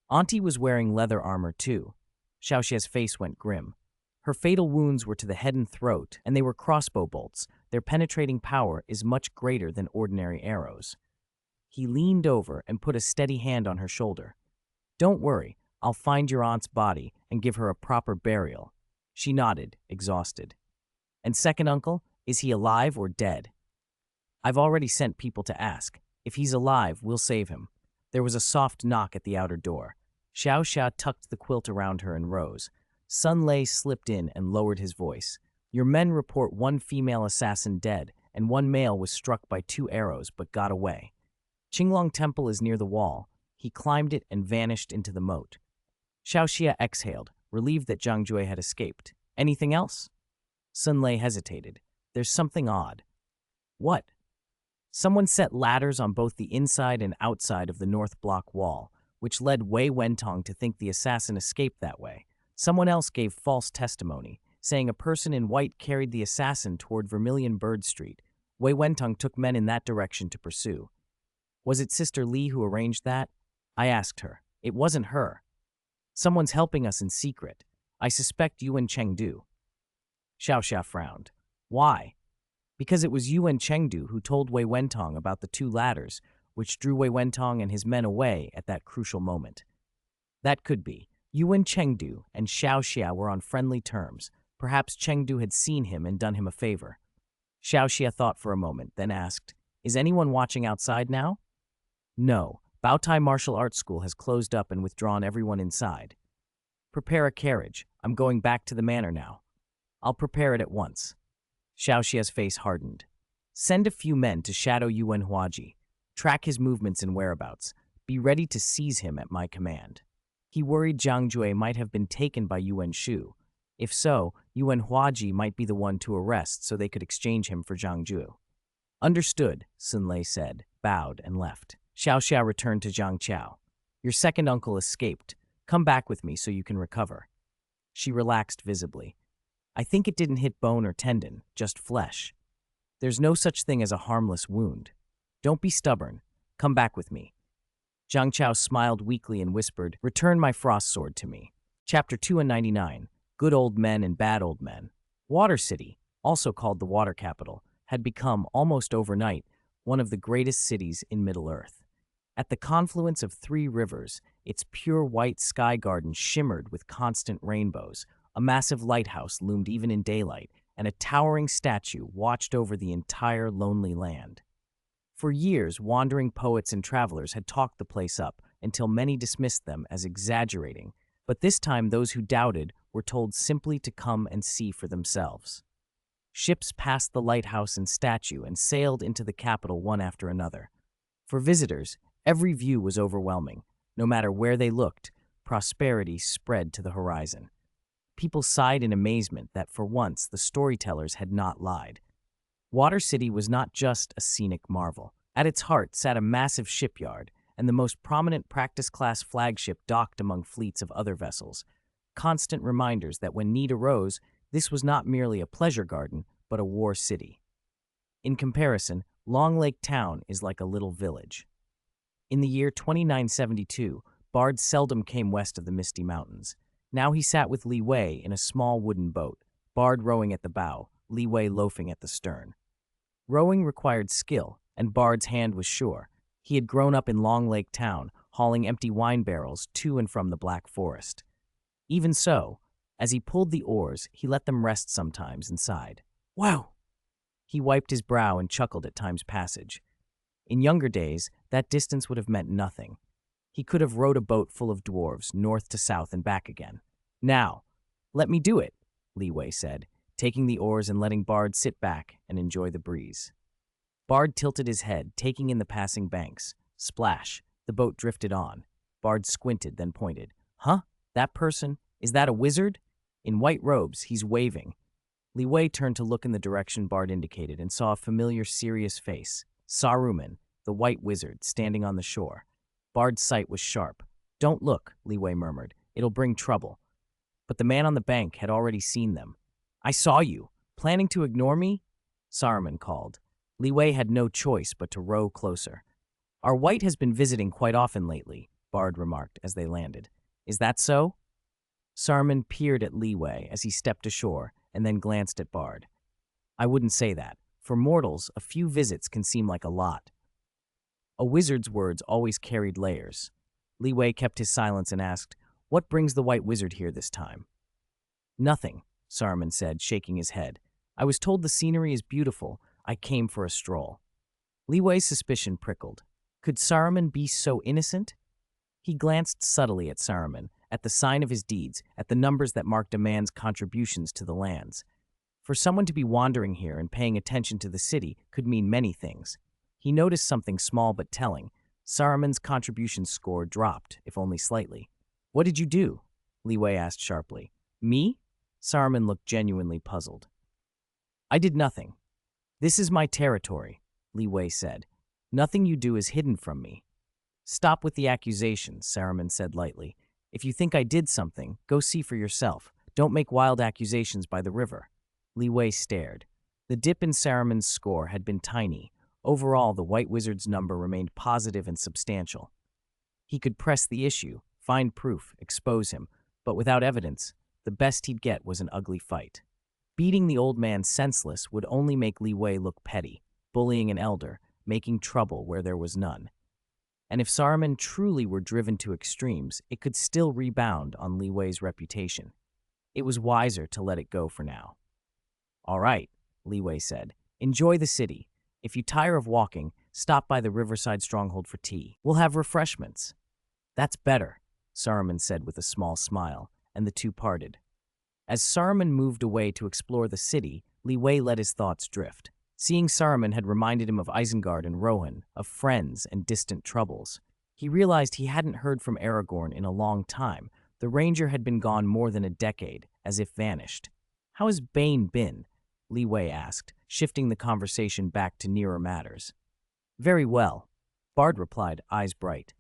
Auntie was wearing leather armor too. Xiaoxia's face went grim. Her fatal wounds were to the head and throat, and they were crossbow bolts. Their penetrating power is much greater than ordinary arrows. He leaned over and put a steady hand on her shoulder. Don't worry, I'll find your aunt's body and give her a proper burial. She nodded, exhausted. And second uncle, is he alive or dead? I've already sent people to ask. If he's alive, we'll save him. There was a soft knock at the outer door. Xiaoxia tucked the quilt around her and rose. Sun Lei slipped in and lowered his voice. Your men report one female assassin dead, and one male was struck by 2 arrows but got away. Qinglong Temple is near the wall. He climbed it and vanished into the moat. Xiaoxia exhaled, relieved that Zhang Jue had escaped. Anything else? Sun Lei hesitated. There's something odd. What? Someone set ladders on both the inside and outside of the north block wall, which led Wei Wentong to think the assassin escaped that way. Someone else gave false testimony, saying a person in white carried the assassin toward Vermilion Bird Street. Wei Wentong took men in that direction to pursue. Was it Sister Li who arranged that? I asked her. It wasn't her. Someone's helping us in secret. I suspect Yuan Chengdu. Xiaoxia frowned. Why? Because it was Yuan Chengdu who told Wei Wentong about the 2 ladders, which drew Wei Wentong and his men away at that crucial moment. That could be. Yuan Chengdu and Xiaoxia were on friendly terms. Perhaps Chengdu had seen him and done him a favor. Xiaoxia thought for a moment, then asked, Is anyone watching outside now? No. Baotai Martial Arts School has closed up and withdrawn everyone inside. Prepare a carriage. I'm going back to the manor now. I'll prepare it at once. Xiaoxia's face hardened. Send a few men to shadow Yuan Huaji. Track his movements and whereabouts. Be ready to seize him at my command. He worried Zhang Jue might have been taken by Yuan Shu. If so, Yuan Huaji might be the one to arrest so they could exchange him for Zhang Ju. Understood, Sun Lei said, bowed, and left. Xiaoxia returned to Zhang Chao. Your second uncle escaped. Come back with me so you can recover. She relaxed visibly. I think it didn't hit bone or tendon, just flesh. There's no such thing as a harmless wound. Don't be stubborn. Come back with me. Zhang Chao smiled weakly and whispered, Return my frost sword to me. Chapter 299, Good Old Men and Bad Old Men. Water City, also called the Water Capital, had become, almost overnight, one of the greatest cities in Middle-earth. At the confluence of 3 rivers, its pure white sky garden shimmered with constant rainbows. A massive lighthouse loomed even in daylight, and a towering statue watched over the entire lonely land. For years, wandering poets and travelers had talked the place up until many dismissed them as exaggerating, but this time those who doubted were told simply to come and see for themselves. Ships passed the lighthouse and statue and sailed into the capital one after another. For visitors, every view was overwhelming. No matter where they looked, prosperity spread to the horizon. People sighed in amazement that for once the storytellers had not lied. Water City was not just a scenic marvel. At its heart sat a massive shipyard, and the most prominent practice-class flagship docked among fleets of other vessels. Constant reminders that when need arose, this was not merely a pleasure garden, but a war city. In comparison, Long Lake Town is like a little village. In the year 2972, Bard seldom came west of the Misty Mountains. Now he sat with Li Wei in a small wooden boat, Bard rowing at the bow, Li Wei loafing at the stern. Rowing required skill, and Bard's hand was sure. He had grown up in Long Lake Town, hauling empty wine barrels to and from the Black Forest. Even so, as he pulled the oars, he let them rest sometimes and sighed. Wow! He wiped his brow and chuckled at time's passage. In younger days, that distance would have meant nothing. He could have rowed a boat full of dwarves north to south and back again. Now, let me do it, Li Wei said, taking the oars and letting Bard sit back and enjoy the breeze. Bard tilted his head, taking in the passing banks. Splash. The boat drifted on. Bard squinted, then pointed. Huh? That person? Is that a wizard? In white robes, he's waving. Li Wei turned to look in the direction Bard indicated and saw a familiar, serious face. Saruman, the white wizard, standing on the shore. Bard's sight was sharp. Don't look, Li Wei murmured. It'll bring trouble. But the man on the bank had already seen them. I saw you. Planning to ignore me? Saruman called. Li Wei had no choice but to row closer. Our white has been visiting quite often lately, Bard remarked as they landed. Is that so? Saruman peered at Li Wei as he stepped ashore and then glanced at Bard. I wouldn't say that. For mortals, a few visits can seem like a lot. A wizard's words always carried layers. Li Wei kept his silence and asked, What brings the white wizard here this time? Nothing, Saruman said, shaking his head. I was told the scenery is beautiful. I came for a stroll. Li Wei's suspicion prickled. Could Saruman be so innocent? He glanced subtly at Saruman, at the sign of his deeds, at the numbers that marked a man's contributions to the lands. For someone to be wandering here and paying attention to the city could mean many things. He noticed something small but telling. Saruman's contribution score dropped, if only slightly. What did you do? Li Wei asked sharply. Me? Saruman looked genuinely puzzled. I did nothing. This is my territory, Li Wei said. Nothing you do is hidden from me. Stop with the accusations, Saruman said lightly. If you think I did something, go see for yourself. Don't make wild accusations by the river. Li Wei stared. The dip in Saruman's score had been tiny. Overall, the White Wizard's number remained positive and substantial. He could press the issue, find proof, expose him, but without evidence, the best he'd get was an ugly fight. Beating the old man senseless would only make Li Wei look petty, bullying an elder, making trouble where there was none. And if Saruman truly were driven to extremes, it could still rebound on Li Wei's reputation. It was wiser to let it go for now. All right, Li Wei said. Enjoy the city. If you tire of walking, stop by the riverside stronghold for tea. We'll have refreshments. That's better, Saruman said with a small smile, and the two parted. As Saruman moved away to explore the city, Li Wei let his thoughts drift. Seeing Saruman had reminded him of Isengard and Rohan, of friends and distant troubles. He realized he hadn't heard from Aragorn in a long time. The ranger had been gone more than a decade, as if vanished. How has Bane been? Li Wei asked, shifting the conversation back to nearer matters. Very well, Bard replied, eyes bright.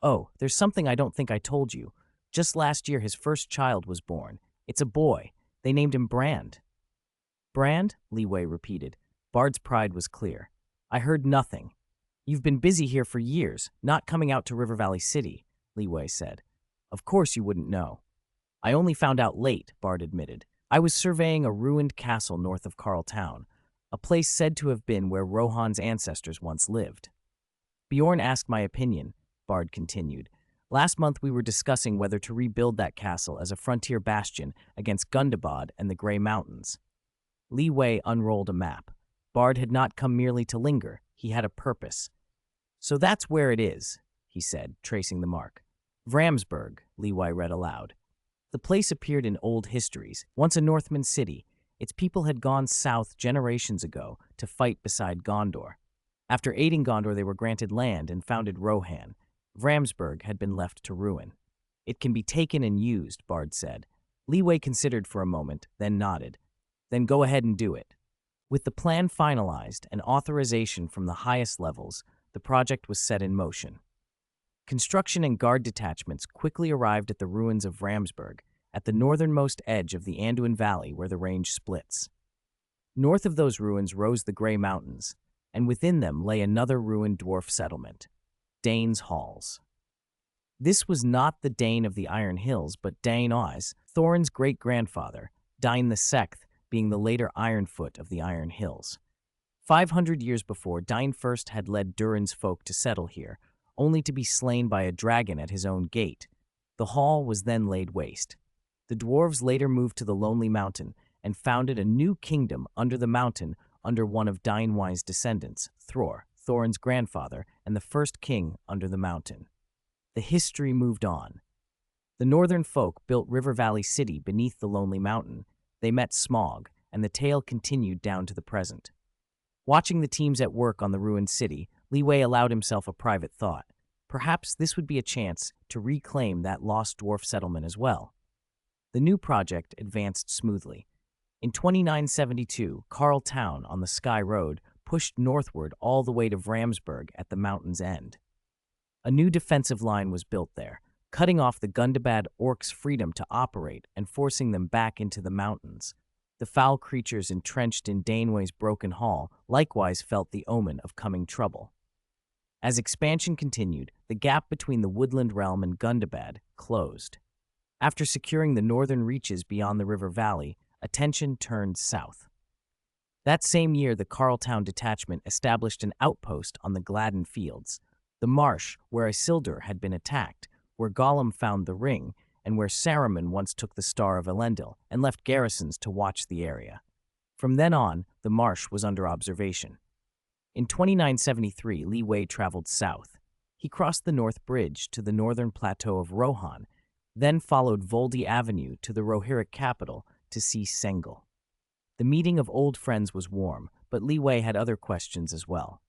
Oh, there's something I don't think I told you. Just last year his first child was born. It's a boy. They named him Brand. Brand? Li Wei repeated. Bard's pride was clear. I heard nothing. You've been busy here for years, not coming out to River Valley City, Li Wei said. Of course you wouldn't know. I only found out late, Bard admitted. I was surveying a ruined castle north of Carl Town, a place said to have been where Rohan's ancestors once lived. Bjorn asked my opinion, Bard continued. Last month we were discussing whether to rebuild that castle as a frontier bastion against Gundabad and the Grey Mountains. Li Wei unrolled a map. Bard had not come merely to linger. He had a purpose. So that's where it is, he said, tracing the mark. Vramsburg, Li Wei read aloud. The place appeared in old histories. Once a Northman city, its people had gone south generations ago to fight beside Gondor. After aiding Gondor, they were granted land and founded Rohan. Vramsburg had been left to ruin. It can be taken and used, Bard said. Li Wei considered for a moment, then nodded. Then go ahead and do it. With the plan finalized and authorization from the highest levels, the project was set in motion. Construction and guard detachments quickly arrived at the ruins of Vramsburg, at the northernmost edge of the Anduin Valley where the range splits. North of those ruins rose the Grey Mountains, and within them lay another ruined dwarf settlement, Dane's Halls. This was not the Dane of the Iron Hills, but Dain Ois, Thorin's great-grandfather, Dain the Sixth, being the later Ironfoot of the Iron Hills. 500 years before, Dain first had led Durin's folk to settle here, only to be slain by a dragon at his own gate. The hall was then laid waste. The dwarves later moved to the Lonely Mountain and founded a new kingdom under the mountain under one of Dainwai's descendants, Thror, Thorin's grandfather, and the first king under the mountain. The history moved on. The northern folk built River Valley City beneath the Lonely Mountain. They met Smaug, and the tale continued down to the present. Watching the teams at work on the ruined city, Li Wei allowed himself a private thought. Perhaps this would be a chance to reclaim that lost dwarf settlement as well. The new project advanced smoothly. In 2972, Carl Town on the Sky Road pushed northward all the way to Vramsburg at the mountain's end. A new defensive line was built there, cutting off the Gundabad orcs' freedom to operate and forcing them back into the mountains. The foul creatures entrenched in Daneway's broken hall likewise felt the omen of coming trouble. As expansion continued, the gap between the Woodland Realm and Gundabad closed. After securing the northern reaches beyond the river valley, attention turned south. That same year, the Carltown detachment established an outpost on the Gladden Fields, the marsh where Isildur had been attacked, where Gollum found the ring, and where Saruman once took the Star of Elendil and left garrisons to watch the area. From then on, the marsh was under observation. In 2973, Li Wei traveled south. He crossed the North Bridge to the northern plateau of Rohan, then followed Voldy Avenue to the Rohirric capital to see Sengel. The meeting of old friends was warm, but Li Wei had other questions as well.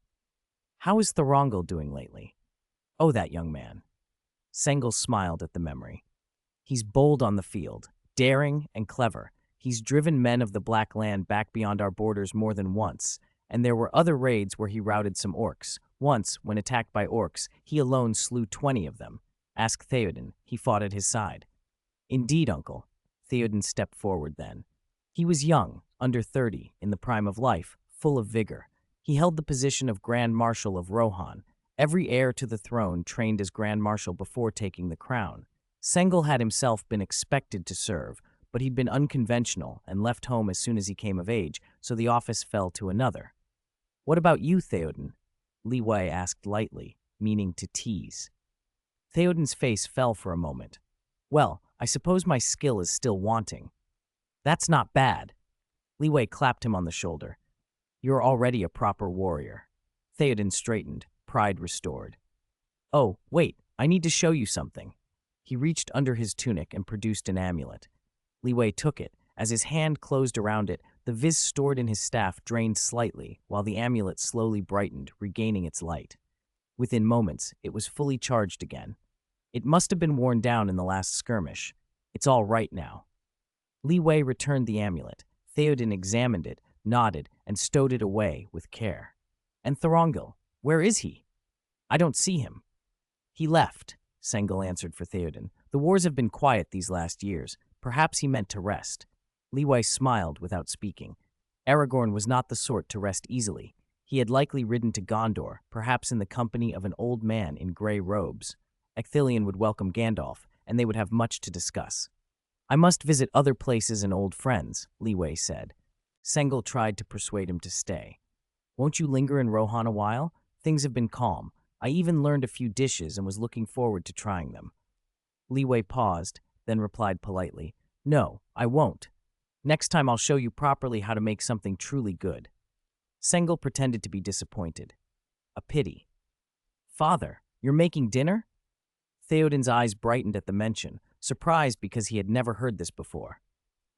How is Thorongil doing lately? Oh, that young man. Sengel smiled at the memory. He's bold on the field, daring and clever. He's driven men of the Black Land back beyond our borders more than once, and there were other raids where he routed some orcs. Once, when attacked by orcs, he alone slew 20 of them. Ask Theoden, he fought at his side. Indeed, uncle. Theoden stepped forward then. He was young, under 30, in the prime of life, full of vigor. He held the position of Grand Marshal of Rohan. Every heir to the throne trained as Grand Marshal before taking the crown. Sengel had himself been expected to serve, but he'd been unconventional and left home as soon as he came of age, so the office fell to another. What about you, Theoden? Li Wei asked lightly, meaning to tease. Theoden's face fell for a moment. Well, I suppose my skill is still wanting. That's not bad. Li Wei clapped him on the shoulder. You're already a proper warrior. Theoden straightened, pride restored. Oh, wait, I need to show you something. He reached under his tunic and produced an amulet. Li Wei took it. As his hand closed around it, the vis stored in his staff drained slightly, while the amulet slowly brightened, regaining its light. Within moments, it was fully charged again. It must have been worn down in the last skirmish. It's all right now. Li Wei returned the amulet. Theoden examined it, nodded, and stowed it away with care. And Thorongil, where is he? I don't see him. He left, Sengel answered for Theoden. The wars have been quiet these last years. Perhaps he meant to rest. Li Wei smiled without speaking. Aragorn was not the sort to rest easily. He had likely ridden to Gondor, perhaps in the company of an old man in gray robes. Ecthelion would welcome Gandalf, and they would have much to discuss. I must visit other places and old friends, Li Wei said. Sengel tried to persuade him to stay. Won't you linger in Rohan a while? Things have been calm. I even learned a few dishes and was looking forward to trying them. Li Wei paused, then replied politely, No, I won't. Next time I'll show you properly how to make something truly good. Sengel pretended to be disappointed. A pity. Father, you're making dinner? Theoden's eyes brightened at the mention, surprised because he had never heard this before.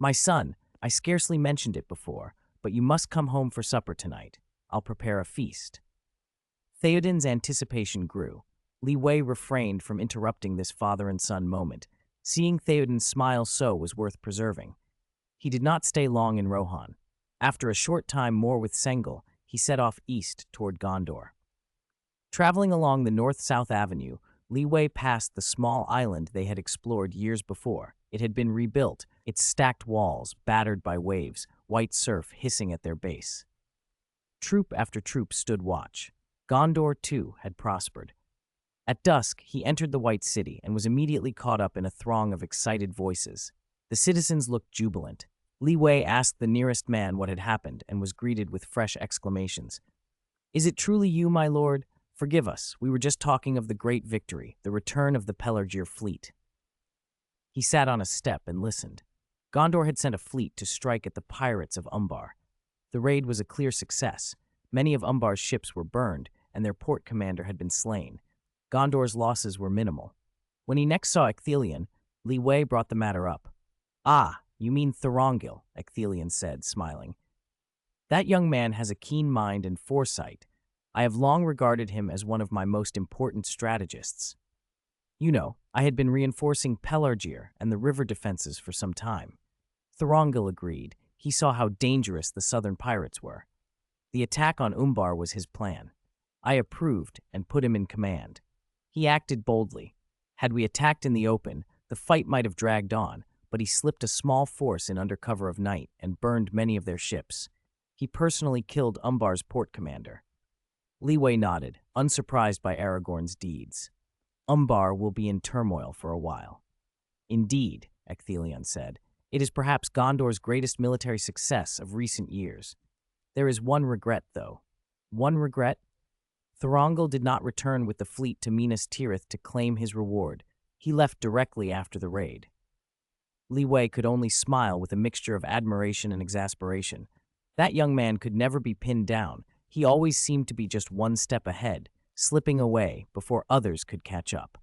My son, I scarcely mentioned it before, but you must come home for supper tonight. I'll prepare a feast. Theoden's anticipation grew. Li Wei refrained from interrupting this father and son moment. Seeing Theoden smile so was worth preserving. He did not stay long in Rohan. After a short time more with Sengel, he set off east toward Gondor. Traveling along the north-south avenue, Li Wei passed the small island they had explored years before. It had been rebuilt, its stacked walls battered by waves, white surf hissing at their base. Troop after troop stood watch. Gondor, too, had prospered. At dusk, he entered the White City and was immediately caught up in a throng of excited voices. The citizens looked jubilant. Li Wei asked the nearest man what had happened and was greeted with fresh exclamations. Is it truly you, my lord? Forgive us, we were just talking of the great victory, the return of the Pelargir fleet. He sat on a step and listened. Gondor had sent a fleet to strike at the pirates of Umbar. The raid was a clear success. Many of Umbar's ships were burned, and their port commander had been slain. Gondor's losses were minimal. When he next saw Ecthelion, Li Wei brought the matter up. Ah, you mean Thorongil, Ecthelion said, smiling. That young man has a keen mind and foresight. I have long regarded him as one of my most important strategists. I had been reinforcing Pelargir and the river defenses for some time. Thorongil agreed. He saw how dangerous the southern pirates were. The attack on Umbar was his plan. I approved and put him in command. He acted boldly. Had we attacked in the open, the fight might have dragged on, but he slipped a small force in under cover of night and burned many of their ships. He personally killed Umbar's port commander. Leeway nodded, unsurprised by Aragorn's deeds. Umbar will be in turmoil for a while. Indeed, Ecthelion said, it is perhaps Gondor's greatest military success of recent years. There is one regret, though. One regret? Thorongil did not return with the fleet to Minas Tirith to claim his reward. He left directly after the raid. Leeway could only smile with a mixture of admiration and exasperation. That young man could never be pinned down. He always seemed to be just one step ahead, slipping away before others could catch up.